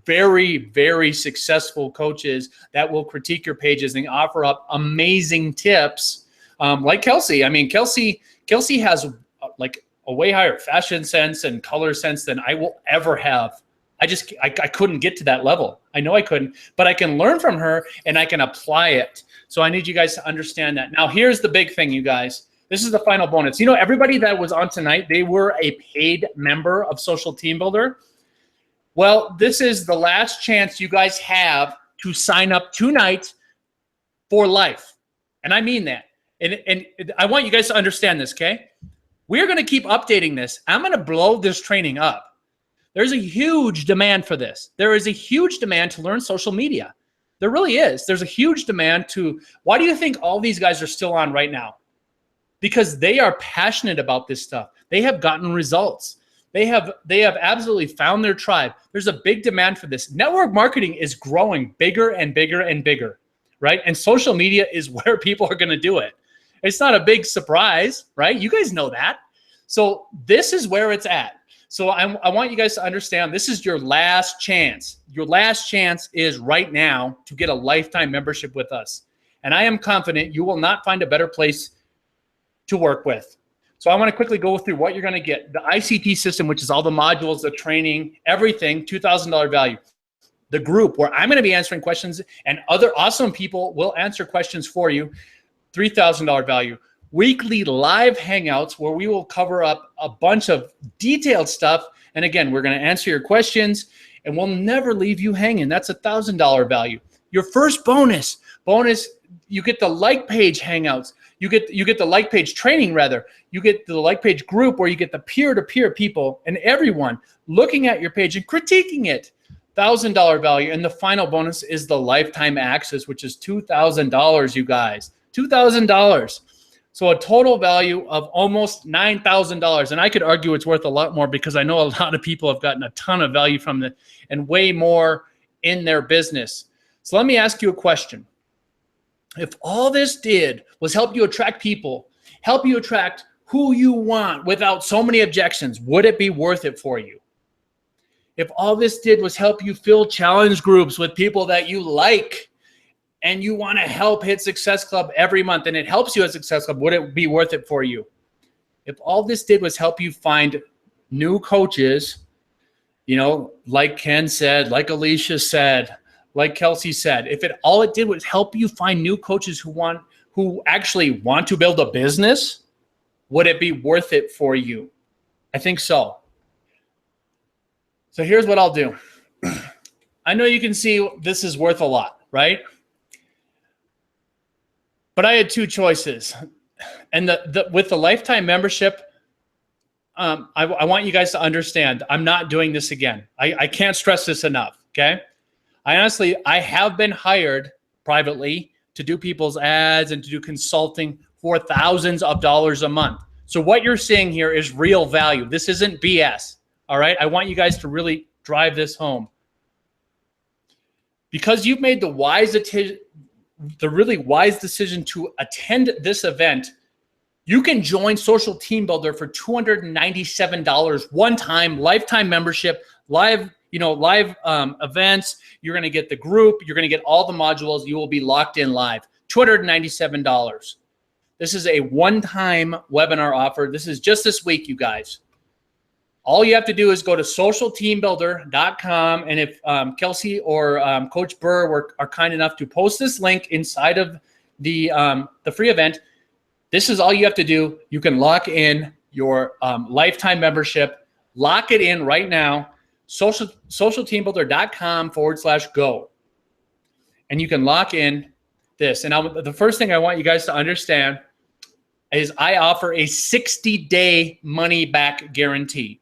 very, very successful coaches that will critique your pages and offer up amazing tips like Kelsey. I mean, Kelsey has like a way higher fashion sense and color sense than I will ever have. I couldn't get to that level. I know I couldn't, but I can learn from her and I can apply it. So I need you guys to understand that. Now, here's the big thing, you guys. This is the final bonus. Everybody that was on tonight, they were a paid member of Social Team Builder. Well, this is the last chance you guys have to sign up tonight for life. And I mean that. And I want you guys to understand this, okay? We're going to keep updating this. I'm going to blow this training up. There's a huge demand for this. There is a huge demand to learn social media. There really is. There's a huge demand why do you think all these guys are still on right now? Because they are passionate about this stuff. They have gotten results. They have absolutely found their tribe. There's a big demand for this. Network marketing is growing bigger and bigger and bigger, right? And social media is where people are going to do it. It's not a big surprise, right? You guys know that. So this is where it's at. So I want you guys to understand this is your last chance. Your last chance is right now to get a lifetime membership with us. And I am confident you will not find a better place to work with. So I want to quickly go through what you're going to get. The ICT system, which is all the modules, the training, everything, $2,000 value. The group, where I'm going to be answering questions and other awesome people will answer questions for you, $3,000 value. Weekly live hangouts where we will cover up a bunch of detailed stuff. And again, we're going to answer your questions and we'll never leave you hanging. That's $1,000 value. Your first bonus, you get the like page hangouts. You get the like page training rather. You get the like page group where you get the peer-to-peer people and everyone looking at your page and critiquing it. $1,000 value. And the final bonus is the lifetime access, which is $2,000, you guys. $2,000. So a total value of almost $9,000. And I could argue it's worth a lot more because I know a lot of people have gotten a ton of value from it and way more in their business. So let me ask you a question. If all this did was help you attract people, help you attract who you want without so many objections, would it be worth it for you? If all this did was help you fill challenge groups with people that you like and you want to help hit Success Club every month and it helps you at Success Club, would it be worth it for you? If all this did was help you find new coaches, you know, like Ken said, like Alicia said, like Kelsey said, if all it did was help you find new coaches who actually want to build a business, would it be worth it for you? I think so. So here's what I'll do. I know you can see this is worth a lot, right? But I had two choices. And with the lifetime membership, I want you guys to understand, I'm not doing this again. I can't stress this enough, okay? I have been hired privately to do people's ads and to do consulting for thousands of dollars a month. So what you're seeing here is real value. This isn't BS, all right? I want you guys to really drive this home. Because you've made the really wise decision to attend this event, you can join Social Team Builder for $297 one-time lifetime membership, live events. You're going to get the group. You're going to get all the modules. You will be locked in live. $297. This is a one-time webinar offer. This is just this week, you guys. All you have to do is go to socialteambuilder.com. And if Kelsey or Coach Burr are kind enough to post this link inside of the free event, this is all you have to do. You can lock in your lifetime membership. Lock it in right now. socialteambuilder.com/go. And you can lock in this. And the first thing I want you guys to understand is I offer a 60-day money-back guarantee.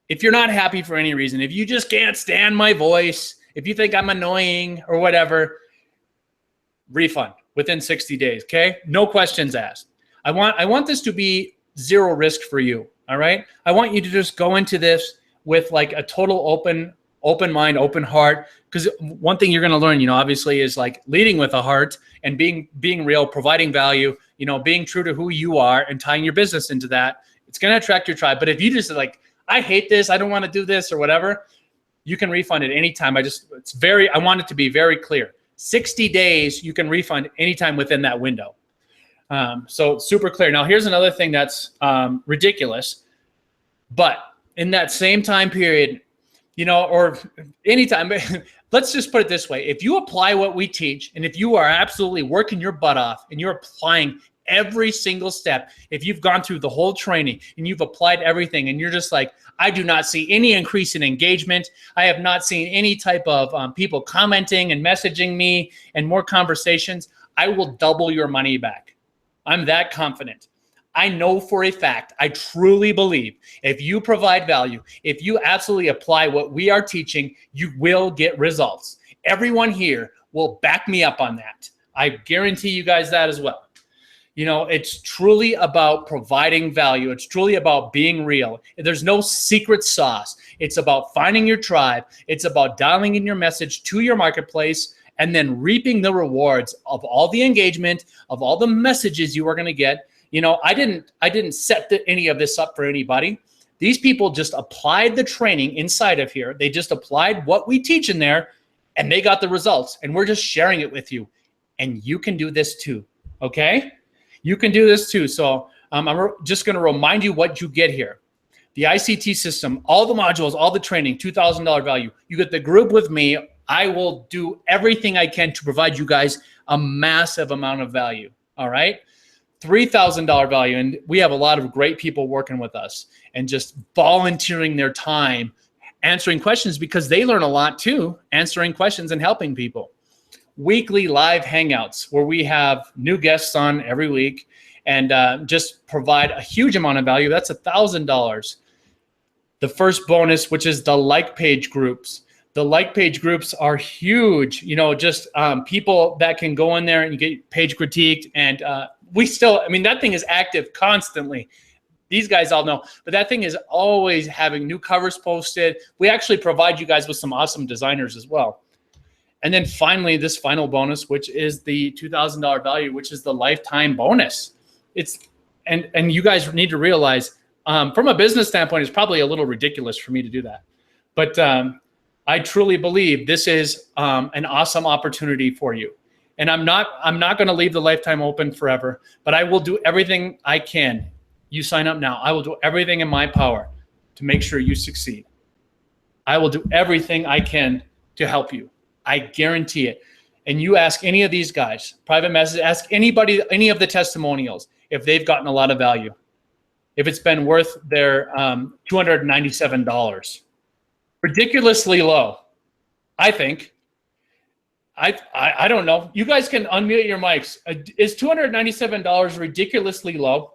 If you're not happy for any reason, if you just can't stand my voice, if you think I'm annoying or whatever, refund within 60 days, okay? No questions asked. I want this to be zero risk for you, all right? I want you to just go into this with like a total open mind, open heart, because one thing you're going to learn, obviously, is like leading with a heart and being real, providing value, being true to who you are and tying your business into that. It's going to attract your tribe. But if you just like, I hate this, I don't want to do this or whatever, you can refund it anytime. I want it to be very clear. 60 days, you can refund anytime within that window. So super clear. Now, here's another thing that's ridiculous, but in that same time period, or anytime, let's just put it this way. If you apply what we teach, and if you are absolutely working your butt off and you're applying every single step, if you've gone through the whole training and you've applied everything and you're just like, I do not see any increase in engagement, I have not seen any type of people commenting and messaging me and more conversations, I will double your money back. I'm that confident. I know for a fact, I truly believe if you provide value, if you absolutely apply what we are teaching, you will get results. Everyone here will back me up on that. I guarantee you guys that as well. It's truly about providing value. It's truly about being real. There's no secret sauce. It's about finding your tribe. It's about dialing in your message to your marketplace and then reaping the rewards of all the engagement, of all the messages you are going to get. I didn't set any of this up for anybody. These people just applied the training inside of here. They just applied what we teach in there and they got the results. And we're just sharing it with you. And you can do this too, okay? You can do this too. So just going to remind you what you get here. The ICT system, all the modules, all the training, $2,000 value. You get the group with me. I will do everything I can to provide you guys a massive amount of value. All right. $3,000 value. And we have a lot of great people working with us and just volunteering their time, answering questions, because they learn a lot too, answering questions and helping people. Weekly live hangouts where we have new guests on every week and just provide a huge amount of value. That's $1,000. The first bonus, which is the like page groups. The like page groups are huge, you know, just people that can go in there and get page critiqued. And we still, I mean, that thing is active constantly. These guys all know, but that thing is always having new covers posted. We actually provide you guys with some awesome designers as well. And then finally, this final bonus, which is the $2,000 value, which is the lifetime bonus. And you guys need to realize, from a business standpoint, it's probably a little ridiculous for me to do that. But I truly believe this is an awesome opportunity for you. And I'm not going to leave the lifetime open forever, but I will do everything I can. You sign up now. I will do everything in my power to make sure you succeed. I will do everything I can to help you. I guarantee it. And you ask any of these guys, private message, ask anybody, any of the testimonials, if they've gotten a lot of value, if it's been worth their $297. Ridiculously low, I think. I don't know. You guys can unmute your mics. Is $297 ridiculously low?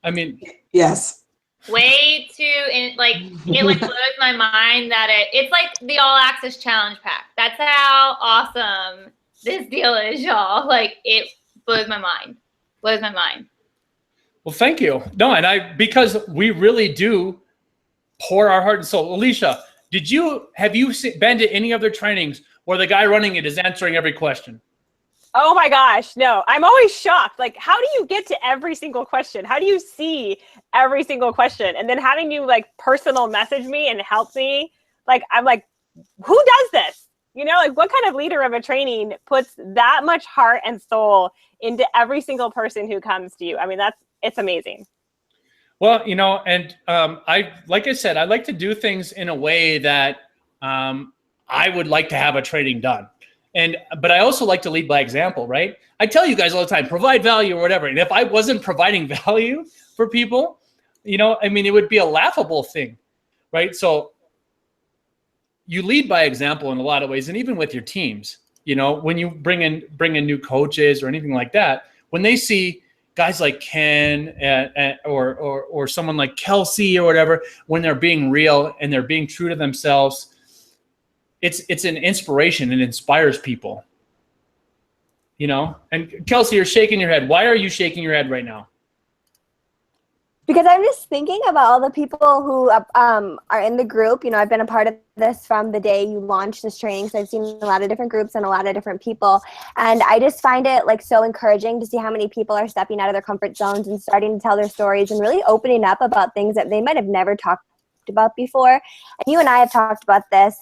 I mean, yes. Way too, it blows my mind that it's like the All Access Challenge Pack. That's how awesome this deal is, y'all. Like, it blows my mind. Blows my mind. Well, thank you. No, and because we really do pour our heart and soul. Alicia, have you been to any other trainings where the guy running it is answering every question? Oh my gosh, no. I'm always shocked. Like, how do you get to every single question? How do you see every single question? And then having you like personal message me and help me, like, I'm like, who does this? You know, like, what kind of leader of a training puts that much heart and soul into every single person who comes to you? I mean, it's amazing. Well, you know, and like I said, I like to do things in a way that I would like to have a training done. But I also like to lead by example, right? I tell you guys all the time, provide value or whatever. And if I wasn't providing value for people, you know, I mean, it would be a laughable thing, right? So you lead by example in a lot of ways, and even with your teams, you know, when you bring in new coaches or anything like that, when they see guys like Ken or someone like Kelsey or whatever, when they're being real and they're being true to themselves, it's an inspiration. It inspires people, you know. And Kelsey, you're shaking your head. Why are you shaking your head right now? Because I'm just thinking about all the people who are in the group. You know, I've been a part of this from the day you launched this training. So I've seen a lot of different groups and a lot of different people. And I just find it like so encouraging to see how many people are stepping out of their comfort zones and starting to tell their stories and really opening up about things that they might have never talked about before. And you and I have talked about this,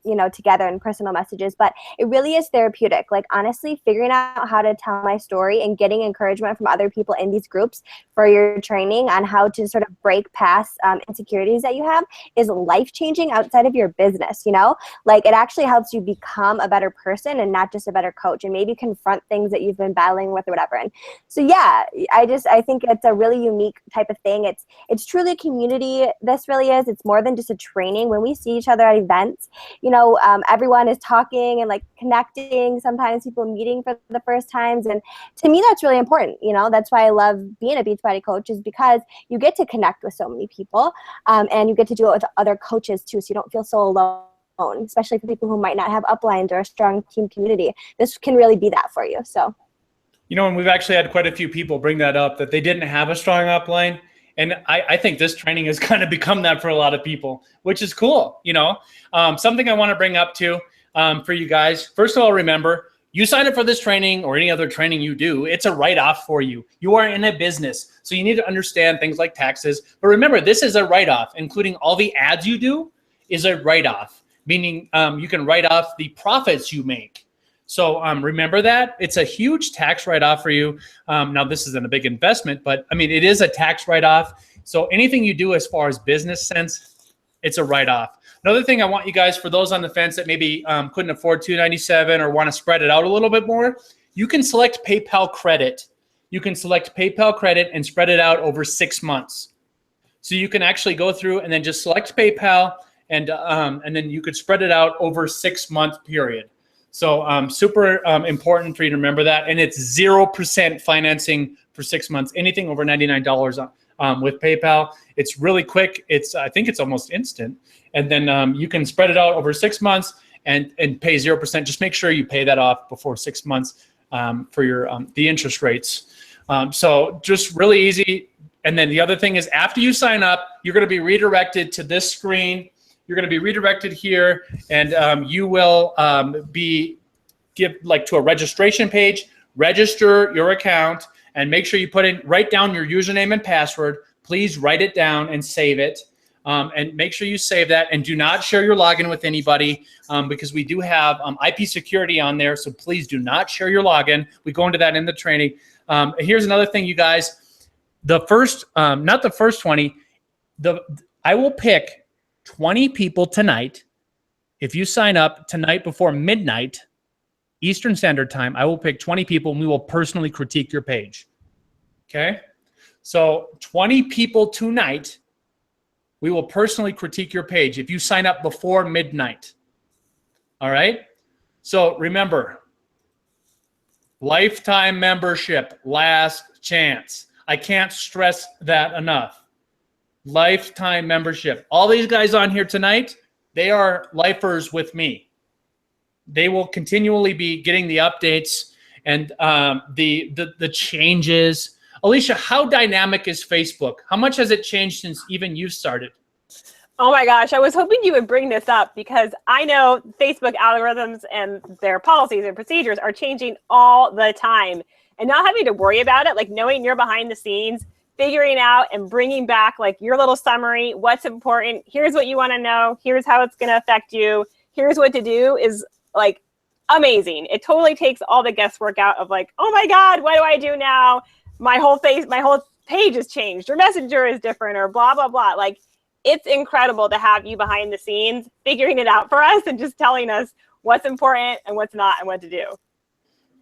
you know, together in personal messages, but it really is therapeutic. Like, honestly, figuring out how to tell my story and getting encouragement from other people in these groups for your training on how to sort of break past insecurities that you have is life-changing outside of your business, you know? Like, it actually helps you become a better person and not just a better coach, and maybe confront things that you've been battling with or whatever. And so, yeah, I think it's a really unique type of thing. It's truly a community. This really is. It's more than just a training. When we see each other at events, you know, everyone is talking and like connecting, sometimes people meeting for the first times. And to me, that's really important. You know, that's why I love being a Beachbody coach, is because you get to connect with so many people and you get to do it with other coaches too. So you don't feel so alone, especially for people who might not have uplines or a strong team community. This can really be that for you. So, you know, and we've actually had quite a few people bring that up, that they didn't have a strong upline. And I think this training has kind of become that for a lot of people, which is cool. You know, something I want to bring up too for you guys. First of all, remember, you sign up for this training or any other training you do, it's a write-off for you. You are in a business, so you need to understand things like taxes. But remember, this is a write-off, including all the ads you do is a write-off, meaning you can write off the profits you make. So remember that. It's a huge tax write-off for you. Now, this isn't a big investment, but I mean, it is a tax write-off. So anything you do as far as business sense, it's a write-off. Another thing I want you guys, for those on the fence that maybe couldn't afford $297 or want to spread it out a little bit more, you can select PayPal credit. You can select PayPal credit and spread it out over 6 months. So you can actually go through and then just select PayPal, and then you could spread it out over 6-month period. So super important for you to remember that. And it's 0% financing for 6 months. Anything over $99 with PayPal. It's really quick. I think it's almost instant. And then you can spread it out over 6 months and pay 0%. Just make sure you pay that off before 6 months for your the interest rates. So just really easy. And then the other thing is, after you sign up, you're going to be redirected to this screen. You're going to be redirected here, and you will be to a registration page. Register your account and make sure you write down your username and password. Please write it down and save it. And make sure you save that, and do not share your login with anybody because we do have IP security on there. So please do not share your login. We go into that in the training. Here's another thing, you guys. The first, not the first 20. I will pick 20 people tonight. If you sign up tonight before midnight Eastern Standard Time, I will pick 20 people and we will personally critique your page. Okay? So 20 people tonight, we will personally critique your page if you sign up before midnight. All right? So remember, lifetime membership, last chance. I can't stress that enough. Lifetime membership. All these guys on here tonight, they are lifers with me. They will continually be getting the updates and the changes. Alicia, how dynamic is Facebook? How much has it changed since even you started? Oh my gosh, I was hoping you would bring this up because I know Facebook algorithms and their policies and procedures are changing all the time. And not having to worry about it, like knowing you're behind the scenes, figuring out and bringing back like your little summary, what's important, here's what you want to know, here's how it's going to affect you, here's what to do, is like amazing. It totally takes all the guesswork out of like, oh my God, what do I do now? My whole page has changed, or Messenger is different, or blah, blah, blah. Like, it's incredible to have you behind the scenes figuring it out for us and just telling us what's important and what's not and what to do.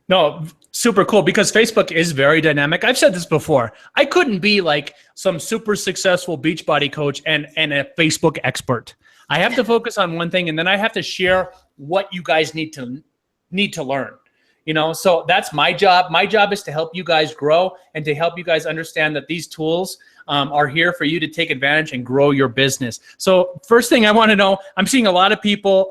No, super cool, because Facebook is very dynamic. I've said this before. I couldn't be like some super successful Beachbody coach and a Facebook expert. I have to focus on one thing, and then I have to share what you guys need to learn. You know, so that's my job. My job is to help you guys grow and to help you guys understand that these tools are here for you to take advantage and grow your business. So first thing I want to know, I'm seeing a lot of people,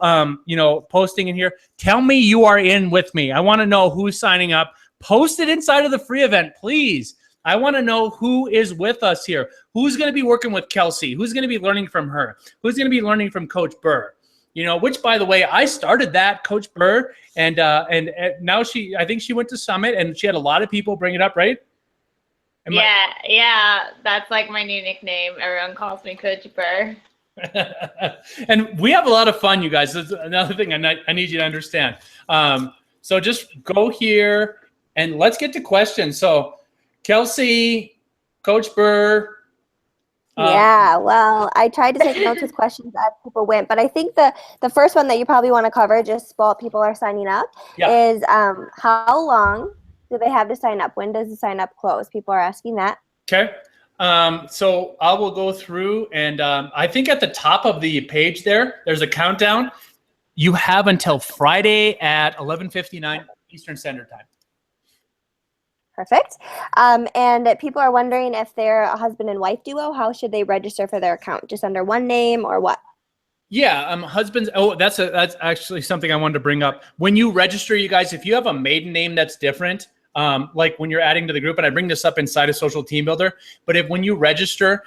posting in here. Tell me you are in with me. I want to know who's signing up. Post it inside of the free event, please. I want to know who is with us here. Who's going to be working with Kelsey? Who's going to be learning from her? Who's going to be learning from Coach Burr? You know, which, by the way, I started that, Coach Burr, and now I think she went to Summit, and she had a lot of people bring it up, right? Yeah, that's like my new nickname. Everyone calls me Coach Burr. And we have a lot of fun, you guys. That's another thing I need you to understand. So just go here, and let's get to questions. So, Kelsey, Coach Burr. Yeah, well, I tried to take notes with questions as people went, but I think the first one that you probably want to cover, just while people are signing up, is how long do they have to sign up? When does the sign up close? People are asking that. Okay. So I will go through, and I think at the top of the page there's a countdown. You have until Friday at 11:59 Eastern Standard Time. Perfect. And people are wondering if they're a husband and wife duo, how should they register for their account? Just under one name or what? Yeah, husbands. Oh, that's actually something I wanted to bring up. When you register, you guys, if you have a maiden name that's different, like when you're adding to the group, and I bring this up inside of Social Team Builder, but when you register,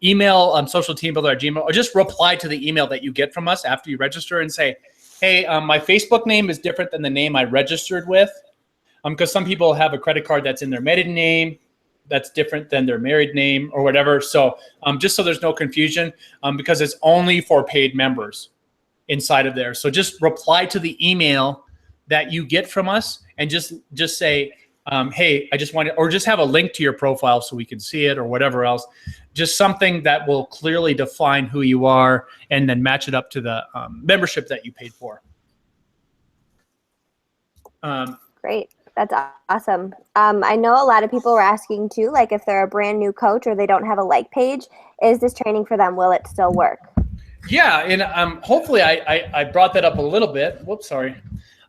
email Social Team Builder at Gmail, or just reply to the email that you get from us after you register and say, hey, my Facebook name is different than the name I registered with. Because some people have a credit card that's in their maiden name that's different than their married name or whatever. So just so there's no confusion, because it's only for paid members inside of there. So just reply to the email that you get from us, and just say, hey, I just want to, or just have a link to your profile so we can see it, or whatever else. Just something that will clearly define who you are, and then match it up to the membership that you paid for. Great. That's awesome. I know a lot of people were asking too, like if they're a brand new coach or they don't have a like page, is this training for them? Will it still work? Yeah, and hopefully I brought that up a little bit. Whoops, sorry.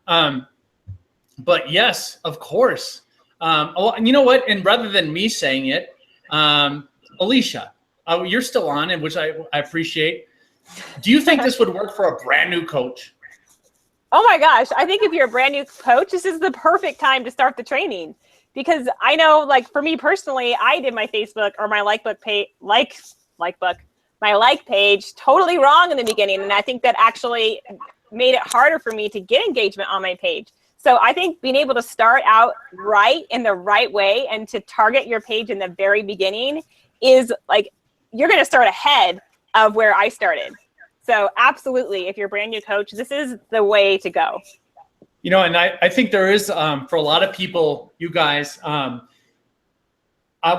But yes, of course. And you know what? And rather than me saying it, Alicia, you're still on, and which I appreciate. Do you think this would work for a brand new coach? Oh my gosh. I think if you're a brand new coach, this is the perfect time to start the training, because I know, like, for me personally, I did my Facebook or my like page totally wrong in the beginning. And I think that actually made it harder for me to get engagement on my page. So I think being able to start out right in the right way and to target your page in the very beginning is like, you're going to start ahead of where I started. So absolutely, if you're a brand new coach, this is the way to go. You know, and I think there is, for a lot of people, you guys,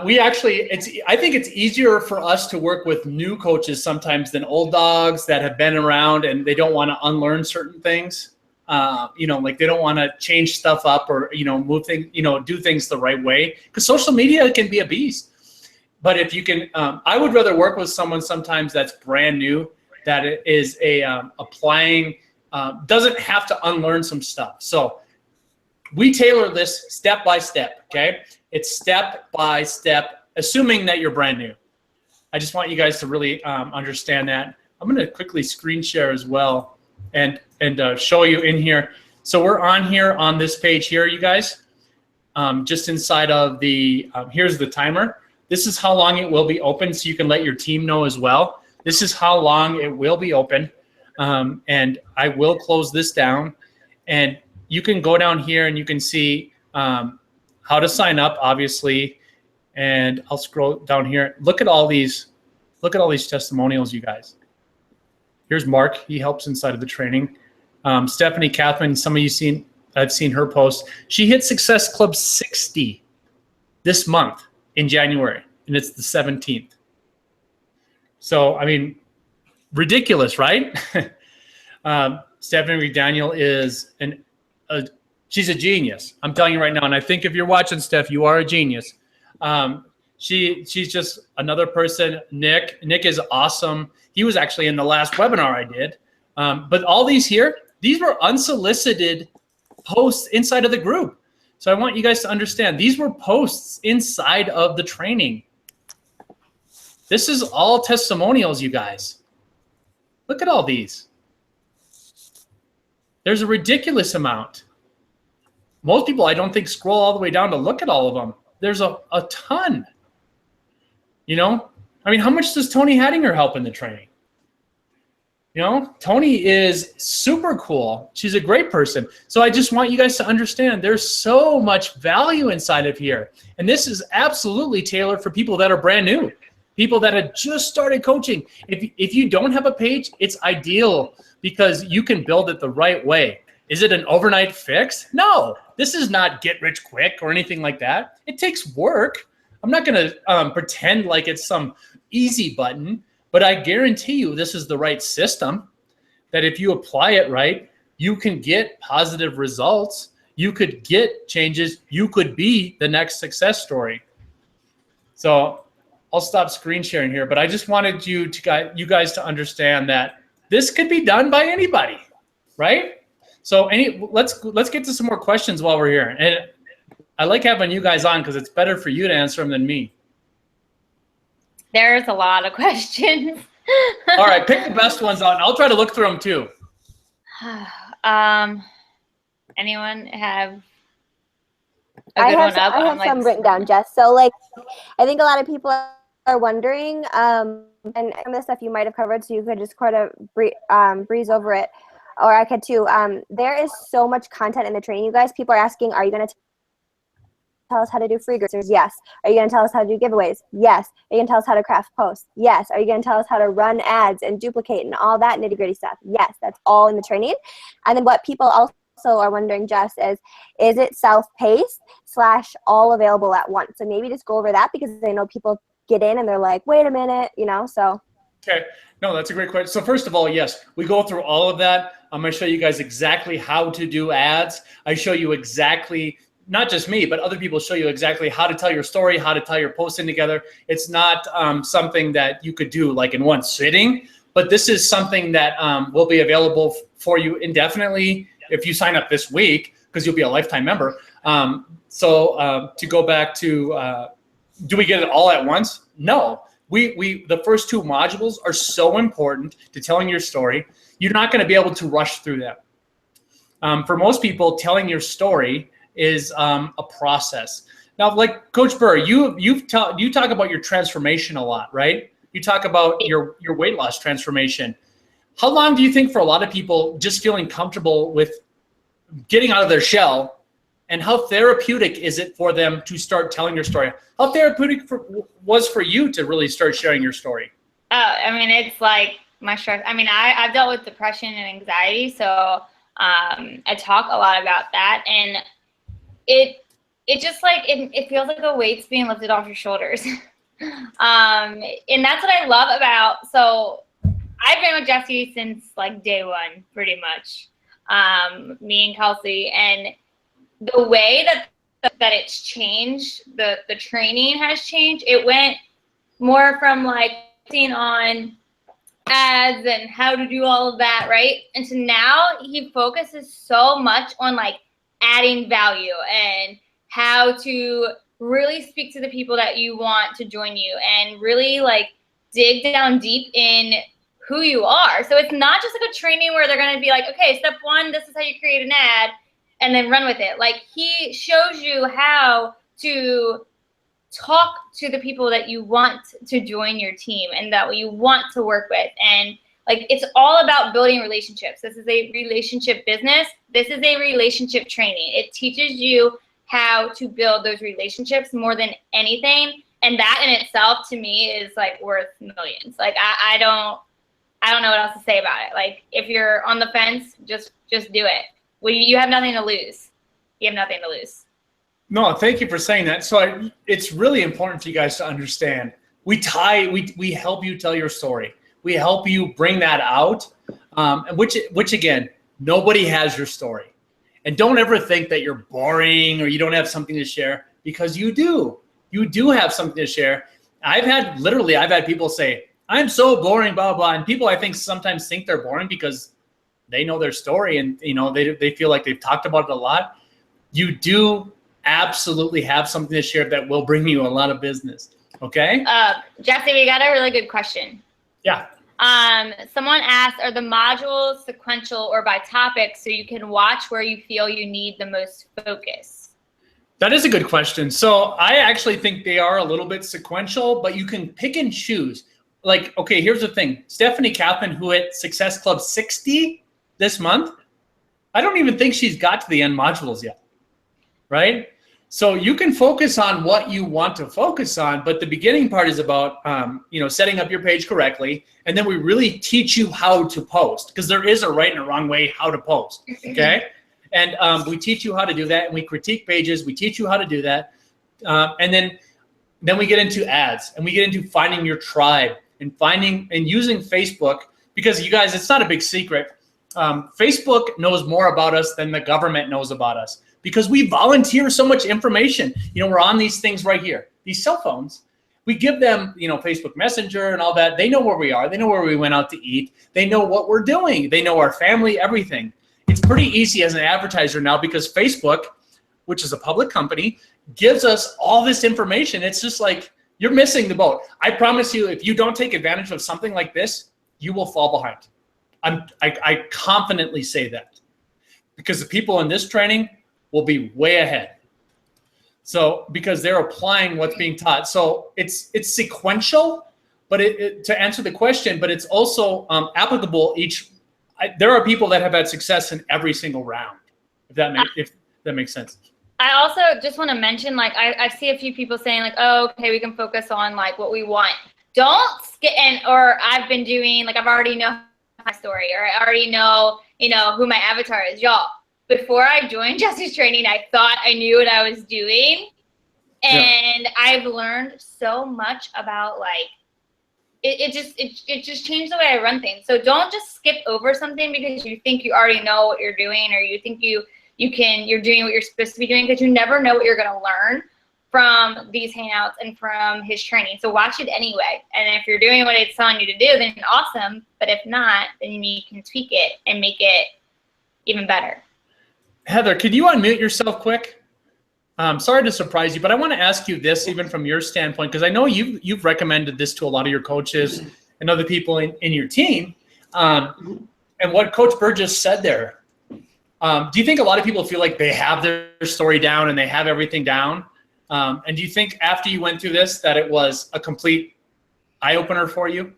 we actually, I think it's easier for us to work with new coaches sometimes than old dogs that have been around and they don't want to unlearn certain things. You know, like they don't want to change stuff up or, you know, move things, you know, do things the right way, because social media can be a beast. But if you can, I would rather work with someone sometimes that's brand new, that is applying, doesn't have to unlearn some stuff. So we tailor this step by step, okay? It's step by step, assuming that you're brand new. I just want you guys to really understand that. I'm gonna quickly screen share as well and show you in here. So we're on here on this page here, you guys. Just inside of the, here's the timer. This is how long it will be open, so you can let your team know as well. This is how long it will be open. And I will close this down. And you can go down here and you can see how to sign up, obviously. And I'll scroll down here. Look at all these testimonials, you guys. Here's Mark. He helps inside of the training. Stephanie Kathman, some of you I've seen her post. She hit Success Club 60 this month in January, and it's the 17th. So, I mean, ridiculous, right? Stephanie McDaniel is she's a genius. I'm telling you right now. And I think if you're watching, Steph, you are a genius. She's just another person. Nick is awesome. He was actually in the last webinar I did. But all these here, these were unsolicited posts inside of the group. So I want you guys to understand, these were posts inside of the training. This is all testimonials, you guys. Look at all these. There's a ridiculous amount. Most people, I don't think, scroll all the way down to look at all of them. There's a ton. You know, I mean, how much does Tony Hattinger help in the training? You know, Tony is super cool. She's a great person. So I just want you guys to understand there's so much value inside of here. And this is absolutely tailored for people that are brand new. People that have just started coaching. If you don't have a page, it's ideal because you can build it the right way. Is it an overnight fix? No, this is not get rich quick or anything like that. It takes work. I'm not going to pretend like it's some easy button, but I guarantee you this is the right system, that if you apply it right, you can get positive results. You could get changes. You could be the next success story. So I'll stop screen sharing here, but I just wanted you guys to understand that this could be done by anybody, right? So let's get to some more questions while we're here. And I like having you guys on because it's better for you to answer them than me. There's a lot of questions. All right, pick the best ones out, and I'll try to look through them too. Anyone have I have some written down, Jess. So, like, I think a lot of people are wondering, and some of the stuff you might have covered, so you could just kind of breeze over it, or I could too. There is so much content in the training, you guys. People are asking, are you going to tell us how to do free groups? Yes. Are you going to tell us how to do giveaways? Yes. Are you going to tell us how to craft posts? Yes. Are you going to tell us how to run ads and duplicate and all that nitty-gritty stuff? Yes. That's all in the training. And then what people also are wondering, Jess, is it self-paced / all available at once? So maybe just go over that, because I know people get in and they're like, wait a minute, so. Okay. No, that's a great question. So first of all, yes, we go through all of that. I'm going to show you guys exactly how to do ads. I show you exactly, not just me, but other people show you exactly how to tell your story, how to tie your posts in together. It's not something that you could do like in one sitting, but this is something that will be available for you indefinitely if you sign up this week, because you'll be a lifetime member. So to go back to, do we get it all at once? No. The first 2 modules are so important to telling your story. You're not going to be able to rush through them. For most people, telling your story is a process. Now, like Coach Burr, you talk about your transformation a lot, right? You talk about your weight loss transformation. How long do you think for a lot of people just feeling comfortable with getting out of their shell, and how therapeutic is it for them to start telling your story? How therapeutic was for you to really start sharing your story? I mean, it's like my stress. I mean, I've dealt with depression and anxiety, so I talk a lot about that, and it just like it feels like a weight's being lifted off your shoulders. And that's what I love about. So I've been with Jesse since like day one, pretty much. Me and Kelsey, and the way that it's changed, the training has changed. It went more from like seeing on ads and how to do all of that, right? And so now he focuses so much on like adding value and how to really speak to the people that you want to join you and really like dig down deep in who you are. So it's not just like a training where they're going to be like, okay, step 1, this is how you create an ad, and then run with it. Like, he shows you how to talk to the people that you want to join your team and that you want to work with. And like, it's all about building relationships. This is a relationship business. This is a relationship training. It teaches you how to build those relationships more than anything. And that in itself, to me, is like worth millions. Like, I don't know what else to say about it. Like, if you're on the fence, just do it. Well, you have nothing to lose. You have nothing to lose. No, thank you for saying that. So it's really important for you guys to understand. We help you tell your story. We help you bring that out, which again, nobody has your story. And don't ever think that you're boring or you don't have something to share, because you do. You do have something to share. I've had people say, I'm so boring, blah, blah. And people, I think, sometimes think they're boring because they know their story and, they feel like they've talked about it a lot. You do absolutely have something to share that will bring you a lot of business. Okay? Jesse, we got a really good question. Yeah. Someone asked, are the modules sequential or by topic so you can watch where you feel you need the most focus? That is a good question. So I actually think they are a little bit sequential, but you can pick and choose. Like, okay, here's the thing. Stephanie Kaplan, who hit Success Club 60 this month, I don't even think she's got to the end modules yet, right? So you can focus on what you want to focus on, but the beginning part is about, setting up your page correctly. And then we really teach you how to post, because there is a right and a wrong way how to post, okay? And we teach you how to do that, and we critique pages. We teach you how to do that. And then we get into ads, and we get into finding your tribe and finding and using Facebook, because you guys, it's not a big secret. Facebook knows more about us than the government knows about us, because we volunteer so much information. We're on these things right here, these cell phones. We give them, Facebook Messenger and all that. They know where we are. They know where we went out to eat. They know what we're doing. They know our family, everything. It's pretty easy as an advertiser now, because Facebook, which is a public company, gives us all this information. It's just like, you're missing the boat. I promise you, if you don't take advantage of something like this, you will fall behind. I confidently say that, because the people in this training will be way ahead. So, because they're applying what's being taught. So it's sequential, but to answer the question, but it's also applicable there are people that have had success in every single round, if that makes sense. I also just want to mention, like, I see a few people saying, like, oh, okay, we can focus on, like, what we want. Don't skip, or I've been doing, like, I've already know my story, or I already know, who my avatar is. Y'all, before I joined Jesse's training, I thought I knew what I was doing. And I've learned so much about like, it just changed the way I run things. So don't just skip over something because you think you already know what you're doing, or you think you're doing what you're supposed to be doing, because you never know what you're going to learn from these hangouts and from his training. So watch it anyway. And if you're doing what it's telling you to do, then awesome. But if not, then you can tweak it and make it even better. Heather, could you unmute yourself quick? Sorry to surprise you, but I want to ask you this, even from your standpoint, because I know you've recommended this to a lot of your coaches and other people in your team. And what Coach Burgess said there, do you think a lot of people feel like they have their story down and they have everything down? And do you think after you went through this that it was a complete eye-opener for you?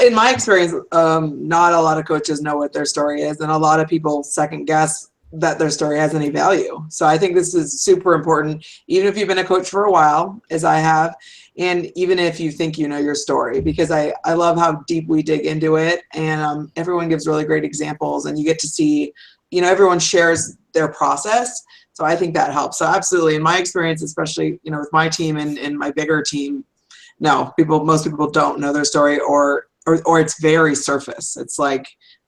In my experience, not a lot of coaches know what their story is, and a lot of people second guess that their story has any value. So I think this is super important, even if you've been a coach for a while, as I have, and even if you think you know your story, because I love how deep we dig into it, and everyone gives really great examples, and you get to see, everyone shares their process. So I think that helps. So absolutely, in my experience, especially, with my team and my bigger team, no, most people don't know their story, or it's very surface. It's like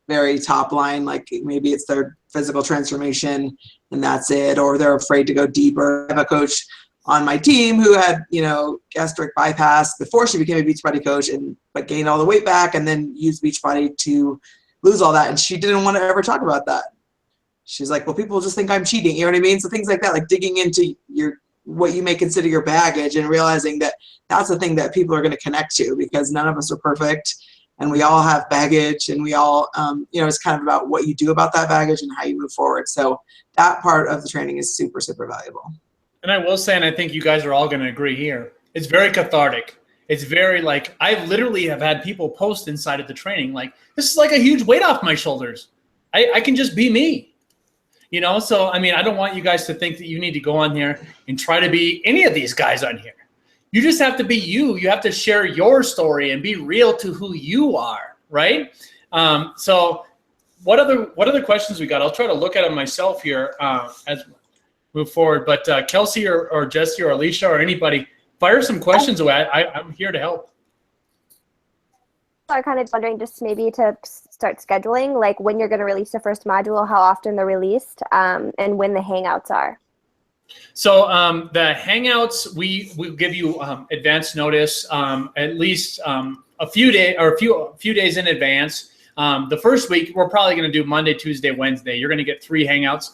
very top line, like maybe it's their physical transformation and that's it, or they're afraid to go deeper. I have a coach on my team who had, gastric bypass before she became a Beachbody coach, but gained all the weight back and then used Beachbody to lose all that. And she didn't want to ever talk about that. She's like, well, people just think I'm cheating. You know what I mean? So things like that, like digging into what you may consider your baggage and realizing that that's the thing that people are going to connect to, because none of us are perfect. And we all have baggage, and we all, it's kind of about what you do about that baggage and how you move forward. So that part of the training is super, super valuable. And I will say, and I think you guys are all going to agree here, it's very cathartic. It's very like, I literally have had people post inside of the training, like, this is like a huge weight off my shoulders. I can just be me, So, I mean, I don't want you guys to think that you need to go on here and try to be any of these guys on here. You just have to be you. You have to share your story and be real to who you are, right? So what other questions we got? I'll try to look at them myself here as we move forward. But Kelsey or Jesse or Alicia or anybody, fire some questions away. I'm here to help. I'm kind of wondering just maybe to start scheduling, like when you're going to release the first module, how often they're released, and when the hangouts are. So the hangouts, we give you advance notice, at least a few days in advance. The first week, we're probably going to do Monday, Tuesday, Wednesday. You're going to get 3 hangouts.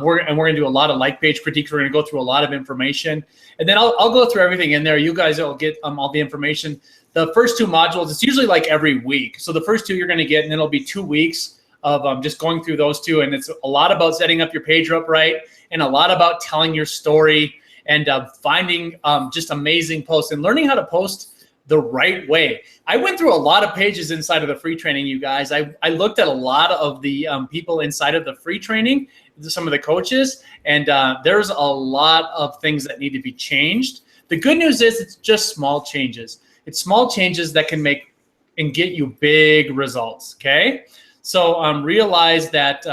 We're going to do a lot of like page critiques. We're going to go through a lot of information, and then I'll go through everything in there. You guys will get all the information. The first 2 modules, it's usually like every week. So the first 2 you're going to get, and then it'll be 2 weeks of just going through those 2. And it's a lot about setting up your page up right, and a lot about telling your story and finding just amazing posts and learning how to post the right way. I went through a lot of pages inside of the free training, you guys. I looked at a lot of the people inside of the free training, some of the coaches, and there's a lot of things that need to be changed. The good news is it's just small changes. It's small changes that can make and get you big results, okay? So realize that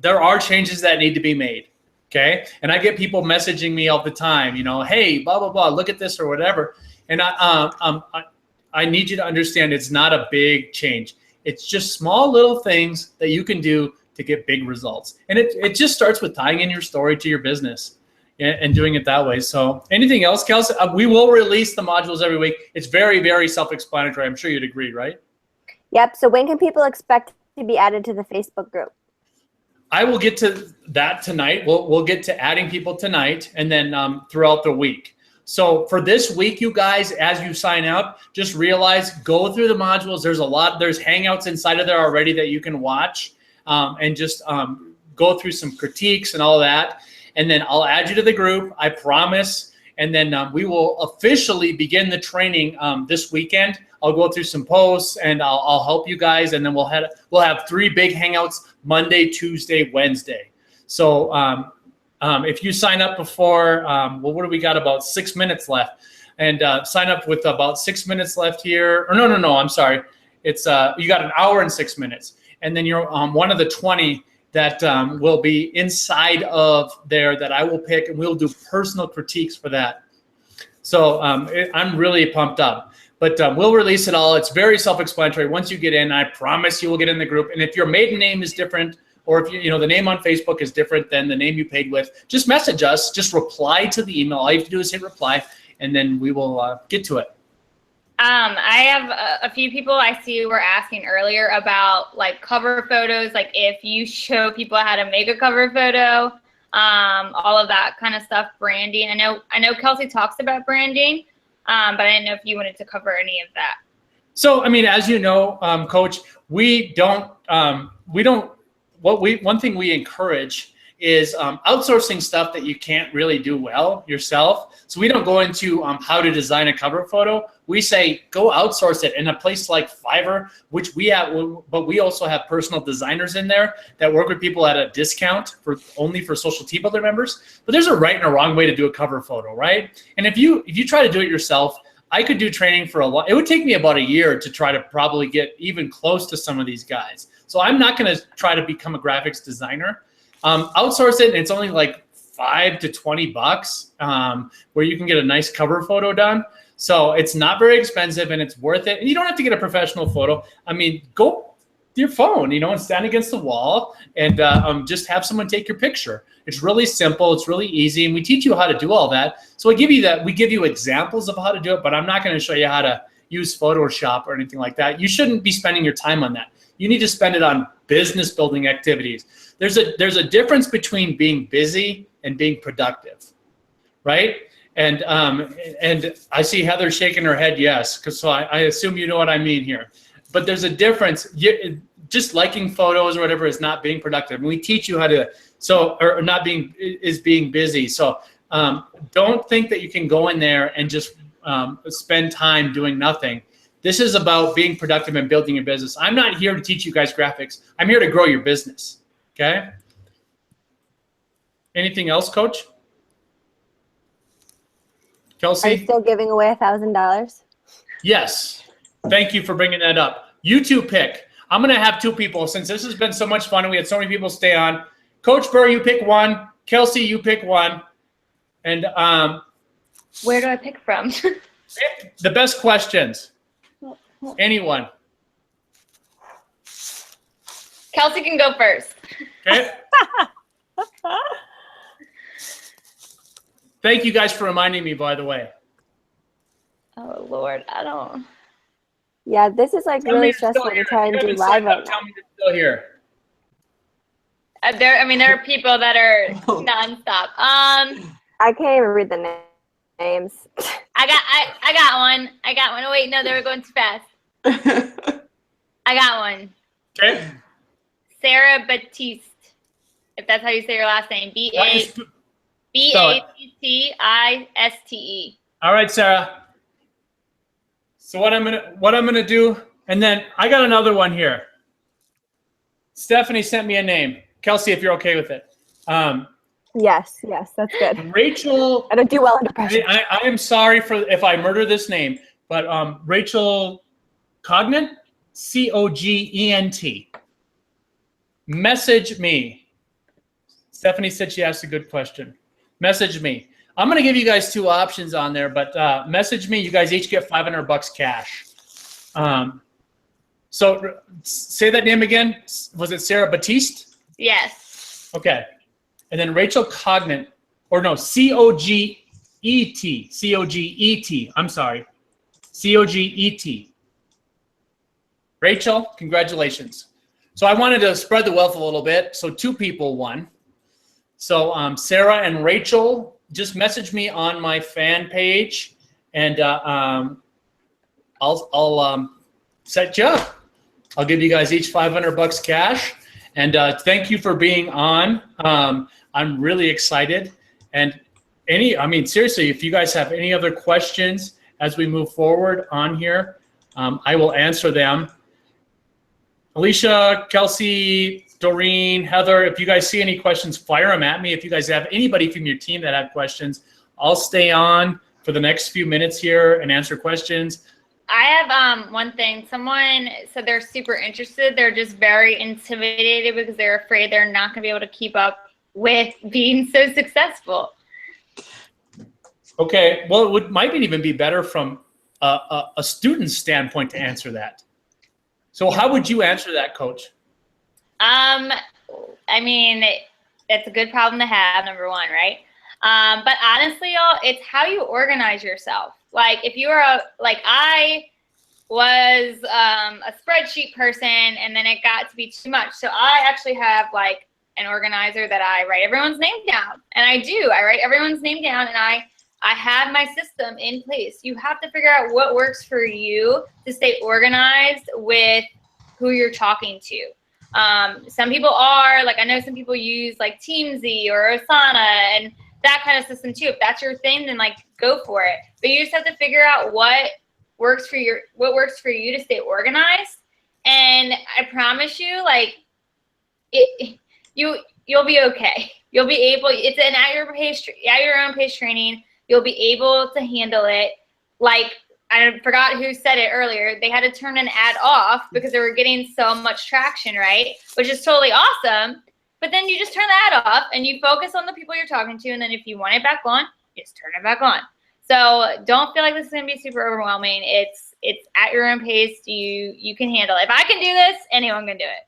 there are changes that need to be made, okay? And I get people messaging me all the time, hey, blah, blah, blah, look at this or whatever. And I need you to understand it's not a big change. It's just small little things that you can do to get big results. And it just starts with tying in your story to your business and doing it that way. So anything else, Kelsey? We will release the modules every week. It's very, very self-explanatory. I'm sure you'd agree, right? Yep. So when can people expect to be added to the Facebook group? I will get to that tonight. We'll get to adding people tonight, and then throughout the week. So for this week, you guys, as you sign up, just realize, go through the modules. There's hangouts inside of there already that you can watch, and just go through some critiques and all that. And then I'll add you to the group, I promise. And then we will officially begin the training this weekend. I'll go through some posts, and I'll help you guys. And then we'll have 3 big hangouts, Monday, Tuesday, Wednesday. So if you sign up before, what do we got? About 6 minutes left. And sign up with about 6 minutes left here. Or no, I'm sorry. It's you got an hour and 6 minutes. And then you're one of the 20 that will be inside of there that I will pick, and we'll do personal critiques for that. So I'm really pumped up. But we'll release it all. It's very self-explanatory. Once you get in, I promise you will get in the group. And if your maiden name is different, or if you know the name on Facebook is different than the name you paid with, just message us. Just reply to the email. All you have to do is hit reply, and then we will get to it. I have a few people I see were asking earlier about like cover photos, like if you show people how to make a cover photo, all of that kind of stuff, branding. I know Kelsey talks about branding. But I didn't know if you wanted to cover any of that. So, I mean, as you know, Coach, one thing we encourage is outsourcing stuff that you can't really do well yourself. So we don't go into how to design a cover photo. We say, go outsource it in a place like Fiverr, which we have, but we also have personal designers in there that work with people at a discount only for Social Team Builder members. But there's a right and a wrong way to do a cover photo, right? And if you try to do it yourself, I could do training for a lot. It would take me about a year to try to probably get even close to some of these guys. So I'm not going to try to become a graphics designer. Outsource it, and it's only like $5 to $20 where you can get a nice cover photo done. So it's not very expensive, and it's worth it. And you don't have to get a professional photo. I mean, go with your phone, and stand against the wall and just have someone take your picture. It's really simple. It's really easy, and we teach you how to do all that. So we give you examples of how to do it, but I'm not going to show you how to use Photoshop or anything like that. You shouldn't be spending your time on that. You need to spend it on business building activities. There's a difference between being busy and being productive, right? And I see Heather shaking her head yes, because so I assume you know what I mean here. But there's a difference. Just liking photos or whatever is not being productive. And we teach you how to is being busy. So don't think that you can go in there and just spend time doing nothing. This is about being productive and building your business. I'm not here to teach you guys graphics. I'm here to grow your business. Okay. Anything else, Coach? Kelsey? Are you still giving away $1,000? Yes. Thank you for bringing that up. You two pick. I'm going to have two people since this has been so much fun and we had so many people stay on. Coach Burr, you pick one. Kelsey, you pick one. And where do I pick from? The best questions. Anyone. Kelsey can go first. Okay. Thank you guys for reminding me, by the way. Oh, Lord, I don't. Yeah, this is like really stressful to try and do live right now. Tell me you're still here. There are people that are nonstop. I can't even read the names. I got one. Oh, wait, no, they were going too fast. I got one. Okay. Sarah Batiste, if that's how you say your last name. B-A-T-T-I-S-T-E. All right, Sarah. So what I'm gonna do, and then I got another one here. Stephanie sent me a name. Kelsey, if you're okay with it. Yes, that's good. Rachel. I don't do well under pressure. I am sorry if I murder this name, but Rachel Cognant, C-O-G-E-N-T. Message me. Stephanie said she asked a good question. Message me. I'm going to give you guys two options on there, but message me. You guys each get $500 cash. So say that name again. Was it Sarah Batiste? Yes. Okay. And then Rachel Cognant, or no, C-O-G-E-T. C-O-G-E-T. I'm sorry. C-O-G-E-T. Rachel, congratulations. So I wanted to spread the wealth a little bit. So two people won. So Sarah and Rachel, just message me on my fan page, and I'll set you up. I'll give you guys each $500 cash. And thank you for being on. I'm really excited. And seriously, if you guys have any other questions as we move forward on here, I will answer them. Alicia, Kelsey, Doreen, Heather, if you guys see any questions, fire them at me. If you guys have anybody from your team that have questions, I'll stay on for the next few minutes here and answer questions. I have one thing. Someone said they're super interested. They're just very intimidated because they're afraid they're not going to be able to keep up with being so successful. Okay, well, might even be better from a student's standpoint to answer that. So how would you answer that, Coach? I mean, it's a good problem to have, number one, right? But honestly, y'all, it's how you organize yourself. Like if you are I was a spreadsheet person, and then it got to be too much. So I actually have like an organizer that I write everyone's name down, and I write everyone's name down, and I have my system in place. You have to figure out what works for you to stay organized with who you're talking to. Some people are like, I know some people use like Teamsy or Asana and that kind of system too. If that's your thing, then like go for it. But you just have to figure out what works for you to stay organized. And I promise you, like you'll be okay. You'll be able. It's an at your own pace training. You'll be able to handle it. Like, I forgot who said it earlier. They had to turn an ad off because they were getting so much traction, right? Which is totally awesome. But then you just turn the ad off and you focus on the people you're talking to. And then if you want it back on, you just turn it back on. So don't feel like this is going to be super overwhelming. It's at your own pace. You can handle it. If I can do this, anyone can do it.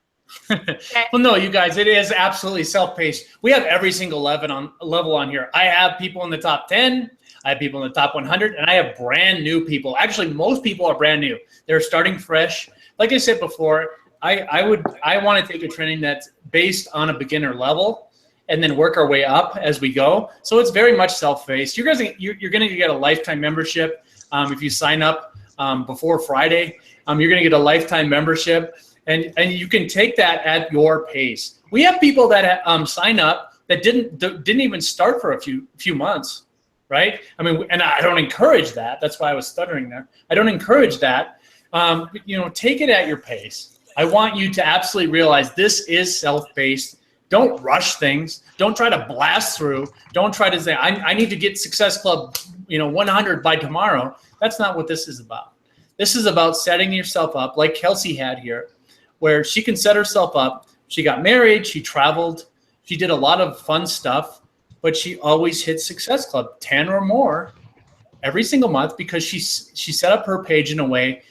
Okay. Well, no, you guys, it is absolutely self-paced. We have every single level on here. I have people in the top 10. I have people in the top 100, and I have brand new people. Actually, most people are brand new. They're starting fresh. Like I said before, I want to take a training that's based on a beginner level and then work our way up as we go. So it's very much self-paced. You're going to get a lifetime membership. If you sign up before Friday, you're going to get a lifetime membership. And you can take that at your pace. We have people that sign up that didn't even start for a few months, right? I mean, and I don't encourage that. That's why I was stuttering there. I don't encourage that. Take it at your pace. I want you to absolutely realize this is self-paced. Don't rush things. Don't try to blast through. Don't try to say, I need to get Success Club 100 by tomorrow. That's not what this is about. This is about setting yourself up like Kelsey had here, where she can set herself up. She got married, she traveled, she did a lot of fun stuff, but she always hit Success Club 10 or more every single month because she set up her page in a way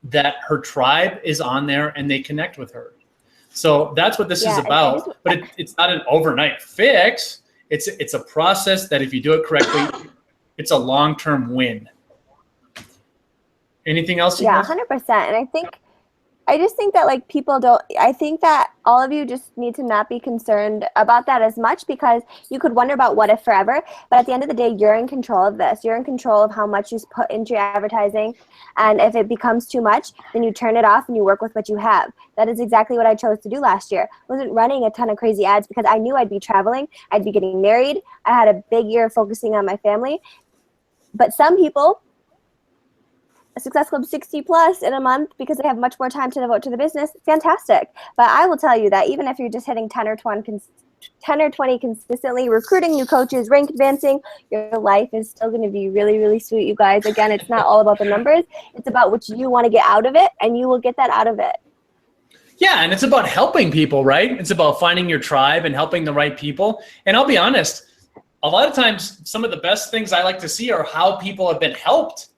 that her tribe is on there and they connect with her. So that's what this is about. But it's not an overnight fix. It's a process that if you do it correctly, it's a long-term win. Anything else? Yeah, 100%. And I just think that like people don't, I think that all of you just need to not be concerned about that as much because you could wonder about what if forever, but at the end of the day, you're in control of this. You're in control of how much you put into your advertising. And if it becomes too much, then you turn it off and you work with what you have. That is exactly what I chose to do last year. I wasn't running a ton of crazy ads because I knew I'd be traveling. I'd be getting married. I had a big year focusing on my family. But some people, a Success Club 60 plus in a month because they have much more time to devote to the business, fantastic. But I will tell you that even if you're just hitting 10 or 20 consistently, recruiting new coaches, rank advancing, your life is still going to be really, really sweet, you guys. Again, it's not all about the numbers. It's about what you want to get out of it, and you will get that out of it. Yeah, and it's about helping people, right? It's about finding your tribe and helping the right people. And I'll be honest, a lot of times some of the best things I like to see are how people have been helped.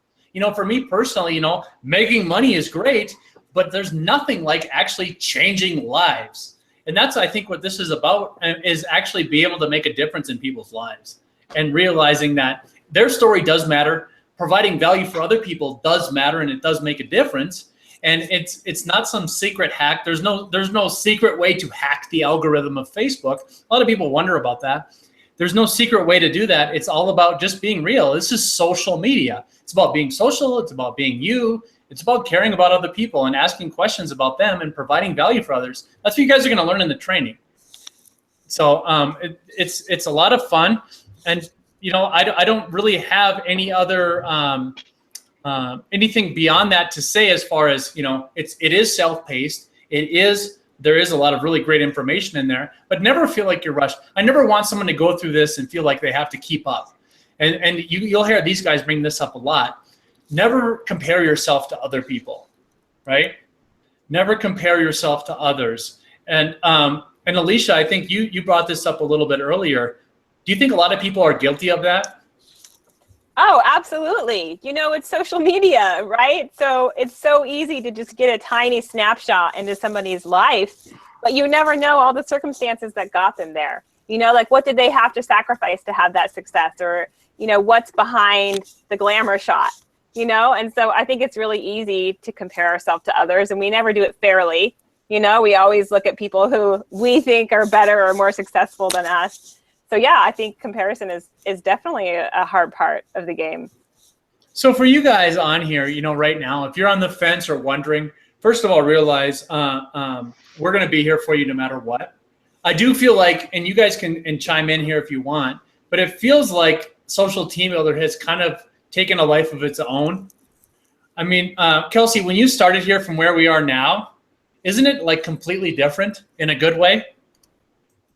For me personally, making money is great, but there's nothing like actually changing lives. And that's, I think, what this is about, is actually be able to make a difference in people's lives and realizing that their story does matter. Providing value for other people does matter, and it does make a difference. And it's not some secret hack. There's no secret way to hack the algorithm of Facebook. A lot of people wonder about that. There's no secret way to do that. It's all about just being real. This is social media. It's about being social. It's about being you. It's about caring about other people and asking questions about them and providing value for others. That's what you guys are going to learn in the training. So it's a lot of fun. And, I don't really have any other anything beyond that to say as far as, it is self-paced. There is a lot of really great information in there, but never feel like you're rushed. I never want someone to go through this and feel like they have to keep up. And you'll hear these guys bring this up a lot. never compare yourself to other people, right? Never compare yourself to others. And Alicia, I think you brought this up a little bit earlier. Do you think a lot of people are guilty of that? Oh, absolutely. You know, it's social media, right? So it's so easy to just get a tiny snapshot into somebody's life, but you never know all the circumstances that got them there. You know, like what did they have to sacrifice to have that success, or, you know, what's behind the glamour shot, you know? And so I think it's really easy to compare ourselves to others, and we never do it fairly. You know, we always look at people who we think are better or more successful than us. So yeah, I think comparison is definitely a hard part of the game. So for you guys on here, you know, right now, if you're on the fence or wondering, first of all, realize we're going to be here for you no matter what. I do feel like, and you guys can chime in here if you want, but it feels like Social Team Builder has kind of taken a life of its own. I mean, Kelsey, when you started here from where we are now, isn't it like completely different in a good way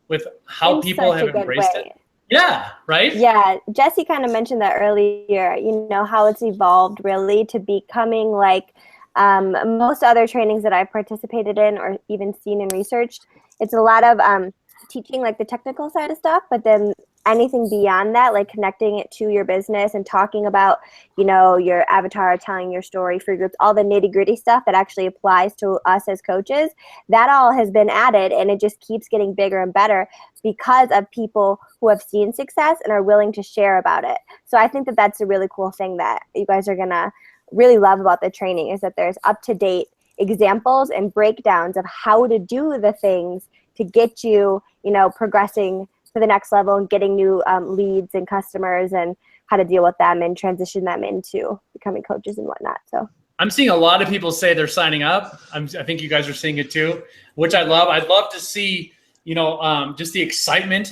with how people have embraced it? Yeah, right? Yeah, Jesse kind of mentioned that earlier, you know, how it's evolved really to becoming like most other trainings that I've participated in or even seen and researched. It's a lot of teaching like the technical side of stuff, but then anything beyond that, like connecting it to your business and talking about, you know, your avatar, telling your story, free groups, all the nitty gritty stuff that actually applies to us as coaches, that all has been added, and it just keeps getting bigger and better because of people who have seen success and are willing to share about it. So I think that that's a really cool thing that you guys are gonna really love about the training, is that there's up-to-date examples and breakdowns of how to do the things to get you, you know, progressing to the next level and getting new leads and customers, and how to deal with them and transition them into becoming coaches and whatnot. So I'm seeing a lot of people say they're signing up. I think you guys are seeing it too, which I love. I'd love to see, you know, just the excitement.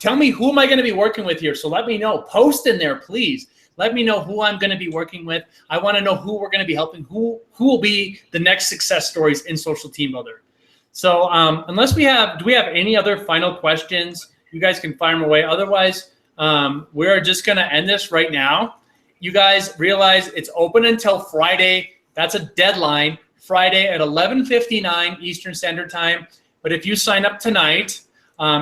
Tell me, who am I going to be working with here? So let me know. Post in there, please. Let me know who I'm going to be working with. I want to know who we're going to be helping, who will be the next success stories in Social Team Builder. So unless do we have any other final questions? You guys can fire them away. Otherwise, we're just going to end this right now. You guys realize it's open until Friday. That's a deadline, Friday at 11:59 Eastern Standard Time. But if you sign up tonight,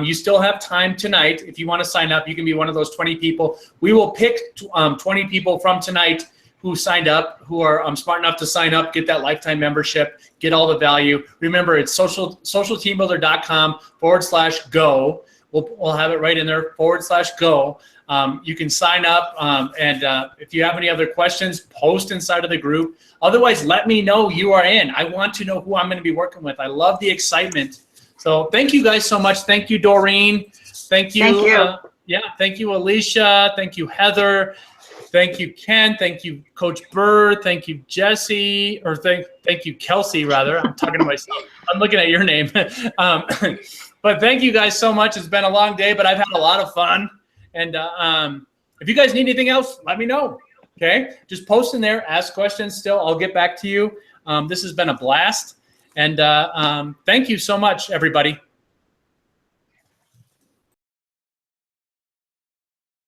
you still have time tonight. If you want to sign up, you can be one of those 20 people. We will pick 20 people from tonight who signed up, who are smart enough to sign up, get that lifetime membership, get all the value. Remember, it's socialteambuilder.com/go. We'll have it right in there, /go. You can sign up, and if you have any other questions, post inside of the group. Otherwise, let me know you are in. I want to know who I'm going to be working with. I love the excitement. So thank you guys so much. Thank you, Doreen. Thank you. Thank you. Thank you, Alicia. Thank you, Heather. Thank you, Ken. Thank you, Coach Bird. Thank you, Jesse. Or thank you, Kelsey, rather. I'm talking to myself. I'm looking at your name. But thank you guys so much. It's been a long day, but I've had a lot of fun. And if you guys need anything else, let me know. Okay? Just post in there. Ask questions still. I'll get back to you. This has been a blast. And thank you so much, everybody.